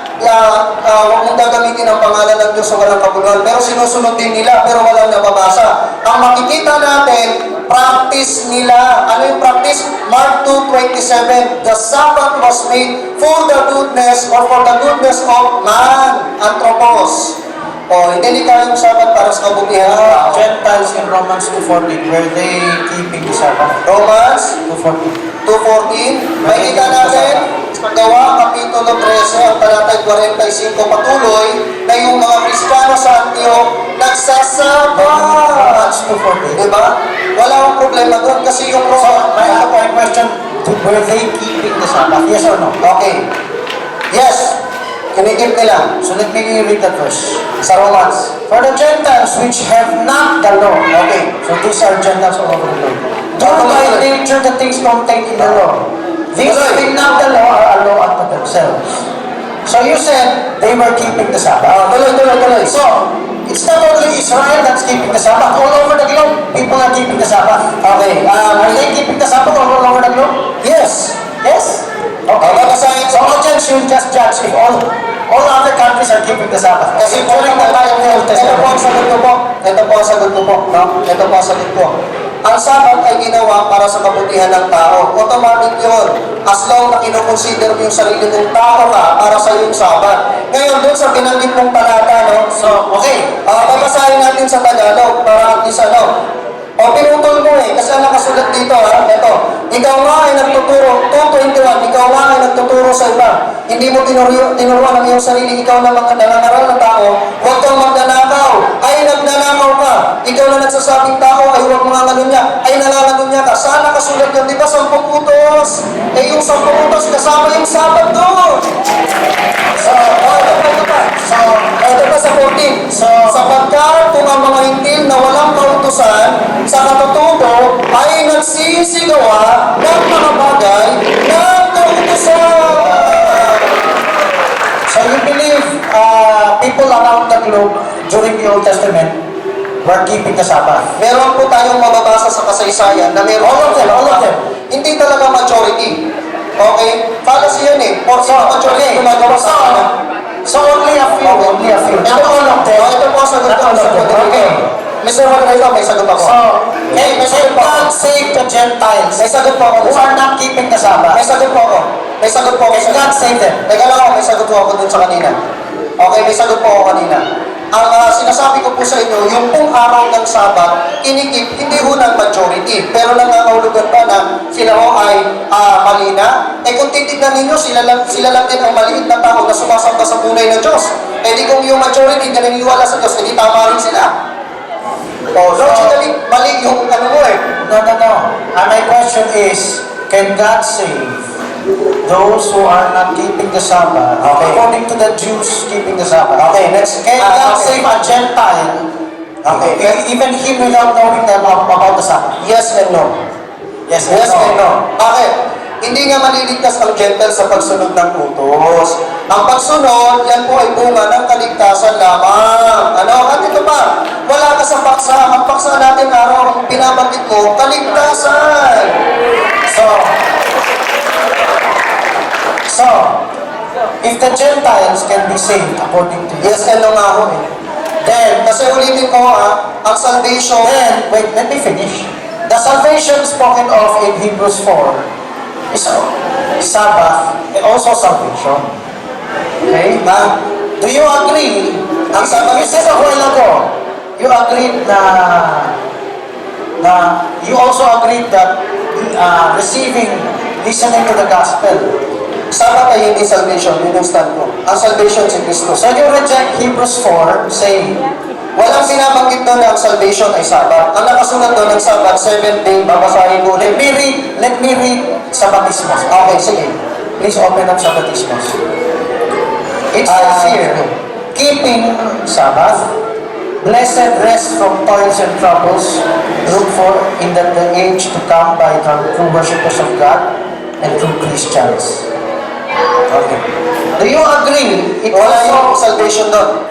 S4: huwag mong gagamitin ang pangalan ng Diyos sa walang kabuluhan. Pero sinusunod din nila, pero walang nababasa. Ang makikita natin, practice nila. Ano yung practice? Mark 2:27. The Sabbath was made for the goodness or for the goodness of man, anthropos. Hindi yung Sabbath para sa kabutihan ng tao.
S5: Gentiles in Romans 2:14, were they keeping the Sabbath?
S4: Romans
S5: 2:14.
S4: 2:14. Makikita natin, Gawa, Kapitulo 13, ang talatay 45, patuloy na yung mga Kristiyano sa Antioch nagsasabat.
S5: Romans 2:14.
S4: Diba? Wala akong problema doon kasi yung
S5: So,
S4: Roma.
S5: my question, were they keeping the Sabbath? Yes or no?
S4: Okay. Yes. Kinikip nila.
S5: So let me read that verse.
S4: Sa Romans.
S5: For the Gentiles which have not the law. Okay, so these are Gentiles all over the world. Do by nature the things contained in the law. These having not the law are a law unto themselves. So you said they were keeping the Sabbath.
S4: Tuloy.
S5: So, it's not only Israel that's keeping the Sabbath. All over the globe, people are keeping the Sabbath.
S4: Okay.
S5: Are they keeping the Sabbath all over the globe?
S4: Yes.
S5: Yes. Okay.
S4: Babasahin
S5: So
S4: ko.
S5: audience should just judge if all other countries are keeping the Sabbath.
S4: Kasi
S5: during the time of the Old
S4: ito po ang
S5: Testament.
S4: sagot ko po. Ito po ang sagot ko po. No? Ito po ang sagot ko. ang Sabat ay ginawa para sa kabutihan ng tao. Automatic yun. As long na kinukonsider mo yung sarili mong tao ka, para sa yung Sabat. Ngayon, doon sa binanggit mong talata, no?
S3: So, okay.
S4: Babasahin natin sa Tagalog para at least o pinutol mo kasi ang nakasulat dito ito. Ikaw nga ay nagtuturo, 2:21, ikaw nga ay nagtuturo sa iba. Hindi mo tinuruan ang iyong sarili, ikaw na mga nangangaral na tao, huwag kang magnanakaw, ay nagnanakaw ka. Ikaw na nagsasabing tao, ay huwag mga ngalunya, ay nangangalunya ka. Saan nakasulat yun? Di ba 10 utos? Yung 10 utos kasama yung Sabat doon. Ito pa sa 14. Sapagkat kung ang mga hintil na walang kautusan sa katutubo ay nagsisigawa ng mga bagay ng kautusan.
S3: So you believe people around the globe during the Old Testament were keeping the Sabbath?
S4: Meron po tayong mababasa sa kasaysayan na meron
S3: All of them.
S4: Hindi talaga majority. Okay? Fallacy yan eh. Or sa majority gumagawa sa akin.
S3: So only a few.
S4: Ito all of them. Ito po ang sagot ko.
S3: Okay.
S4: Mr. Moderator, may sagot ako.
S3: So,
S4: may sagot po ako.
S3: God save the Gentiles
S4: May sagot po ako.
S3: who are not keeping the Sabbath.
S4: May sagot po ako. May sagot po ako.
S3: Can God save them?
S4: Teka lang ako, may sagot po ako dun sa kanina. Okay, may sagot po ako kanina. Ang sinasabi ko po sa inyo, yung pong araw ng Sabat, kinikip, hindi ho ng majority. Pero nangangahulugan pa na sila ho ay mali na. Kung titignan ninyo, sila lang din ang maliit na tao na sumasamba sa tunay na Diyos. Di kung yung majority na naniniwala sa Diyos, hindi tama rin sila. Logically, mali yung ano mo
S3: No. My question is, can God save those who are not keeping the Sabbath, according to the Jews keeping the Sabbath?
S4: Okay, next.
S3: Can God save a Gentile, even him without knowing them about the Sabbath?
S4: Yes and no.
S3: Yes
S4: and no. Bakit? Hindi nga maliligtas ang gentle sa pagsunod ng utos. Ang pagsunod, yan po ay bunga ng kaligtasan lamang. At ito pa, wala ka sa paksa. Ang paksa natin araw, ang binabanggit mo, kaligtasan.
S3: So, if the Gentiles can be saved according to you,
S4: Yes and no nga ho
S3: then,
S4: Kasi ulitin ko ang salvation.
S3: then, wait, let me finish. The salvation spoken of in Hebrews 4 is Sabbath and also salvation. Okay? Do you agree?
S4: Ang Sabbath
S3: You said a while ago, you agreed you also agreed that listening to the gospel.
S4: Sabat ay hindi salvation, yun yung stand ko. Ang salvation si Kristo.
S3: So you reject Hebrews 4 saying,
S4: Walang binabanggit doon na ang salvation ay Sabat. Ang nakasunod doon ng Sabat, 7th day, babasahin ko ulit.
S3: let me read Sabbatismos.
S4: Okay, sige.
S3: Please open up Sabbatismos. It says here, keeping Sabbath, blessed rest from toils and troubles, look for in the age to come by the true worshippers of God and true Christians. Okay. Do you agree?
S4: Wala yung salvation doon.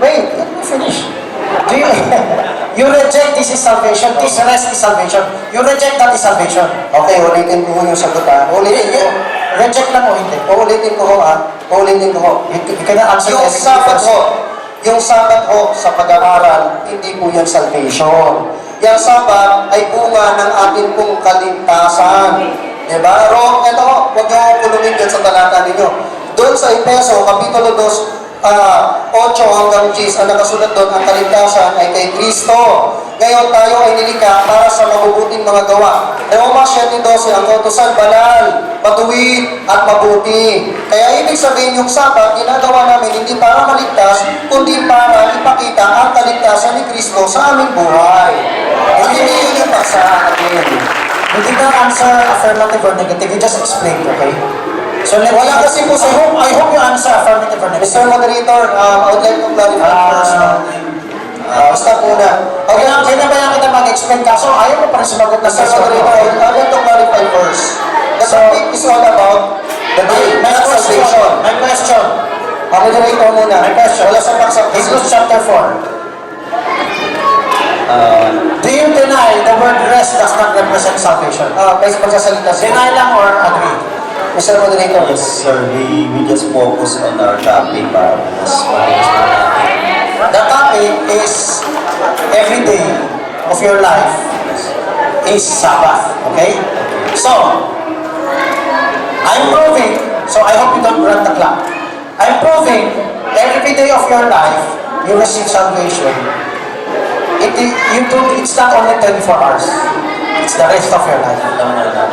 S3: Wait, let me finish. Do you you reject this is salvation, this rest is salvation. You reject that is salvation.
S4: Okay, ulitin ko yung sagot Ulitin ko.
S3: Reject lang o hindi.
S4: Uulitin ko Uulitin ko
S3: You cannot answer
S4: Yung
S3: everything
S4: Sabat
S3: first.
S4: yung Sabat sa pag-aaral, hindi po yan salvation. Yung Sabat ay bunga ng ating pong kaligtasan. Diba? Ito, huwag niyo kulungin dyan sa talata ninyo. Doon sa Efeso, Kapitulo 2, 8 hanggang 10, ang nakasulat doon, ang kaligtasan ay kay Kristo. Ngayon tayo ay nilikha para sa mabubuting mga gawa. Roma 7:12, ang kautusan banal, matuwid at mabuti. Kaya ibig sabihin yung Sabat, ginagawa namin hindi para maligtas, kundi para ipakita ang kaligtasan ni Kristo sa aming buhay. Hindi yun yung paksa natin.
S3: You did not answer affirmative or negative. You just explained, okay? So
S4: Wala kasi po sa
S3: I hope you answer affirmative or negative.
S4: Mr. Moderator, I would like to clarify first. Basta muna.
S3: Okay, kailangan kita mag-explain kaso ayaw mo pa rin sumagot na
S4: Mr. Moderator, I want to clarify first. The topic is all about the day, not salvation.
S3: My question.
S4: Moderator muna.
S3: My question.
S4: Wala sa paksa.
S3: Hebrews chapter 4. Do you deny the word rest does not represent salvation?
S4: May pagsasalita siya.
S3: Deny lang or agree?
S4: Mr. Moderator.
S2: Yes, sir. We just focus on our topic para mas maayos na natin.
S3: The topic is every day of your life
S5: is Sabbath. Okay? So, I'm proving, so I hope you don't run the clock. I'm proving every day of your life, you receive salvation. It's not only 24 hours. It's the rest of your life.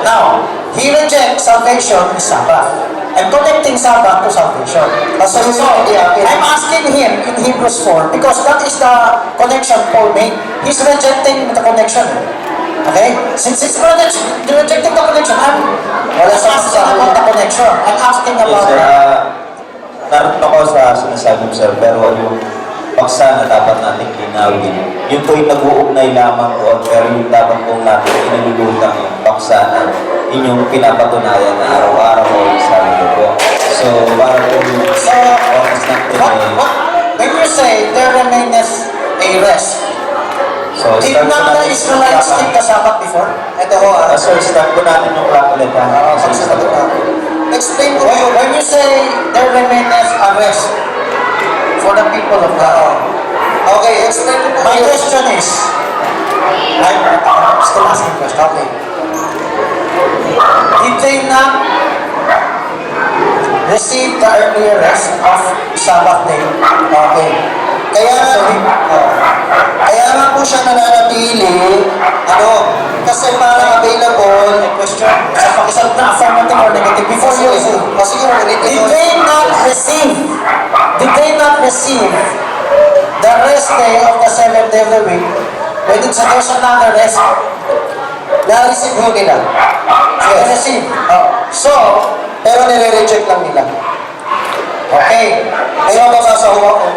S5: Now, he rejects salvation is Sabbath. I'm connecting Sabbath to salvation. So, I'm asking him in Hebrews 4 because that is the connection Paul made. He's rejecting the connection. Okay? Since it's rejecting the connection, I'm asking about the connection. I'm asking
S2: Yes,
S5: about
S2: sir. Narito ako sa sinasabi mo, sir, pero yung paksa na dapat natin ginawin, yun po'y nag-uugnay lamang doon, pero yung dapat pong natin inilulutang yung paksa na inyong pinapatunayan na araw-araw o sa linggo po. So, para po yung oras natin
S5: when you say there remaineth a rest,
S2: So,
S5: did
S2: start po
S5: not the
S2: natin
S5: Israelites keep the Sabbath before?
S4: Ito ho,
S2: Sir, start po natin yung clock ulit.
S4: pagsasagot natin. Explain ko kayo.
S5: When you say there remaineth a rest for the people of God,
S4: Okay, explain ko po
S5: my
S4: kayo.
S5: question is, I'm still asking question. Okay. Did they not receive the earlier rest of Sabbath day?
S4: Okay. Kaya nga po siya nananatili, kasi parang available,
S5: Question. Isang na affirmative or negative before you say.
S4: sige mo, ulitin
S5: Did
S4: ko.
S5: they not receive the rest day of the seventh day of the week? When it's there's another rest,
S4: Na-receive ho nila.
S5: they receive. So,
S4: Pero nire-reject lang nila.
S5: okay.
S4: May mababasa ho ako.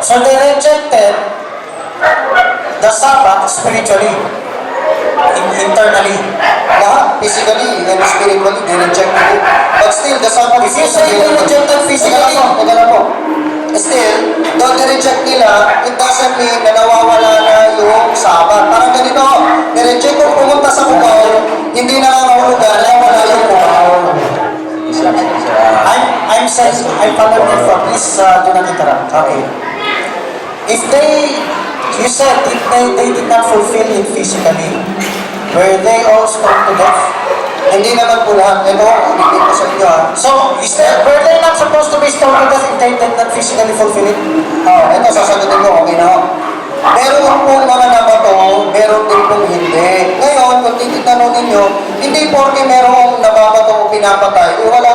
S5: So they rejected the Sabbath spiritually, internally.
S4: Lahat, physically and spiritually, they rejected it. But still, the Sabbath
S5: If you say they rejected physically,
S4: Teka lang po. Still, though they-reject nila, it doesn't mean na nawawala na yung Sabbath. Parang ganito, nireject kung pumunta sa Cubao, hindi nakakahulugan na wala yung Cubao.
S5: I'm saying, I'm following it for please do not interrupt. Okay. If you said if they did not fulfill it physically, were they all stoned to death?
S4: Hindi naman po lahat. Ito, hindi ko sa inyo.
S5: So, were they not supposed to be stoned to death if they did not physically fulfill it?
S4: Ito, sasagutin ko, okay na ho. Meron pong mga nabato, meron din pong hindi. Ngayon, kung titignan ninyo, hindi porke merong nababato o pinapatay, wala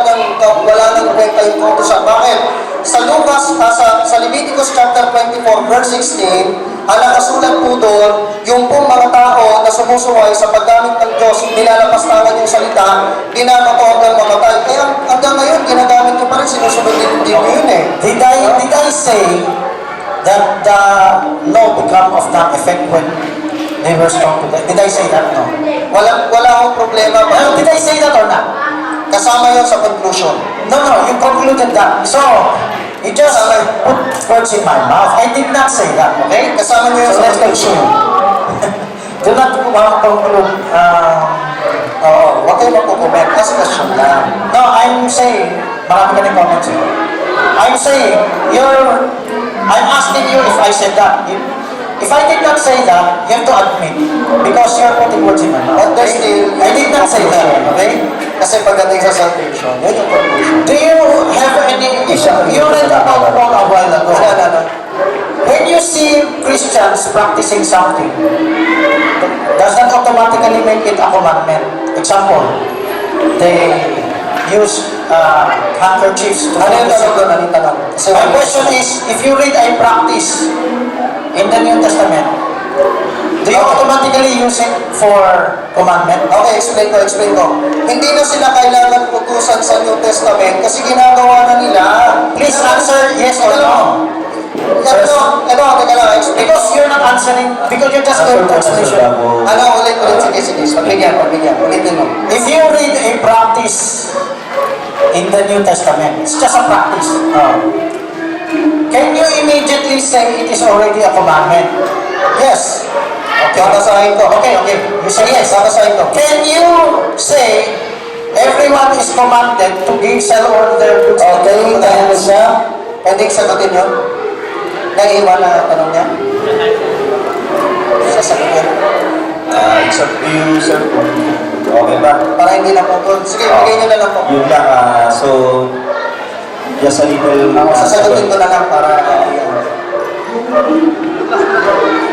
S4: nang kwenta yung kautusan. Bakit? Sa Lucas, sa Leviticus chapter 24, verse 16, ang nakasulat po doon, yung pong mga tao na sumusuway sa paggamit ng Diyos, nilalapastangan yung salita, binabato hanggang mamatay. Kaya hanggang ngayon, ginagamit nyo pa rin, sinusunod din mo yun eh.
S5: Did I say that the law become of non effect when they were stoned to death? Did I say that? No.
S4: Wala akong problema.
S5: Did I say that or not?
S4: Kasama yun sa conclusion.
S5: No, you concluded that. So, you just put words in my mouth. I did not say that, okay?
S4: Kasama niyo yun
S5: So
S4: sa
S5: let's
S4: conclusion.
S5: continue. Do not conclude.
S4: Oo, huwag kayo magkukomment. Kasi question lang.
S5: No, I'm saying, marami ka ng comments. I'm saying, I'm asking you if I said that. If I did not say that, you have to admit. Because you're putting words in my mouth.
S4: But there's still,
S5: I did not say that, okay?
S4: Kasi pagdating sa salvation, yun yung conclusion.
S5: Do you have any, you read about Paul a while ago.
S4: Ano.
S5: When you see Christians practicing something, does that automatically make it a commandment? Example, they use handkerchiefs to
S4: Ano yung tanong doon? Ano yung tanong? Kasi
S5: My question is, if you read a practice in the New Testament, do you automatically use it for commandment?
S4: Okay, explain ko. Hindi na sila kailangan utusan sa New Testament kasi ginagawa na nila.
S5: Please answer yes or no.
S4: Teka lang, explain.
S5: Because you're not answering, because you're just going to explanation.
S4: Ulit, sige. Pagbigyan. Ulitin mo.
S5: If you read a practice in the New Testament, it's just a practice. Can you immediately say it is already a commandment?
S4: Yes.
S5: Okay.
S4: Babasahin ko.
S5: Okay. You say yes.
S4: Babasahin ko.
S5: Can you say everyone is commanded to sell all their goods?
S4: Okay, dahil siya, pwedeng sagutin yun. Naiiwan na tanong niya. Sasagutin.
S2: sa you, sir. Okay ba?
S4: Para hindi na po. Sige, bigay nyo na lang po.
S2: Yun lang, so, just a little...
S4: Sasagutin ko na lang para...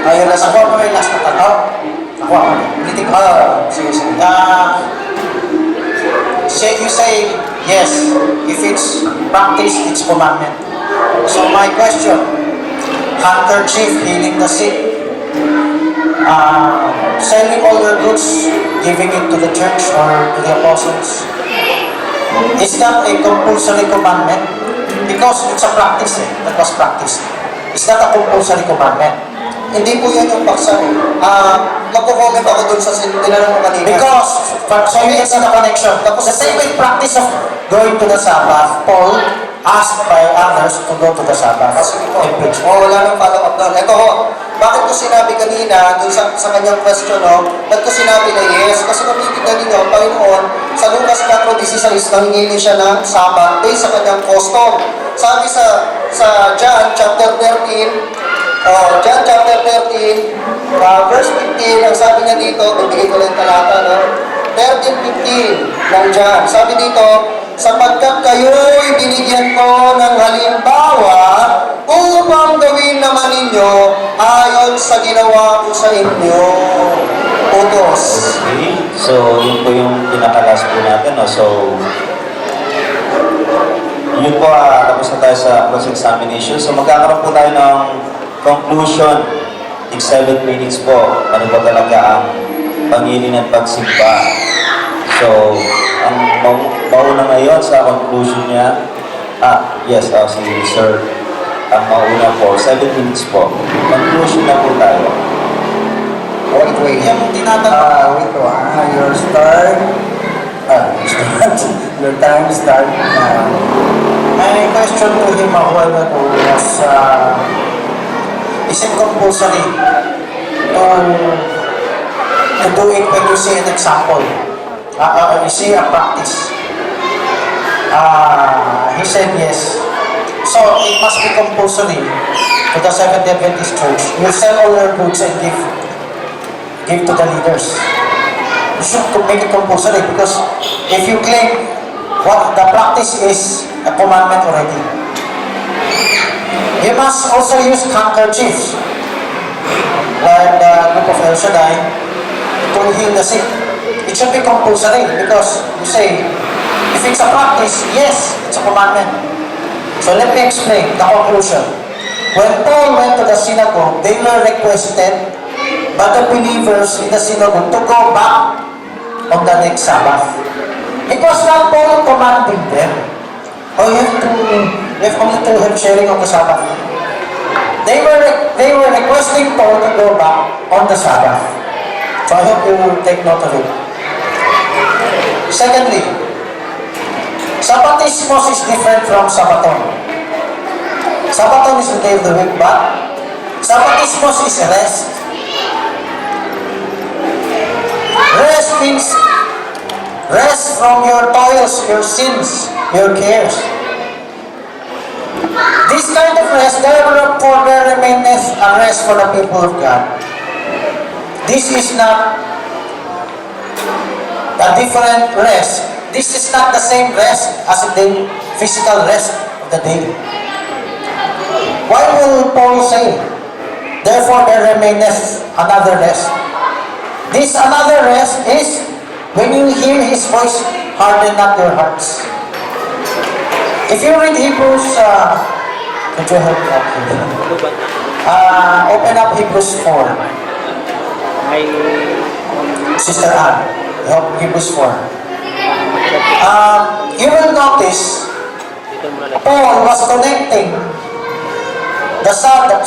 S3: Ayun, nasa ko mo yung last na tanong. Ako, ulitin ko.
S4: Sige, sige.
S3: You say, yes, if it's practice, it's commandment. So my question, handkerchief, healing the sick, selling all your goods, giving it to the church or to the apostles, is that a compulsory commandment? Because it's a practice, that was practice. Is that a compulsory commandment?
S4: Hindi po yan yung paksa eh. Magko-comment ako dun sa tinanong ko kanina.
S3: Because, so you can see the connection. The same with practice of going to the Sabbath, Paul asked by others to go to the Sabbath
S4: Sige po.
S3: and preach.
S4: Wala nang follow-up doon. Ito ho, bakit ko sinabi kanina, dun sa kanyang question, ba't ko sinabi na yes? Kasi kung titignan ninyo, Panginoon, sa Lucas 4:16, nangingili siya ng Sabbath based sa kanyang custom. Sabi sa John chapter 13, John chapter 13, verse 15, ang sabi niya dito, bibigay ko lang yung talata, no? 13:15 ng John. Sabi dito, sapagkat kayo'y binigyan ko ng halimbawa upang gawin naman ninyo ayon sa ginawa ko sa inyo. Utos.
S2: Okay, so yun po yung pinakalas po natin. No? So, yun po, tapos na tayo sa cross-examination. So, magkakaroon po tayo ng conclusion. Take 7 minutes po. Ano ba talaga ang pangilin at pagsimba? So, ang mauna ngayon sa conclusion niya, yes, si Sir, ang mauna po, 7 minutes po. Conclusion na po tayo.
S1: Wait.
S3: Yung tinatanong,
S1: Wait po, your start. Your time start now.
S3: my question to him a while ago was, is it compulsory to do it when you see an example? You see a practice? He said yes. So it must be compulsory to the Seventh-day Adventist Church. You sell all your goods and give to the leaders. You should make it compulsory because if you claim what the practice is a commandment already, you must also use handkerchiefs like the group of El Shaddai to heal the sick. It should be compulsory because you say, if it's a practice, yes, it's a commandment. So let me explain the conclusion. When Paul went to the synagogue, they were requested by the believers in the synagogue to go back on the next Sabbath. It was not Paul commanding them. Oh, you have only to have sharing on the Sabbath. They were requesting Paul to go back on the Sabbath. So I hope you will take note of it. Secondly, Sabbatismos is different from Sabbaton. Sabbaton is the day of the week, but Sabbatismos is rest. Rest means rest from your toils, your sins, your cares. This kind of rest, therefore there remaineth a rest for the people of God. This is not a different rest. This is not the same rest as the physical rest of the day. Why will Paul say, therefore there remaineth another rest? This another rest is when you hear His voice, harden not your hearts. If you read Hebrews, could you help me out here? Open up Hebrews 4. Sister Anne, help Hebrews 4. You will notice Paul was connecting the Sabbath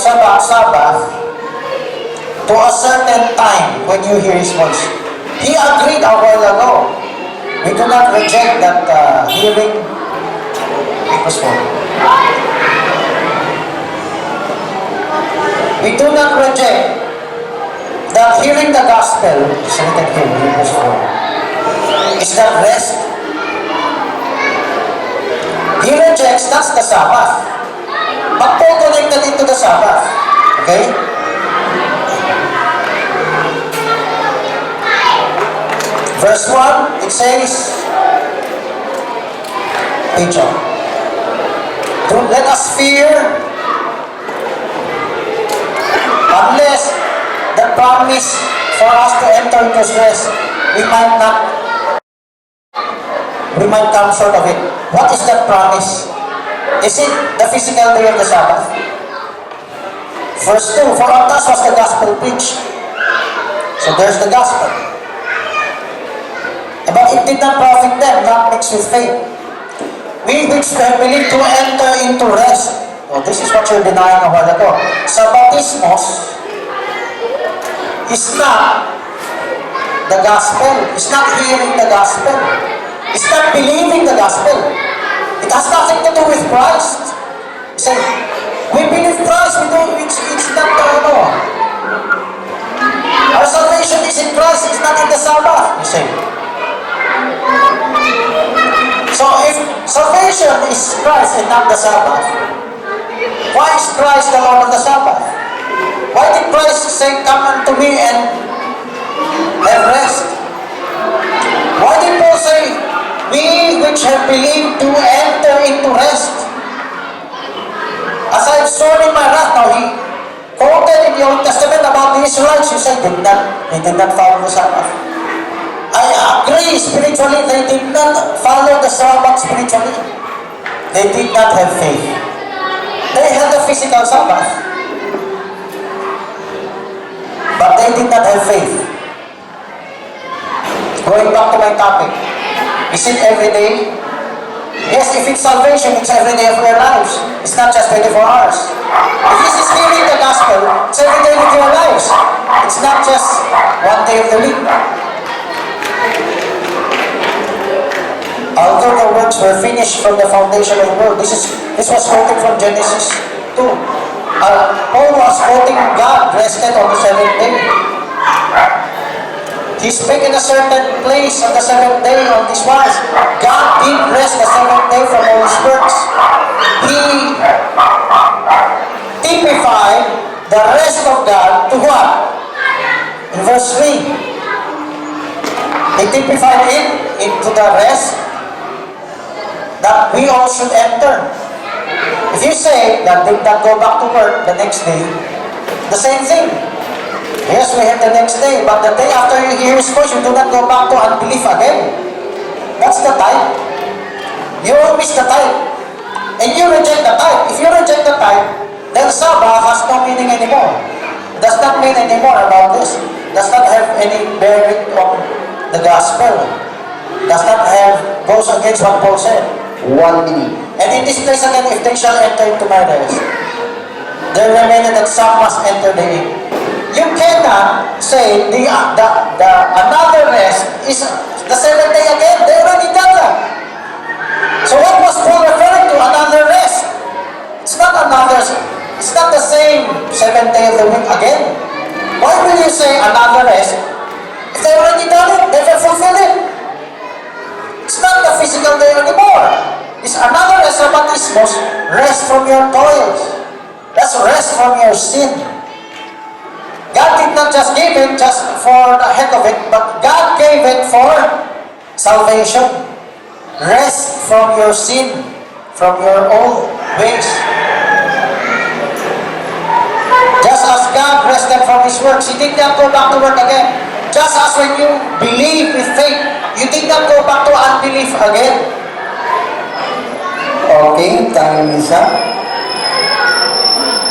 S3: to a certain time when you hear His voice. He agreed a while ago. We do not reject that hearing. Hebrews 4. We do not reject that hearing the gospel, is written here, Hebrews 4, is that rest. He rejects, that's the Sabbath. But Paul connected it to the Sabbath. Okay?
S5: Verse 1, it says, page up. Don't let us fear unless the promise for us to enter into His rest, we might come short of it. What is that promise? Is it the physical day of the Sabbath? Verse 2, for unto us was the gospel preached. So there's the gospel. But it did not profit them, not mixed with faith. We which have believed to enter into rest. Oh, this is what you're denying a while ago. Sabbatismos is not the gospel. It's not hearing the gospel. It's not believing the gospel. It has nothing to do with Christ. You say, we believe Christ, we don't, it's not our salvation is in Christ, it's not in the Sabbath, you say. So if salvation is Christ and not the Sabbath, why is Christ the Lord of the Sabbath? Why did Christ say, come unto me and have rest? Why did Paul say, we which have believed to enter into rest? As I have sworn in my wrath, now he quoted in the Old Testament about the Israelites, you say, they did not follow the Sabbath. I agree spiritually, they did not follow the Sabbath spiritually. They did not have faith. They had the physical Sabbath, but they did not have faith. Going back to my topic, is it every day? Yes, if it's salvation, it's every day of your lives. It's not just 24 hours. If this is hearing the gospel, it's every day of your lives. It's not just one day of the week. Although the works were finished from the foundation of the world, this was quoted from Genesis 2. Paul was quoting God rested on the seventh day. He spake in a certain place on the seventh day on this wise. God did rest the seventh day from all His works. He typified the rest of God to what? In verse 3. He typified it into the rest that we all should enter. If you say that did not go back to work the next day, the same thing. Yes, we have the next day, but the day after you hear His voice, you do not go back to unbelief again. That's the type. You will miss the type. And you reject the type. If you reject the type, then Sabbath has no meaning anymore. Does not mean anymore about this. Does not have any bearing on the gospel. Does not have, goes against what Paul said.
S1: 1 minute.
S5: And in this place again, if they shall enter into my rest, there remaineth that some must enter therein. You cannot say the another rest is the seventh day again. They already done that. So what was Paul referring to? Another rest. It's not another. It's not the same seventh day of the week again. Why will you say another rest if they already done it? They've fulfilled it. It's not the physical day anymore. It's another rest. Sabbatismos, rest from your toils. That's rest from your sin. God did not just give it just for the heck of it, but God gave it for salvation. Rest from your sin, from your old ways. Just as God rested from His works, He did not go back to work again. Just as when you believe with faith, you did not go back to unbelief again.
S1: Okay, time is up.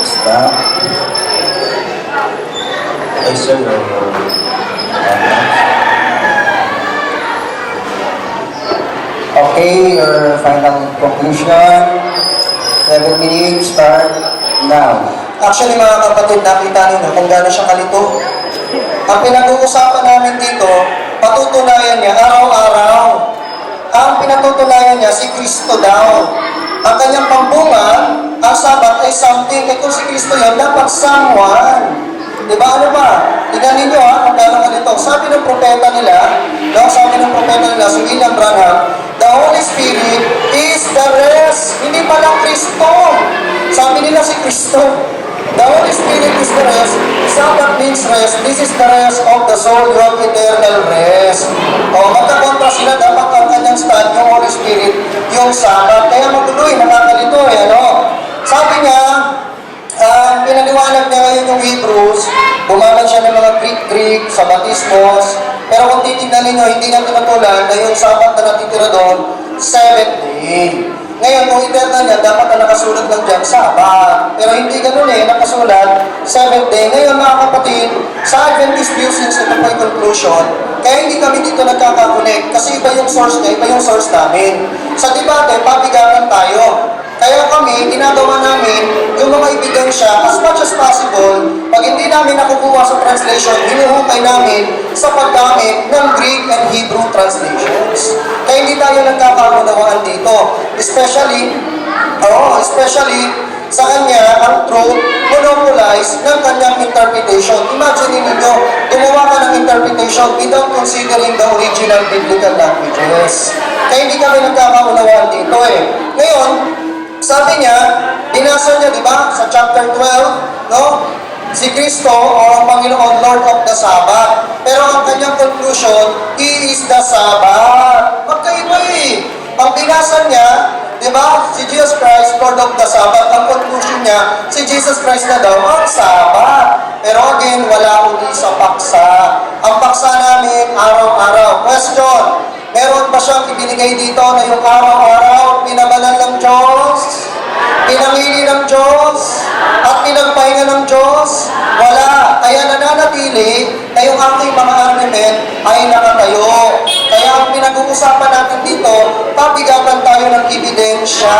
S1: Stop.
S2: Ay, sir.
S1: Okay, your final conclusion. 7 minutes, start now.
S4: Actually mga kapatid, nakita ninyo kung gaano siya kalito. Ang pinag-uusapan namin dito, patutunayan niya araw-araw. Ang pinatutunayan niya si Kristo daw. Ang kanyang pambungan, ang Sabat ay something. Kaya kung si Kristo yan, dapat someone. Diba ano ba? Tignan ninyo kung gaano kalito. Sabi ng propeta nila, si William Branham, the Holy Spirit is the rest. Hindi pa lang Kristo. Sabi nila si Kristo. The Holy Spirit is the rest. Sabbath means rest. This is the rest of the soul. You have eternal rest. magkakontra sila, dapat ang kanyang stand, yung Holy Spirit, yung Sabbath. Kaya magulo nakakalito ano. Sabi niya, pinaliwanag niya ngayon yung Hebrews, gumagamit siya ng mga Greek sa batismos, pero kung titignan ninyo, hindi na tinatulan na yung Sabbath na natitira doon, 7th day. Ngayon, kung eternal niya, dapat na nakasulat lang dyan, Sabbath. Pero hindi ganun nakasulat, 7th day. Ngayon, mga kapatid, sa Adventist view, since ito po yung conclusion, kaya hindi kami dito nagkakakunik. Kasi iba yung source niya, iba yung source namin. Sa debate, pabigagan tayo. Kaya kami, ginagawa namin yung mga ebidensya as much as possible. Pag hindi namin nakukuha sa translation, hinuhukay namin sa paggamit ng Greek and Hebrew translations. Kaya hindi tayo nagkakaunawaan dito. Especially sa kanya, ang truth monopolize ng kanyang interpretation. Imagine ninyo, gumawa ka ng interpretation without considering the original biblical languages. Kaya hindi kami nagkakaunawaan dito Ngayon, sabi niya, binasa niya, di ba, sa chapter 12, no? Si Kristo o ang Panginoon, Lord of the Sabbath. Pero ang kanyang conclusion, He is the Sabbath. Magkaiba Ang binasa niya, di ba, si Jesus Christ, Lord of the Sabbath. Ang conclusion niya, si Jesus Christ na daw ang Sabbath. Pero again, wala uli sa paksa. Ang paksa namin, araw-araw. Question, meron ba siyang ibinigay dito na yung araw-araw, pinabalan ng Diyos, pinangili ng Diyos, at pinagpahinga ng Diyos? Wala. Kaya nananatili na yung aking mga argument ay nakatayo. Kaya ang pinag-uusapan natin dito, pabigatan tayo ng ebidensya.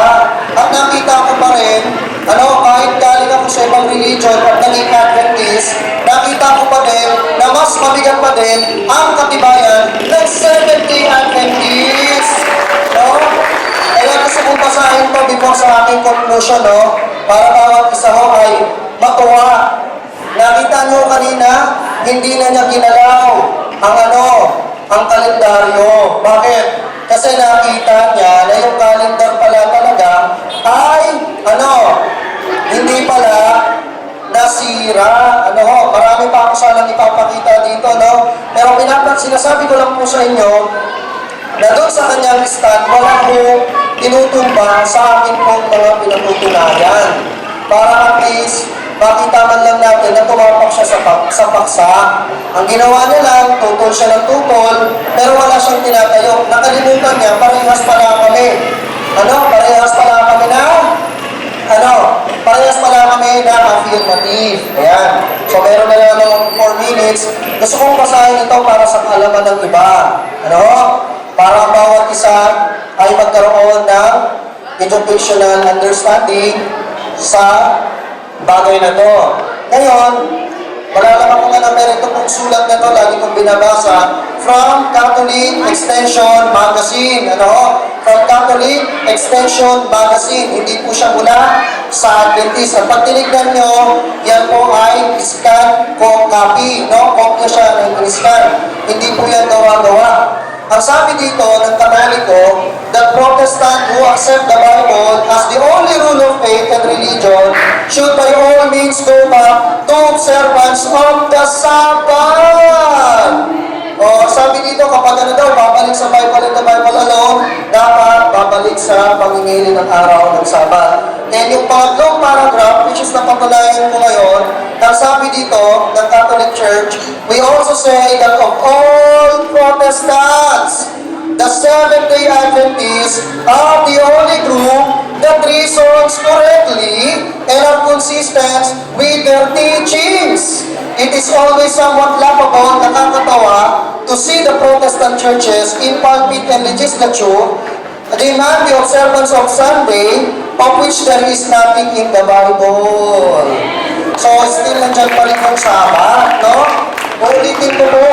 S4: At nakita ko pa rin, kahit galing ako sa ibang religion at naging Adventist, nakita ko pa din na mas mabigat pa din ang katibayan ng Seventh-day Adventist. Kaya gusto kong basahin to before sa aking conclusion, para bawat isa ay matuwa. Nakita nyo kanina, hindi na niya ginalaw ang kalendaryo. Bakit? Kasi nakita niya na yung kalendar pala talaga ay, hindi pala nasira. Marami pa ako sanang ipapakita dito, Pero sinasabi ko lang po sa inyo, na doon sa kanyang stand, wala ko tinutumba sa akin pong mga pinatutunayan. Para at least, makita man lang natin na tumapak siya sa paksa. Ang ginawa niya lang, tutol siya ng tutol, pero wala siyang tinatayo. Nakalimutan niya, parehas pala kami. Parehas pala kami na? Parehas pala kami na affirmative. Ayan. So, meron na lang ng 4 minutes. Gusto kong basahin ito para sa kaalaman ng iba. Para bawat isa ay magkaroon ng educational understanding sa bagay na to. Ngayon, malalaman ko nga na meron ito pong sulat na to, lagi kong binabasa, from Catholic Extension Magazine. From Catholic Extension Magazine. Hindi po siya mula sa Adventist. At pag tinignan nyo, yan po ay scan ko copy. Kopya siya ng scan. Hindi po yan gawa-gawa. Ang sabi dito ng Katoliko, that Protestant who accept the Bible as the only rule of faith and religion should by all means go back to observance of the Sabbath. Sabi dito, kapag babalik sa Bible and the Bible alone, dapat babalik sa pangingili ng araw ng Sabbath. And yung pangatlong paragraph, which is napatunayan ko ngayon, ang sabi dito ng Catholic Church, we also say that of all Protestants, the Seventh-day Adventists are the only group that reasons correctly and are consistent with their teachings. It is always somewhat laughable, nakakatawa, to see the Protestant churches in pulpit and legislature demand the observance of Sunday, of which there is nothing in the Bible. So, still nandyan pa rin yung Sabbath, Uulitin ko po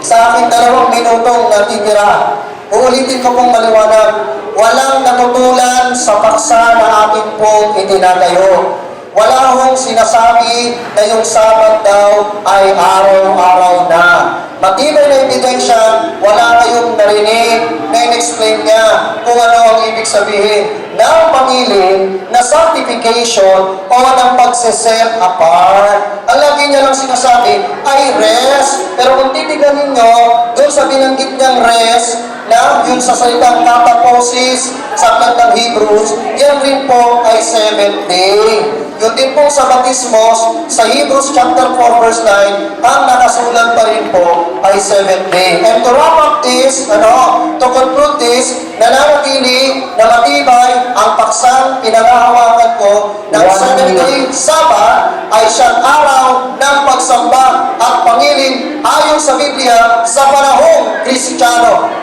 S4: sa aking 2 minutong natitira. Uulitin ko pong maliwanag. Walang natutulan sa paksa na aking pong itinatayo. Wala akong sinasabi na yung Sabat daw ay araw-araw na. Matibay na ebidensya, wala kayong narinig na in-explain niya kung ano ang ibig sabihin ng pangilin na sanctification o ng pagse-set apart. Ang lagi niya lang sinasabi ay rest. Pero kung titignan ninyo, doon sa binanggit niyang rest, na yung sa salitang kataposis sa aklat ng Hebrews, yan rin po ay 7th day. Yun din po sa batismos, sa Hebrews chapter 4 verse 9, ang nakasulat pa rin po ay 7th day. And to wrap up this, to conclude this, nananatili na matibay ang paksang pinangahawakan ko ng 7th day Sabbath ay siyang araw ng pagsamba at pangilin ayon sa Biblia sa panahong Kristiyano.